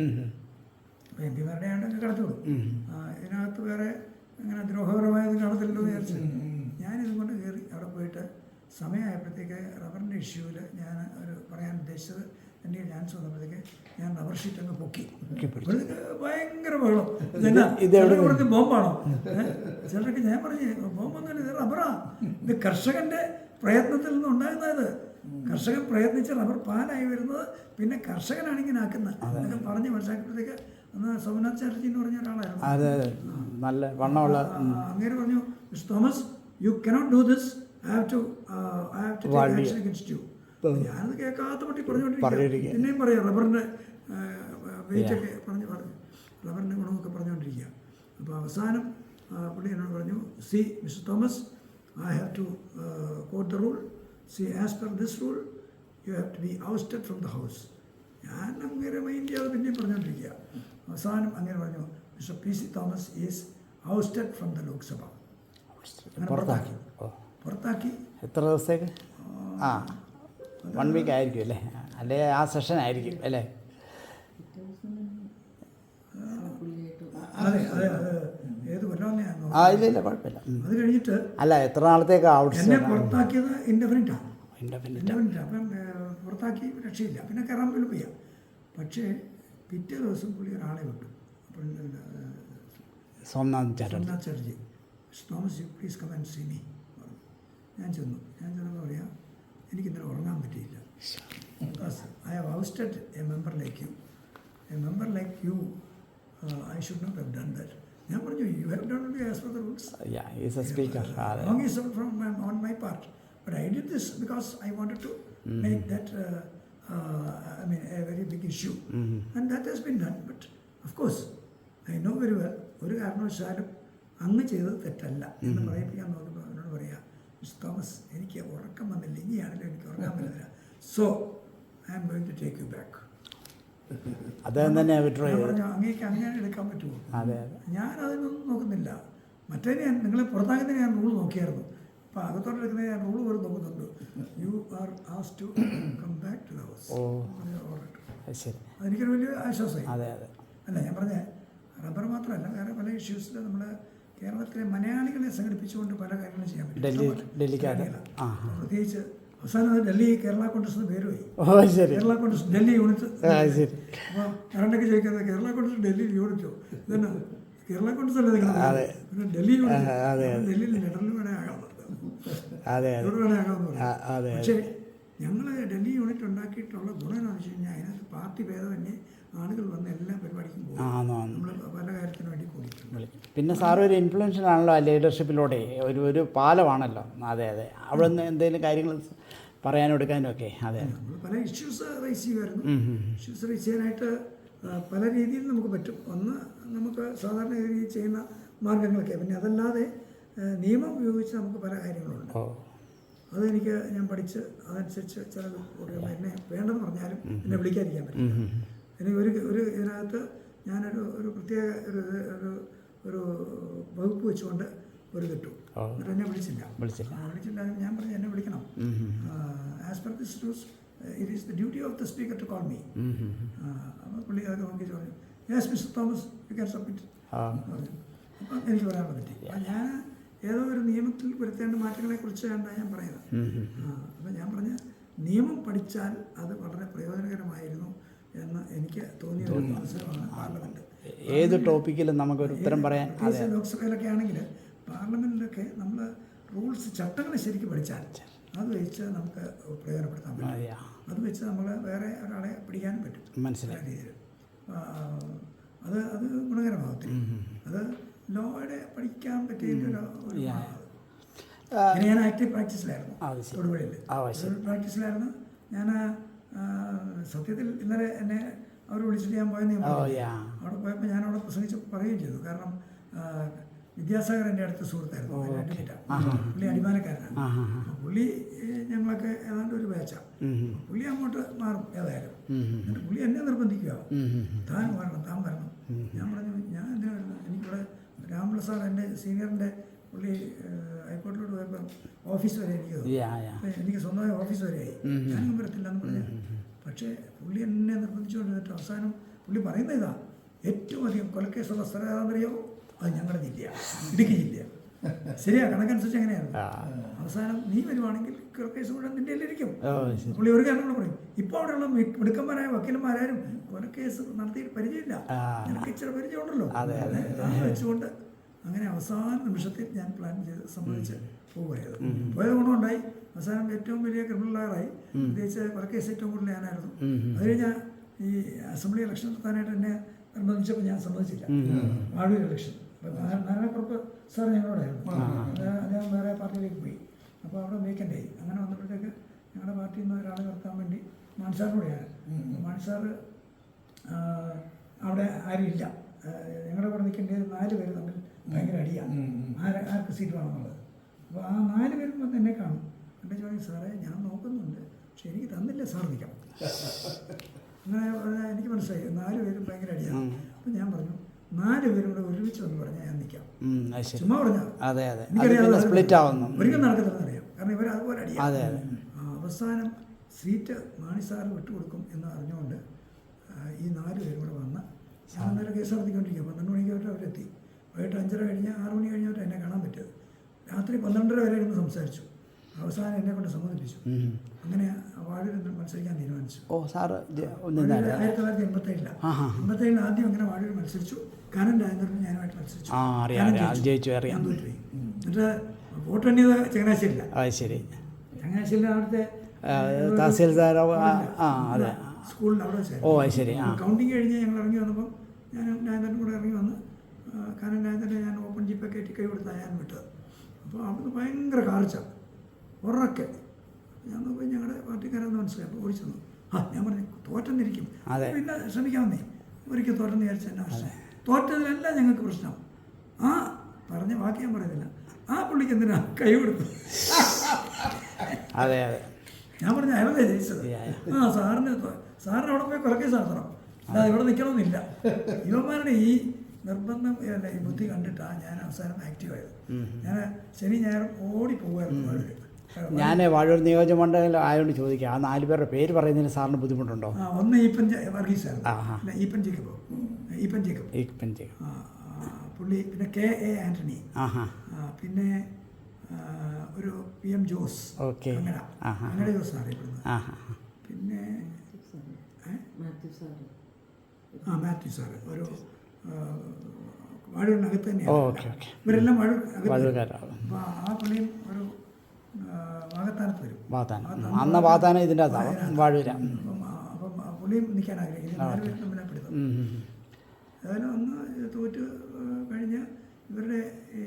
അപ്പോൾ MP-മാരുടെ ആണ്ടൊക്കെ കടത്തുള്ളൂ, ഇതിനകത്ത് വേറെ അങ്ങനെ ദ്രോഹപരമായത് കാണത്തില്ലല്ലോ എന്ന് വിചാരിച്ചു. ഞാനിതും കൊണ്ട് കയറി അവിടെ പോയിട്ട് സമയമായപ്പോഴത്തേക്ക് റബ്ബറിൻ്റെ ഇഷ്യൂവിൽ ഞാൻ ഒരു പറയാൻ ഉദ്ദേശിച്ചത്, എൻ്റെ ചാൻസ് വന്നപ്പോഴത്തേക്ക് ഞാൻ റബ്ബർ ഷീറ്റ് അങ്ങ് പൊക്കി. ഭയങ്കര ബഹളം, പറഞ്ഞ് ബോംബാണോ ചിലരൊക്കെ. ഞാൻ പറഞ്ഞു ബോംബൊന്നുമില്ല, ഇത് റബ്ബറാ, ഇത് കർഷകൻ്റെ പ്രയത്നത്തിൽ നിന്ന് ഉണ്ടാകുന്നത്. കർഷകൻ പ്രയത്നിച്ച് റബ്ബർ പാലായി വരുന്നത്, പിന്നെ കർഷകനാണ് ഇങ്ങനെ ആക്കുന്നത് എന്നൊക്കെ പറഞ്ഞ് മനസ്സിലാക്കിയപ്പോഴത്തേക്ക് അന്ന് സോമനാഥ് ചാറ്റർജി എന്ന് പറഞ്ഞ ഒരാളായിരുന്നു, നല്ല വണ്ണമുള്ള. അങ്ങനെ പറഞ്ഞു, mister Thomas, you cannot do this, I have to take action against you. ഞാനത് കേൾക്കാത്ത പറ്റി പറഞ്ഞുകൊണ്ടിരിക്കുക. പിന്നെയും പറയാം റബ്ബറിൻ്റെ വെയിറ്റൊക്കെ പറഞ്ഞു റബ്ബറിൻ്റെ ഗുണമൊക്കെ പറഞ്ഞുകൊണ്ടിരിക്കുക. അപ്പോൾ അവസാനം പുള്ളി എന്നോട് പറഞ്ഞു, C mister Thomas, I have to quote the rule. See, as per this rule, you have to be ousted from the house. ഞാൻ അങ്ങനെ മൈൻഡ് ചെയ്യാതെ പിന്നെയും പറഞ്ഞുകൊണ്ടിരിക്കുക. അവസാനം അങ്ങനെ പറഞ്ഞു, mister PC Thomas is ousted from the Lok Sabha. പുറത്താക്കി. എത്ര ദിവസത്തേക്ക്? 1 വീക്ക് ആയിരിക്കും അല്ലേ, അല്ലേ ആ സെഷൻ ആയിരിക്കും അല്ലേ? അതെ ഏത് കൊല്ലം ഇല്ല കുഴപ്പമില്ല. അത് കഴിഞ്ഞിട്ട് അല്ല, എത്ര നാളത്തേക്ക് എന്നെ പുറത്താക്കിയത് ഇൻഡെഫിനിറ്റാണ്. അപ്പം പുറത്താക്കി രക്ഷയില്ല, പിന്നെ കയറാൻ പോലും വയ്യ. പക്ഷേ പിറ്റേ ദിവസം പുള്ളി ഒരാളെ വിട്ടു. അപ്പോൾ Somnath Chatterjee, Thomas you please come and see me. ഞാൻ ചെന്നപ്പോൾ പറയാം, എനിക്കിന്നലെ ഉറങ്ങാൻ പറ്റിയില്ല. Because I have ousted a member like you, I should not have done that. ഞാൻ പറഞ്ഞു, you have done only as per the rules. Wrong is on my part, but I did this because I wanted to make that a very big issue, and that has been done. But of course, I know very well, ഒരു കാരണവശാലും അങ്ങ് ചെയ്തത് തെറ്റല്ല എന്ന് പറയിപ്പിക്കാൻ നോക്കുമ്പോൾ അവനോട് പറയാം, mister Thomas, എനിക്ക് ഉറക്കം വന്നില്ല, ഇനിയാണല്ലോ എനിക്ക് ഉറങ്ങാൻ പറ്റില്ല, so I am going to take you back. അദ്ദേഹം തന്നെ പറഞ്ഞു, അങ്ങേക്ക് അങ്ങനെ എടുക്കാൻ പറ്റുമോ? ഞാൻ അതിനൊന്നും നോക്കുന്നില്ല. മറ്റേ നിങ്ങളെ പുറത്താക്കുന്നതിന് ഞാൻ റൂൾ നോക്കിയായിരുന്നു. അപ്പോൾ അകത്തോട്ടെടുക്കുന്നതിന് ഞാൻ റൂൾ പോലും നോക്കുന്നുണ്ട്. You are asked to come back to the house. അതെനിക്കൊരു വലിയ ആശ്വാസമായി. അല്ല, ഞാൻ പറഞ്ഞ റബ്ബർ മാത്രമല്ല, വേറെ പല ഇഷ്യൂസിൽ നമ്മൾ കേരളത്തിലെ മലയാളികളെ സംഘടിപ്പിച്ചുകൊണ്ട് പല കാര്യങ്ങളും ചെയ്യാൻ പറ്റും. പ്രത്യേകിച്ച് അവസാനം ഡൽഹി കേരള കോൺഗ്രസ് എന്ന് പേര് പോയി. കേരള കോൺഗ്രസ് ഡൽഹി യൂണിറ്റ്. അപ്പോൾ കറണ്ടൊക്കെ ചോദിക്കുന്നത് കേരള കോൺഗ്രസ് ഡൽഹി യൂണിറ്റോ? ഇതന്നെ കേരള കോൺഗ്രസ് അല്ലേ നിങ്ങൾ? പിന്നെ ഡൽഹി യൂണിറ്റ്, ഡൽഹിയിൽ ലെറ്ററിൽ വേണേ ആകാവുന്നത്, ഇവിടെ വേണേ ആകാവുന്നത്. പക്ഷേ ഞങ്ങൾ ഡൽഹി യൂണിറ്റ് ഉണ്ടാക്കിയിട്ടുള്ള ഗുണം എന്താണെന്ന് വെച്ച് കഴിഞ്ഞാൽ അതിനകത്ത് പാർട്ടി ഭേദമന്യേ ആളുകൾ വന്ന് എല്ലാ പരിപാടിക്കും പോകും. നമ്മൾ പല കാര്യത്തിനു വേണ്ടി കൂടിയിട്ടുണ്ട്. പിന്നെ സാർ ഒരു ഇൻഫ്ലുവൻഷ്യൽ ആണല്ലോ, ലീഡർഷിപ്പിലൂടെ ഒരു പാലമാണല്ലോ. അവിടെ നിന്ന് എന്തെങ്കിലും കാര്യങ്ങൾ പറയാനും എടുക്കാനും ഒക്കെ. അതെ, നമ്മൾ പല ഇഷ്യൂസ് റൈസ് ചെയ്യുമായിരുന്നു. ഇഷ്യൂസ് റൈസ് ചെയ്യാനായിട്ട് പല രീതിയിൽ നമുക്ക് പറ്റും. ഒന്ന്, നമുക്ക് സാധാരണ രീതിയിൽ ചെയ്യുന്ന മാർഗങ്ങളൊക്കെ. പിന്നെ അതല്ലാതെ നിയമം ഉപയോഗിച്ച് നമുക്ക് പല കാര്യങ്ങളുണ്ട്. അതെനിക്ക് ഞാൻ പഠിച്ച് അതനുസരിച്ച് ചില കുട്ടികൾ എന്നെ വേണ്ടെന്ന് പറഞ്ഞാലും എന്നെ വിളിക്കാതിരിക്കാൻ പറ്റില്ല. എനിക്ക് ഒരു ഇതിനകത്ത് ഞാനൊരു പ്രത്യേക ഒരു വകുപ്പ് വെച്ചുകൊണ്ട് ഒരു കിട്ടും. എന്നിട്ട് എന്നെ വിളിച്ചില്ല. ഞാൻ പറഞ്ഞു എന്നെ വിളിക്കണം. As per this rules it is the duty of the speaker to call me. അപ്പോൾ പുള്ളി അതൊക്കെ നോക്കി പറഞ്ഞു, yes mister Thomas you can submit പറഞ്ഞു. അപ്പം എനിക്ക് പറയാൻ പറ്റി. അപ്പം ഞാൻ ഏതോ ഒരു നിയമത്തിൽ വരുത്തേണ്ട മാറ്റങ്ങളെക്കുറിച്ചാണ് ഞാൻ പറയുന്നത്. അപ്പം ഞാൻ പറഞ്ഞ നിയമം പഠിച്ചാൽ അത് വളരെ പ്രയോജനകരമായിരുന്നു എന്ന് എനിക്ക് തോന്നിയ ഒരു അവസരമാണ് പാർലമെൻറ്റ്. ഏത് ടോപ്പിക്കിലും നമുക്കൊരു ഉത്തരം പറയാൻ. ലോക്സഭയിലൊക്കെ ആണെങ്കിൽ പാർലമെൻറ്റിലൊക്കെ നമ്മൾ റൂൾസ്, ചട്ടങ്ങൾ ശരിക്കും പഠിച്ചാൽ അത് വെച്ച് നമുക്ക് പ്രയോജനപ്പെടുത്താൻ പറ്റും. അത് വെച്ച് നമ്മൾ വേറെ ഒരാളെ പിടിക്കാനും പറ്റും മനസ്സിലായ രീതിയിൽ. അത് ഗുണകരമാകത്തില്ല. അത് ലോയുടെ പഠിക്കാൻ പറ്റിയ ഞാൻ ആക്റ്റീവ് പ്രാക്ടീസിലായിരുന്നു തൊടുപുഴയിൽ. പ്രാക്ടീസിലായിരുന്നു ഞാൻ. സത്യത്തിൽ ഇന്നലെ എന്നെ അവർ വിളിച്ചിട്ട് ഞാൻ പോയെന്ന് ഞാൻ പറഞ്ഞു. അവിടെ പോയപ്പോൾ ഞാൻ അവിടെ പ്രസംഗിച്ച് പറയുകയും ചെയ്തു. കാരണം വിദ്യാസാഗർ എൻ്റെ അടുത്ത സുഹൃത്തായിരുന്നു. പുള്ളി അടിമാനക്കാരനാണ്. പുള്ളി ഞങ്ങളൊക്കെ ഏതാണ്ട് ഒരു ബാച്ചാണ്. പുള്ളി അങ്ങോട്ട് മാറും ഏതായാലും. എന്നിട്ട് പുള്ളി എന്നെ നിർബന്ധിക്കുക, താൻ വരണം. ഞാൻ പറഞ്ഞു, ഞാൻ എന്തിനാ വരുന്നത്? എനിക്കിവിടെ രാമപിള്ള സാർ എൻ്റെ സീനിയറിൻ്റെ പുള്ളി ഹൈക്കോടതിയിലോട്ട് പോയപ്പോൾ ഓഫീസ് വരെ എനിക്ക് സ്വന്തമായി ഓഫീസ് വരെയായി. ഞാനും വരത്തില്ല എന്ന് പറഞ്ഞു. പക്ഷേ പുള്ളി എന്നെ നിർബന്ധിച്ചുകൊണ്ടിരുന്നിട്ട് അവസാനം പുള്ളി പറയുന്ന ഇതാ, ഏറ്റവും അധികം കൊലക്കേസുള്ള സ്ഥലം ഏതാണെന്നറിയോ? അത് ഞങ്ങളുടെ ജില്ലയാണ്, ഇടുക്കി ജില്ലയാണ്. ശരിയാ, കണക്കനുസരിച്ച് എങ്ങനെയായിരുന്നു. അവസാനം നീ വരുവാണെങ്കിൽ കേസ് മുഴുവൻ നിൻ്റെ ഇരിക്കും. പുള്ളി ഒരു കാര്യം കൂടെ പറയും, ഇപ്പോൾ അവിടെയുള്ള മിടുക്കന്മാരായ വക്കീലന്മാരാരും കൊലക്കേസ് നടത്തിയിട്ട് പരിചയമില്ല, എനിക്ക് ഇച്ചിരി പരിചയമുണ്ടല്ലോ. അത് വെച്ചുകൊണ്ട് അങ്ങനെ അവസാന നിമിഷത്തിൽ ഞാൻ പ്ലാൻ ചെയ്ത് സമ്മതിച്ച് പോവുകയായത്. പോയത് ഗുണമുണ്ടായി. അവസാനം ഏറ്റവും വലിയ ക്രിമിനൽ ലോയറായി. പ്രത്യേകിച്ച് കൊലക്കേസ് ഏറ്റവും കൂടുതൽ ഞാനായിരുന്നു. അത് കഴിഞ്ഞാൽ ഈ അസംബ്ലി ഇലക്ഷൻ നടത്താനായിട്ട് എന്നെ നിർബന്ധിച്ചപ്പോൾ ഞാൻ സമ്മതിച്ചില്ല. വാഴൂർ ഇലക്ഷൻ. നാരായണക്കുറുപ്പ് സാർ ഞങ്ങളോടായിരുന്നു. അദ്ദേഹം വേറെ പാർട്ടിയിലേക്ക് പോയി. അപ്പോൾ അവിടെ വേക്കൻ്റായി. അങ്ങനെ വന്നപ്പോഴത്തേക്ക് ഞങ്ങളുടെ പാർട്ടിയിൽ നിന്ന് ഒരാളെ നിർത്താൻ വേണ്ടി മാൻസാറിനോടെയാണ്. മാൻസാർ അവിടെ ആരും ഇല്ല. ഞങ്ങളുടെ കൂടെ നിൽക്കേണ്ടത് 4 പേര് തമ്മിൽ ഭയങ്കര അടിയാണ്, ആർക്ക് സീറ്റ് വേണമെന്നുള്ളത്. അപ്പോൾ ആ 4 പേരും വന്ന് എന്നെ കാണും. എൻ്റെ ചോദിക്കും, സാറേ ഞാൻ നോക്കുന്നുണ്ട്, പക്ഷെ എനിക്ക് തന്നില്ല സാർ നിൽക്കാം. അങ്ങനെ എനിക്ക് മനസ്സിലായി 4 പേരും ഭയങ്കര അടിയാണ്. അപ്പം ഞാൻ പറഞ്ഞു, 4 പേരും കൂടെ ഒരുമിച്ച് വന്ന് പറഞ്ഞാൽ ഞാൻ നിൽക്കാം. ചുമ്മാ പറഞ്ഞാൽ ഒരിക്കലും നടക്കത്തില്ലെന്നറിയാം. കാരണം ഇവർ അതുപോലെ അടിയാണ്. അവസാനം സീറ്റ് മാണി സാറ് വിട്ടുകൊടുക്കും എന്ന് അറിഞ്ഞുകൊണ്ട് ഈ 4 പേരും കൂടെ വന്ന് ഞാൻ അന്നേരം കേസ് നടത്തിക്കൊണ്ടിരിക്കുക. 12 മണിക്ക് അവരെത്തി. വൈകിട്ട് 5:30 കഴിഞ്ഞ് 6 മണി കഴിഞ്ഞിട്ട് എന്നെ കാണാൻ പറ്റിയത്. രാത്രി 12:30 വരെ ഇരുന്ന് സംസാരിച്ചു. അവസാനം എന്നെ കൊണ്ട് സമ്മതിപ്പിച്ചു. അങ്ങനെ വാഴൂർ മത്സരിക്കാൻ തീരുമാനിച്ചു. 1987 ആദ്യം അങ്ങനെ വാഴൂർ മത്സരിച്ചു. കാനൻ രാജേന്ദ്രൻ ഞാനുമായിട്ട് മത്സരിച്ചു. എന്നിട്ട് വോട്ട് എണ്ണിയത് ചങ്ങനാശ്ശേരിയില്ല. ചങ്ങനാശ്ശേരിയിൽ അവിടുത്തെ സ്കൂളിൽ അവിടെ വെച്ചായിരുന്നു. കൗണ്ടിങ് കഴിഞ്ഞ് ഞങ്ങൾ ഇറങ്ങി വന്നപ്പം ഞാൻ രാജേന്ദ്രനും കൂടെ ഇറങ്ങി വന്ന് കാനൻ രാജേന്ദ്രനെ ഞാൻ ഓപ്പൺ ജീപ്പ് കയറ്റി കൈ കൊടുത്താണ് ഞാൻ വിട്ടത്. അപ്പോൾ അവിടുന്ന് ഭയങ്കര കാർച്ച ഉറക്കെ. ഞാൻ നോക്കി ഞങ്ങളുടെ പാർട്ടിക്കാരെന്ന് മനസ്സിലായി. അപ്പോൾ ഓടിച്ചു തന്നു. ഞാൻ പറഞ്ഞു തോറ്റെന്നിരിക്കും, പിന്നെ ശ്രമിക്കാമെന്നേ. ഒരിക്കൽ തോറ്റെന്ന് വിചാരിച്ച എന്നെ പ്രശ്നം. തോറ്റതിലല്ല ഞങ്ങൾക്ക് പ്രശ്നം. പറഞ്ഞ വാക്ക് ഞാൻ പറയുന്നില്ല. ആ പുള്ളിക്ക് എന്തിനാ കൈ കൊടുത്തു? ഞാൻ പറഞ്ഞു അയാളല്ലേ ജയിച്ചത്. സാറിന് അവിടെ പോയി കൊലക്കേസ് നടത്തണം, അല്ലാതെ ഇവിടെ നിൽക്കണമെന്നില്ല. ഇവന്മാരുടെ ഈ നിർബന്ധം ഈ ബുദ്ധി കണ്ടിട്ടാണ് ഞാൻ അവസാനം ആക്റ്റീവായത്. ഞാൻ ശനി ഞായറും ഓടിപ്പോകുമായിരുന്നു. ഞാൻ വാഴൂർ നിയോജകമണ്ഡലം ആയതുകൊണ്ട് ചോദിക്കാം, ആ 4 പേരുടെ പേര് പറയുന്നതിന് സാറിന് ബുദ്ധിമുട്ടുണ്ടോ? ഒന്ന് ഈപ്പൻ വർഗീസായിരുന്നു, ഈപ്പൻ ജേക്കബ്, പുള്ളി, പിന്നെ KA ആൻ്റണി, പിന്നെ ഒരു PM ജോസ്, അങ്ങനെ ജോസ് അറിയപ്പെടുന്നത്, പിന്നെ മാത്യു സാറ് ഒരു വാഴൂരിനകത്ത് തന്നെയാണ്. ഇവരെല്ലാം വാഴൂർ. അപ്പോൾ ആ പുള്ളിയും ഒരു വാകത്താനത്ത് വരും. അന്ന് വാതാനം ഇതിൻ്റെ വാഴൂര. അപ്പം പുള്ളിയും നിൽക്കാൻ ആഗ്രഹിക്കുന്നത് 4 പേരും തമ്മിലാണ് പിടുത്തം. ഏതായാലും അന്ന് തോറ്റ് കഴിഞ്ഞ് ഇവരുടെ ഈ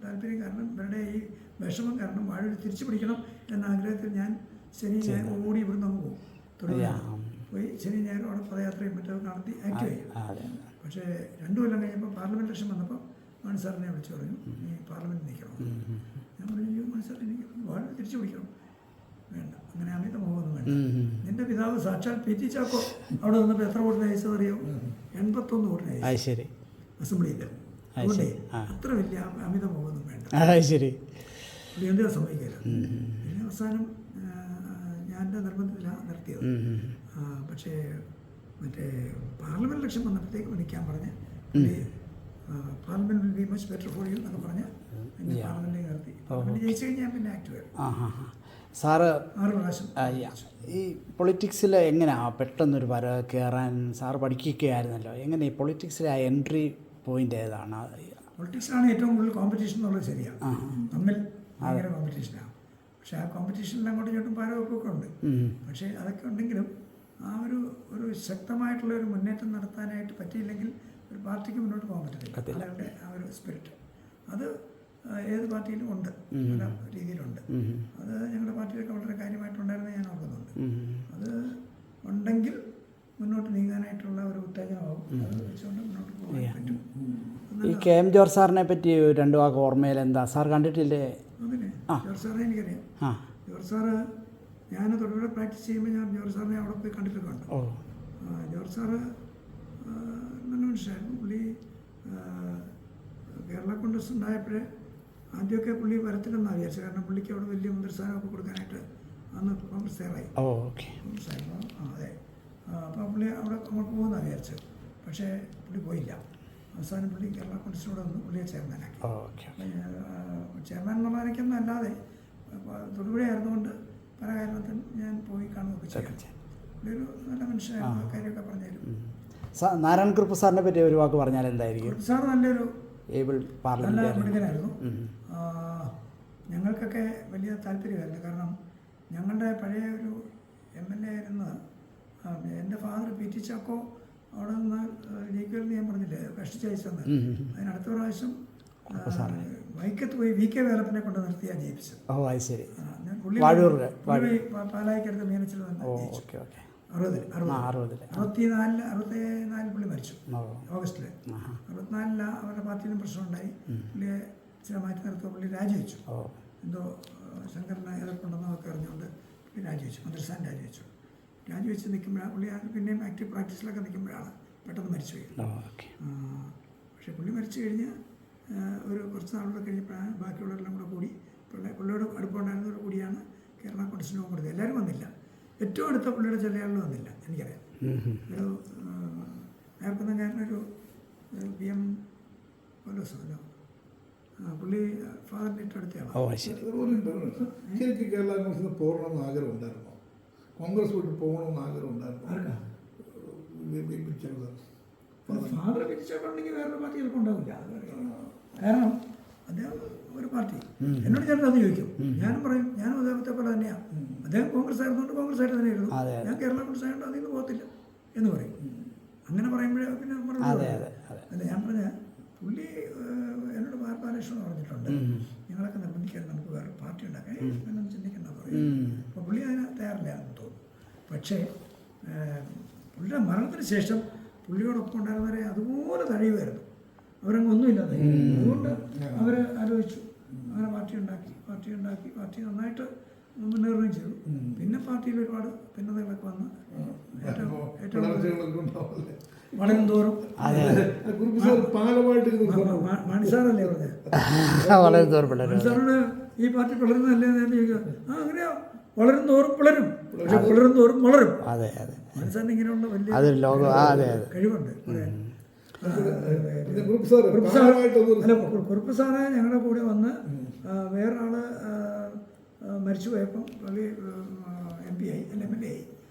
താല്പര്യം കാരണം, ഇവരുടെ ഈ വിഷമം കാരണം വാഴൂർ തിരിച്ചു പിടിക്കണം എന്ന ആഗ്രഹത്തിൽ ഞാൻ ശനി ഞായർ ഓടി ഇവിടുന്ന് അങ്ങ് പോകും. തൊടുപുഴ പോയി ശനി ഞായറും അവിടെ പദയാത്രയും മറ്റൊക്കെ നടത്തി ആക്റ്റീവായി. പക്ഷേ 2 കൊല്ലം കഴിഞ്ഞപ്പോൾ പാർലമെൻറ്റ് ഇലക്ഷൻ വന്നപ്പോൾ മണി സാറിനെ വിളിച്ചു പറഞ്ഞു, നീ പാർലമെൻറ്റ് നിൽക്കണം. ഞാൻ പറഞ്ഞു, മണി സാർ എനിക്ക് വാർഡ് തിരിച്ചു പിടിക്കണം. വേണ്ട, അങ്ങനെ അമിത മോഹമൊന്നും വേണ്ട. നിന്റെ പിതാവ് സാക്ഷാൽ പി ടി ചാക്കോ അവിടെ നിന്നപ്പോൾ എത്ര വോട്ടിന് അയച്ചതറിയോ? 81 വോട്ടിന് അയച്ചു അസംബ്ലിയിൽ. അതുകൊണ്ടേ അത്ര വലിയ അമിത മോഹമൊന്നും വേണ്ട. ശരി, പുള്ളി എന്തിനാ സമ്മതിക്കില്ല. പിന്നെ അവസാനം ഞാൻ എൻ്റെ നിർബന്ധത്തിലാണ് നിർത്തിയത്. പക്ഷേ മറ്റേ പാർലമെൻറ്റ് ഇലക്ഷൻ വന്നപ്പോഴത്തേക്ക് വിളിക്കാൻ പറഞ്ഞ് പുള്ളി parliament will be much better for you എന്നൊക്കെ പറഞ്ഞ് പിന്നെ പാർലമെൻറ്റിൽ നിർത്തി. പാർലമെൻറ്റ് ജയിച്ചു കഴിഞ്ഞാൽ പിന്നെ ആക്റ്റീവായിരുന്നു. സാറ് 6 പ്രാവശ്യം. ഈ പൊളിറ്റിക്സിൽ എങ്ങനെയാണ് പെട്ടെന്നൊരു കയറാൻ സാറ് പഠിക്കുകയായിരുന്നല്ലോ, എങ്ങനെ ഈ പൊളിറ്റിക്സിലെ ആ എൻട്രി പോയിൻ്റ് ഏതാണ്? പൊളിറ്റിക്സാണ് ഏറ്റവും കൂടുതൽ കോമ്പറ്റീഷൻ എന്നുള്ളത് ശരിയാണ്. തമ്മിൽ ഭയങ്കര കോമ്പറ്റീഷനാണ്. പക്ഷേ ആ കോമ്പറ്റീഷനിൽ അങ്ങോട്ടും ഇങ്ങോട്ടും പാരവെപ്പൊക്കെ ഉണ്ട്. പക്ഷേ അതൊക്കെ ഉണ്ടെങ്കിലും ആ ഒരു ശക്തമായിട്ടുള്ള ഒരു മുന്നേറ്റം നടത്താനായിട്ട് പറ്റിയില്ലെങ്കിൽ ഒരു പാർട്ടിക്ക് മുന്നോട്ട് പോകാൻ പറ്റത്തില്ല. അവരുടെ ആ ഒരു സ്പിരിറ്റ് അത് ഏത് പാർട്ടിയിലും ഉണ്ട്, പല രീതിയിലുണ്ട്. അത് ഞങ്ങളുടെ പാർട്ടിയിലൊക്കെ വളരെ കാര്യമായിട്ടുണ്ടായിരുന്ന ഞാൻ ഓർക്കുന്നുണ്ട്. അത് ഉണ്ടെങ്കിൽ മുന്നോട്ട് നീങ്ങാനായിട്ടുള്ള ഒരു ഉത്തേജനമാകും. അത് വെച്ചുകൊണ്ട് മുന്നോട്ട് പോകാൻ പറ്റും. ഈ KM ജോർജ് സാറിനെ പറ്റി 2 വാക്ക് ഓർമ്മയിൽ എന്താ സാർ കണ്ടിട്ടില്ലേ? അതിന് ജോർജ് സാറിനെ എനിക്കറിയാം. ജോർജ് സാറ് ഞാൻ തൊടുപുഴ പ്രാക്ടീസ് ചെയ്യുമ്പോൾ ഞാൻ ജോർജ് സാറിനെ അവിടെ പോയി കണ്ടിട്ടൊക്കെ ഉണ്ട്. ജോർജ് സാറ് നല്ല മനുഷ്യനായിരുന്നു. പുള്ളി കേരള കോൺഗ്രസ് ഉണ്ടായപ്പോഴേ ആദ്യമൊക്കെ പുള്ളി വരത്തില്ലെന്നാണ് വിചാരിച്ചത്. കാരണം പുള്ളിക്ക് അവിടെ വലിയ മന്ത്രിസ്ഥാനമൊക്കെ കൊടുക്കാനായിട്ട് അന്ന് കോൺഗ്രസ് തയ്യാറായി. കോൺഗ്രസ്സായിരുന്നു. അതെ. അപ്പോൾ പുള്ളി അവിടെ അങ്ങോട്ട് പോകുമെന്നാണ് വിചാരിച്ചത്. പക്ഷേ പുള്ളി പോയില്ല. അവസാനം പുള്ളി കേരള കോൺഗ്രസിനോട് വന്ന് പുള്ളിയെ ചെയർമാനാക്കി. ചെയർമാൻ എന്നുള്ള നിലയ്ക്കൊന്നും അല്ലാതെ തൊടുപുഴയായിരുന്നുകൊണ്ട് പല കാരണത്തിനും ഞാൻ പോയി കാണുകയൊക്കെ ചെയ്യാം. പുള്ളി ഒരു നല്ല മനുഷ്യനായിരുന്നു. കാര്യമൊക്കെ പറഞ്ഞാലും. നാരായണക്കുറുപ്പ് സാറിനെ പറ്റി ഒരു വാക്ക് പറഞ്ഞാൽ എന്തായിരിക്കും? സാർ നല്ലൊരു നല്ല മിടുക്കനായിരുന്നു. ഞങ്ങൾക്കൊക്കെ വലിയ താല്പര്യമായിരുന്നു. കാരണം ഞങ്ങളുടെ പഴയ ഒരു MLA ആയിരുന്ന എൻ്റെ ഫാദർ പി ടി ചാക്കോ അവിടെ നിന്ന് ജയിക്കുമെന്ന് ഞാൻ പറഞ്ഞില്ലേ, കഷ്ടിച്ചയച്ചെന്ന്. അതിനടുത്ത പ്രാവശ്യം വൈക്കത്ത് പോയി VK വേലപ്പനെ കൊണ്ട് നിർത്തിയാണ് ജയിപ്പിച്ചത്. പുള്ളി പാലായിക്കടുത്ത് മീനച്ചിൽ വന്ന് ജയിച്ചു. 64 പുള്ളി മരിച്ചു ഓഗസ്റ്റിൽ. 64 അവരുടെ പാർട്ടിയിലും പ്രശ്നമുണ്ടായി. പുള്ളിയെ ചില മാറ്റി നിർത്തുക. പുള്ളി രാജിവെച്ചു. എന്തോ ശങ്കരനെ എതിർപ്പുണ്ടെന്നൊക്കെ അറിഞ്ഞുകൊണ്ട് പുള്ളി രാജിവെച്ചു. മന്ത്രിസ്ഥാനം രാജിവെച്ചു. രാജിവെച്ച് നിൽക്കുമ്പോഴാണ് പുള്ളി പിന്നെയും ആക്റ്റീവ് പ്രാക്ടീസിലൊക്കെ നിൽക്കുമ്പോഴാണ് പെട്ടെന്ന് മരിച്ചുപോയി. പക്ഷേ പുള്ളി മരിച്ചു കഴിഞ്ഞ് ഒരു കുറച്ച് നാളുകൂടെ കഴിഞ്ഞപ്പോഴാണ് ബാക്കിയുള്ളവരെല്ലാം കൂടെ കൂടി പുള്ളിയോട് അടുപ്പമുണ്ടായിരുന്നവർ കൂടിയാണ് കേരള കോൺഗ്രസിന് കൊടുത്തത്. എല്ലാവരും വന്നില്ല. ഏറ്റവും അടുത്ത പുള്ളിയുടെ ചില ആളുകൾ വന്നില്ല. എനിക്കറിയാം. ഒരു നേർക്കുന്നകാരനൊരു PM പോലീസല്ലോ, പുള്ളി ഫാദറിൻ്റെ അടുത്തയാണ്. ശരിക്കും കേരള കോൺഗ്രസിന് പോകണമെന്ന് ആഗ്രഹം ഉണ്ടായിരുന്നോ? കോൺഗ്രസ് വിട്ട് പോകണമെന്ന് ആഗ്രഹം ഉണ്ടായിരുന്നു? ഫാദർ പിരിച്ചോട്ടുണ്ടെങ്കിൽ വേറൊരു പാർട്ടി ചിലപ്പോൾ ഉണ്ടാവില്ല. കാരണം അദ്ദേഹം ഒരു പാർട്ടി എന്നോട് ചേട്ടൻ അത് ചോദിക്കും. ഞാനും പറയും, ഞാനും അദ്ദേഹത്തെ പോലെ തന്നെയാണ്. അദ്ദേഹം കോൺഗ്രസ് ആയിരുന്നുകൊണ്ട് കോൺഗ്രസ് ആയിട്ട് തന്നെ ആയിരുന്നു. ഞാൻ കേരള കോൺഗ്രസ് ആയതുകൊണ്ട് അതിൽ നിന്ന് പോകത്തില്ല എന്ന് പറയും. അങ്ങനെ പറയുമ്പോഴേ പിന്നെ അല്ല, ഞാൻ പറഞ്ഞ പുള്ളി എന്നോട് ബാലകൃഷ്ണൻ പറഞ്ഞിട്ടുണ്ട്, ഞങ്ങളൊക്കെ നിർബന്ധിക്കാതെ നമുക്ക് വേറെ പാർട്ടി ഉണ്ടാക്കാൻ എന്നൊന്നും ചിന്തിക്കേണ്ടെന്ന് പറയും. അപ്പോൾ പുള്ളി അതിന് തയ്യാറില്ലാന്ന് തോന്നുന്നു. പക്ഷേ പുള്ളിയുടെ മരണത്തിന് ശേഷം പുള്ളിയോടൊപ്പം ഉണ്ടായിരുന്നവരെ അതുപോലെ തഴയുമായിരുന്നു. അവരങ്ങ് ഒന്നുമില്ലാതെ. അതുകൊണ്ട് അവർ ആലോചിച്ചു, അങ്ങനെ പാർട്ടി നന്നായിട്ട് മുന്നേറുകയും ചെയ്തു. പിന്നെ പാർട്ടിയിൽ ഒരുപാട് ഭിന്നതകളൊക്കെ വന്ന് വളരും തോറും മണിസാറല്ലേ പറഞ്ഞത്, മണിസാറിന് ഈ പാർട്ടി പിളരുന്നതല്ലേ എന്ന് ചോദിക്കുക. അങ്ങനെയാ, വളരും തോറും പിളരും, പക്ഷെ പിളരും തോറും വളരും. മണിസാറിന് ഇങ്ങനെയുള്ള വലിയ കഴിവുണ്ട്. കുറുപ്പ് സാറ് ഞങ്ങളുടെ കൂടെ വന്ന് വേറൊരാള് മരിച്ചു പോയപ്പം പുള്ളി MP ആയി, അല്ല MLA ആയി.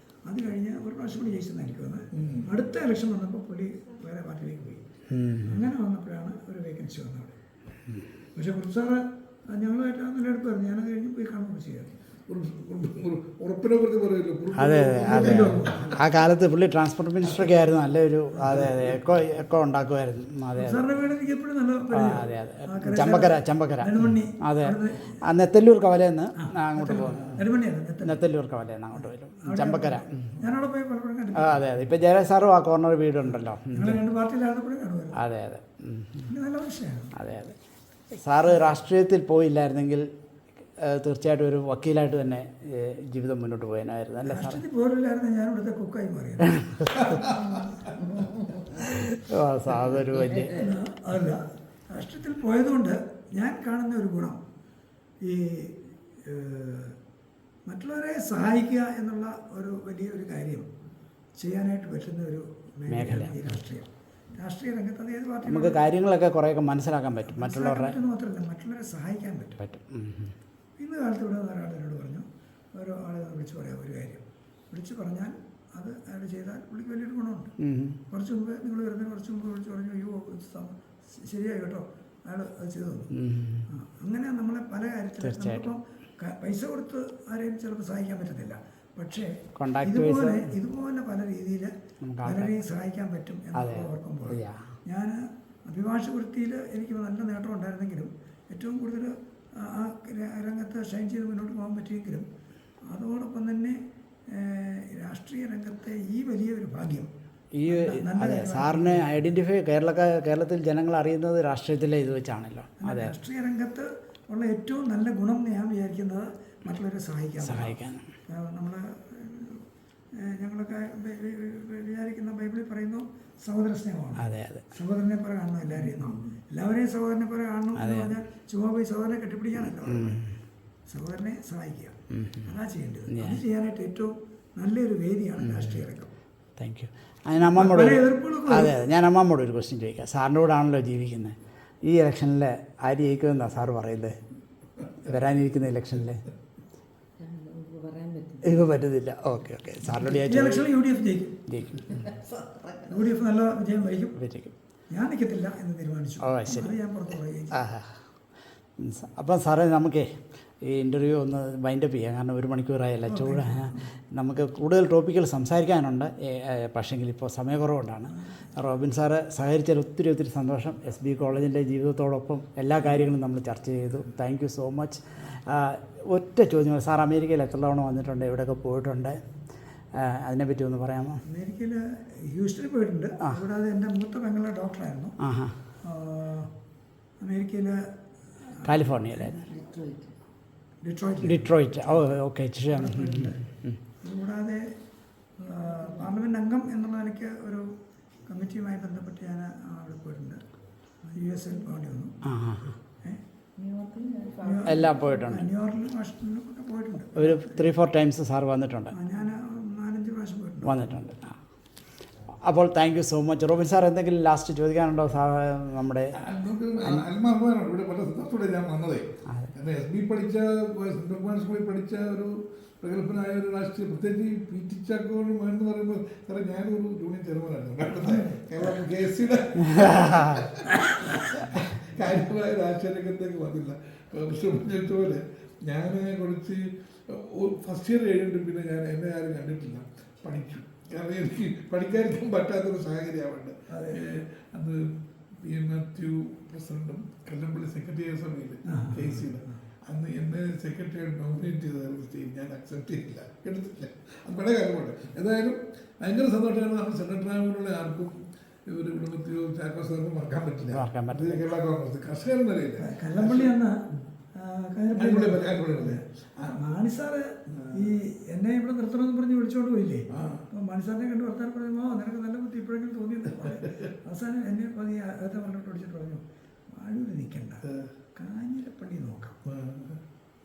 അത് കഴിഞ്ഞ് ഒരു പ്രാവശ്യം കൂടി ജയിച്ചെന്ന് എനിക്ക് തോന്നുന്നത്. അടുത്ത ഇലക്ഷൻ വന്നപ്പോൾ പുള്ളി വേറെ പാർട്ടിയിലേക്ക് പോയി. അങ്ങനെ വന്നപ്പോഴാണ് ഒരു വേക്കൻസി വന്നത് അവിടെ. പക്ഷേ കുറുപ്പ് സാറ് ഞങ്ങളുമായിട്ട് നല്ല അടുപ്പായിരുന്നു. ഞാനത് കഴിഞ്ഞ് പോയി കാണുകയൊക്കെ ചെയ്യാം. ഉറപ്പിനെ കുറിച്ച് പറയുമല്ലോ. അതെ അതെ അതെ. ആ കാലത്ത് പുള്ളി ട്രാൻസ്പോർട്ട് മിനിസ്റ്ററൊക്കെ ആയിരുന്നു. നല്ലൊരു അതെ അതെ എക്കോ ഉണ്ടാക്കുമായിരുന്നു. അതെ അതെ സാറിന്റെ വീട് എനിക്ക് എപ്പോഴും നല്ല അതെ അതെ. ചമ്പക്കര നെടുമണ്ണി അതെ. ആ നെത്തല്ലൂർ കവലയെന്ന് അങ്ങോട്ട് പോകുന്നു. നെടുമണ്ണിയാണ് നെത്തല്ലൂർ കവലയെന്ന് അങ്ങോട്ട് വരും. ചമ്പക്കര. ഞാനവിടെ പോയി പലപ്പോഴും കണ്ടിട്ടുണ്ട്. അതെ അതെ. ഇപ്പം ജയരാജ് സാറും ആ കോർണർ വീടുണ്ടല്ലോ. ഞങ്ങൾ 2 പാർട്ടിയിലായിരുന്നപ്പോഴും കാണുമായിരുന്നു. അതെ അതെ. നല്ല മനുഷ്യനാണ്. അതെ അതെ. സാറ് രാഷ്ട്രീയത്തിൽ പോയില്ലായിരുന്നെങ്കിൽ തീർച്ചയായിട്ടും ഒരു വക്കീലായിട്ട് തന്നെ ജീവിതം മുന്നോട്ട് പോയനായിരുന്നു അല്ലേ സാർ? രാഷ്ട്രീയത്തിൽ പോലില്ലായിരുന്നു ഞാൻ ഇവിടുത്തെ കുക്കായി മാറിയത്. അതൊരു വലിയ അല്ല, രാഷ്ട്രീയത്തിൽ പോയതുകൊണ്ട് ഞാൻ കാണുന്ന ഒരു ഗുണം ഈ മറ്റുള്ളവരെ സഹായിക്കുക എന്നുള്ള ഒരു വലിയൊരു കാര്യം ചെയ്യാനായിട്ട് പറ്റുന്ന ഒരു മേഖല ഈ രാഷ്ട്രീയ രംഗത്ത് അത് ഏത് പാർട്ടി നമുക്ക് കാര്യങ്ങളൊക്കെ കുറേയൊക്കെ മനസ്സിലാക്കാൻ പറ്റും. മറ്റുള്ളവരുടെ മാത്രമല്ല മറ്റുള്ളവരെ സഹായിക്കാൻ പറ്റും. ഇന്ന് കാലത്ത് ഇവിടെ ഒരാൾ എന്നോട് പറഞ്ഞു, ഓരോ ആളെ വിളിച്ച് പറയാം ഒരു കാര്യം വിളിച്ച് പറഞ്ഞാൽ അത് അയാൾ ചെയ്താൽ പുള്ളിക്ക് വലിയൊരു ഗുണമുണ്ട്. കുറച്ച് മുമ്പ് നിങ്ങൾ വരുന്ന കുറച്ച് മുമ്പ് വിളിച്ച് പറഞ്ഞു, അയ്യോ ശരിയായി കേട്ടോ, അയാൾ അത് ചെയ്തു തന്നു. അങ്ങനെ നമ്മളെ പല കാര്യത്തിലും നമുക്കിപ്പം പൈസ കൊടുത്ത് ആരെയും ചിലപ്പോൾ സഹായിക്കാൻ പറ്റത്തില്ല. പക്ഷേ ഇതുപോലെ പല രീതിയിൽ പലരെയും സഹായിക്കാൻ പറ്റും എന്ന് ഓർക്കുമ്പോൾ ഞാൻ അഭിഭാഷക വൃത്തിയിൽ എനിക്ക് നല്ല നേട്ടം ഉണ്ടായിരുന്നെങ്കിലും ഏറ്റവും കൂടുതൽ ആ രംഗത്ത് ഷൈൻ ചെയ്ത് മുന്നോട്ട് പോകാൻ പറ്റിയെങ്കിലും അതോടൊപ്പം തന്നെ രാഷ്ട്രീയ രംഗത്തെ ഈ വലിയൊരു ഭാഗ്യം ഈ അതെ സാറിനെ ഐഡൻറ്റിഫൈ കേരളത്തിൽ ജനങ്ങൾ അറിയുന്നത് രാഷ്ട്രീയത്തിലെ ഇത് വെച്ചാണല്ലോ. അതെ, രാഷ്ട്രീയ രംഗത്ത് ഉള്ള ഏറ്റവും നല്ല ഗുണം ഞാൻ വിചാരിക്കുന്നത് മറ്റുള്ളവരെ സഹായിക്കാൻ. നമ്മൾ ഞങ്ങളൊക്കെ വിചാരിക്കുന്ന ബൈബിളിൽ പറയുന്നു സഹോദര സ്നേഹമാണ്. അതെ അതെ. സഹോദരനെ പോലെ കാണണം എല്ലാവരെയും സഹോദരനെ പോലെ കാണണം എന്ന് പറഞ്ഞാൽ ചുമ്മാ പോയി സഹോദരനെ കെട്ടിപ്പിടിക്കാനല്ല, സഹോദരനെ സഹായിക്കുക. അതാ ചെയ്യേണ്ടത്. അത് ചെയ്യാനായിട്ട് ഏറ്റവും നല്ലൊരു വേദിയാണ് രാഷ്ട്രീയ രംഗം. Thank you. അതിന് അമ്മമ്മോട് അതെ ഞാൻ അമ്മമ്മോട് ഒരു ക്വസ്റ്റ്യൻ ചോദിക്കാം. സാറിൻ്റെ കൂടെ ആണല്ലോ ജീവിക്കുന്നത്. ഈ ഇലക്ഷനിൽ ആര് ജയിക്കുമെന്നാണ് സാറ് പറയുന്നത്? വരാനിരിക്കുന്ന ഇലക്ഷനിൽ ഇപ്പോൾ പറ്റുന്നില്ല. ഓക്കെ സാറിനോട് ജയിക്കും. UDF നല്ല വിജയം വഹിക്കും. ഞാൻ നിൽക്കത്തില്ല എന്ന് തീരുമാനിച്ചു. ശരി. ഞാൻ പുറത്ത് പറയുകയും. അപ്പം സാറേ നമുക്കേ ഈ ഇൻ്റർവ്യൂ ഒന്ന് വൈൻഡപ്പ് ചെയ്യാം. കാരണം 1 മണിക്കൂറായല്ല ചൂട്. നമുക്ക് കൂടുതൽ ടോപ്പിക്കുകൾ സംസാരിക്കാനുണ്ട്. പക്ഷേങ്കിൽ ഇപ്പോൾ സമയക്കുറവുകൊണ്ടാണ്. റോബിൻ സാറ് സഹകരിച്ചാൽ ഒത്തിരി സന്തോഷം. SB കോളേജിൻ്റെ ജീവിതത്തോടൊപ്പം എല്ലാ കാര്യങ്ങളും നമ്മൾ ചർച്ച ചെയ്തു. Thank you so much. ഒറ്റ ചോദ്യം, സാർ അമേരിക്കയിൽ എത്ര തവണ വന്നിട്ടുണ്ട്? എവിടെയൊക്കെ പോയിട്ടുണ്ട്? അതിനെപ്പറ്റി ഒന്ന് പറയാമോ? അമേരിക്കയിൽ ഹ്യൂസ്റ്റണിൽ പോയിട്ടുണ്ട്. കൂടാതെ എൻ്റെ മൂത്ത പെങ്ങളെ ഡോക്ടറായിരുന്നു. അമേരിക്കയിൽ കാലിഫോർണിയയിലായിരുന്നു. ഡിട്രോയിറ്റ്. ഓക്കെ. കൂടാതെ പാർലമെൻറ്റ് അംഗം എന്നുള്ള നിലയ്ക്ക് ഒരു കമ്മിറ്റിയുമായി ബന്ധപ്പെട്ട് ഞാൻ അവിടെ പോയിട്ടുണ്ട്. US പോകേണ്ടി വന്നു. എല്ലാം പോയിട്ടുണ്ട്. ന്യൂയോർക്കിലും വാഷിംഗ്ടണിലും ഒക്കെ പോയിട്ടുണ്ട്. ഒരു 3-4 ടൈംസ് സാർ വന്നിട്ടുണ്ട്. ഞാൻ 4-5 പ്രാവശ്യം വന്നിട്ടുണ്ട്. അപ്പോൾ thank you so much. Robin sir എന്തെങ്കിലും ലാസ്റ്റ് ചോദിക്കാനുണ്ടോ? സാർ നമ്മുടെ അൽമാർബാനാണ് ഇവിടെ പല സന്ദർഭത്തോടെ ഞാൻ വന്നതേ. കാരണം SB പഠിച്ച സ്കൂളിൽ പഠിച്ച ഒരു പ്രഗത്ഭനായ ഒരു രാഷ്ട്രീയ, പ്രത്യേകിച്ച് PT ചാക്കോ എന്ന് പറയുമ്പോൾ സാറേ ഞാനൊരു ജൂനിയർ ചെയർമാനായിരുന്നു കേരള KSCയുടെ കാര്യമായ രാഷ്ട്രീയ രംഗത്തേക്ക് വന്നില്ല. പോലെ ഞാൻ കുറച്ച് ഫസ്റ്റ് ഇയർ കഴിഞ്ഞിട്ട് പിന്നെ ഞാൻ എന്നെ ആരും കണ്ടിട്ടില്ല. പഠിക്കും. കാരണം എനിക്ക് പഠിക്കാതിരിക്കാൻ പറ്റാത്തൊരു സാഹചര്യമാവുണ്ട്. അന്ന് PN മാത്യു പ്രസിഡന്റും കല്ലമ്പള്ളി സെക്രട്ടറി ആയ സമയത്ത് KSCയുടെ അന്ന് എന്നെ സെക്രട്ടറി നോമിനേറ്റ് ചെയ്ത ഞാൻ അക്സെപ്റ്റ് ചെയ്തില്ല, എടുത്തില്ല. അത് പല കാര്യമുണ്ട്. ഏതായാലും ഭയങ്കര സന്തോഷമാണ്. നമ്മൾ സെക്രട്ടറി ആകുമ്പോഴുള്ള ആർക്കും ഒരു കുടുംബത്തിയോ ചാക്കോ സാറിനും മറക്കാൻ പറ്റില്ല. കേരള കോൺഗ്രസ് കർഷകർ നിലയില്ല. കല്ലമ്പള്ളി എന്ന മാണിസാറ് ഈ എന്നെ ഇവിടെ നിർത്തണമെന്ന് പറഞ്ഞ് വിളിച്ചോണ്ട് പോയില്ലേ? അപ്പം മാണിസാറിനെ കണ്ട് വർത്താനം പറയുമ്പോൾ നിനക്ക് നല്ല ബുദ്ധി ഇപ്പോഴെങ്കിലും തോന്നിയെന്ന് അവസാനം എന്നെ പതി അകത്തെ പറഞ്ഞിട്ട് വിളിച്ചിട്ട് പറഞ്ഞു, വാഴൂര് നിൽക്കണ്ട, കാഞ്ഞിരപ്പള്ളി നോക്കാം.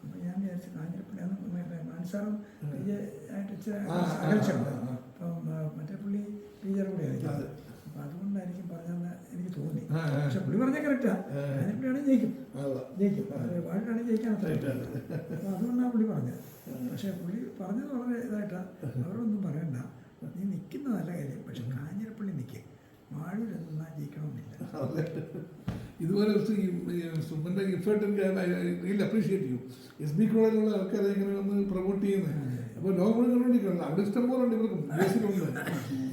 അപ്പം ഞാൻ വിചാരിച്ചു കാഞ്ഞിരപ്പള്ളി അന്ന് മാണിസാറും ആയിട്ട് അകൽച്ചുണ്ട്. അപ്പം മറ്റേ പുള്ളി ടീച്ചർ കൂടെ ആയിരിക്കും. അപ്പം അതുകൊണ്ടായിരിക്കും പറഞ്ഞതെന്ന് എനിക്ക് തോന്നി. പക്ഷെ പുള്ളി പറഞ്ഞാൽ കറക്റ്റാ, കാഞ്ഞിരപ്പള്ളിയാണെങ്കിൽ ജയിക്കും. വാഴാണെങ്കിൽ ജയിക്കാൻ അത്ര. അപ്പം അതുകൊണ്ടാണ് പുള്ളി പറഞ്ഞത്. പക്ഷേ പുള്ളി പറഞ്ഞത് വളരെ ഇതായിട്ടാണ്. അവരൊന്നും പറയണ്ട, നീ നിൽക്കുന്ന നല്ല കാര്യം, പക്ഷെ കാഞ്ഞിരപ്പള്ളി നിൽക്കുക. മാഴൂർ എന്നാ ജയിക്കണമെന്നില്ല. ഇതുപോലെ സുമൻ്റെ ഇഫേർട്ട് റിയലി അപ്രീഷിയേറ്റ് ചെയ്യും. എസ് ബി കോളേജിലുള്ള ആൾക്കാരെ ഇങ്ങനെ ഒന്ന് പ്രൊമോട്ട് ചെയ്യുന്നത്. അപ്പോൾ ലോകം കണ്ടുകൊണ്ടിരിക്കണം. അവിടെ ഇഷ്ടം പോലെ ഉണ്ട്. ഇവർക്ക്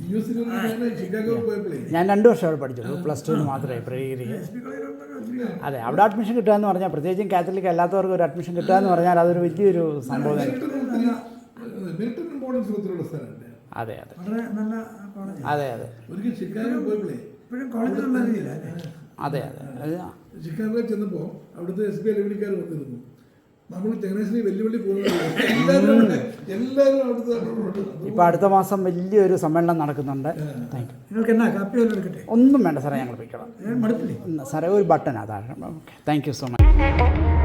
യു എസിൽ ഷിക്കാഗോ പോയപ്പോഴേ ഞാൻ 2 വർഷം അവിടെ പഠിച്ചുള്ളൂ, +2 മാത്രമേ പ്രീ ഡിഗ്രി. അതെ, അവിടെ അഡ്മിഷൻ കിട്ടുക എന്ന് പറഞ്ഞാൽ, പ്രത്യേകിച്ചും കാത്തലിക് അല്ലാത്തവർക്ക് ഒരു അഡ്മിഷൻ കിട്ടുക എന്ന് പറഞ്ഞാൽ അതൊരു വലിയൊരു സംഭവം തന്നെ. മിലിറ്ററി ഇമ്പോർട്ടൻസ് കൊടുത്തുള്ള സ്ഥലമുണ്ട്. അതെ അതെ വളരെ നല്ല കോളേജ്. അതെ അതെ ഒരിക്കൽ ഷിക്കാഗോ പോയപ്പോഴേ ഇപ്പോഴും കോളേജ് നല്ല രീതിയില്ല. അതെ അതെ ഷിക്കാഗോയിൽ ചെന്നപ്പോൾ അവിടുത്തെ SBI ലഭിക്കാർ വന്നിരുന്നു. നമ്മൾ ചങ്ങനാശ്ശേരി വെല്ലുവിളി പോകുന്നത് എല്ലാവരും അവിടുത്തെ. ഇപ്പോൾ അടുത്ത മാസം വലിയൊരു സമ്മേളനം നടക്കുന്നുണ്ട്. Thank you. നിങ്ങൾക്ക് എന്നാ കാപ്പി വല്ലതും എടുക്കട്ടെ? ഒന്നും വേണ്ട സാറേ, ഞങ്ങൾ പോയിക്കോളാം. മടുപ്പില്ലേ? സാറേ ഒരു ബട്ടൺ അതാണ്. Okay, thank you so much.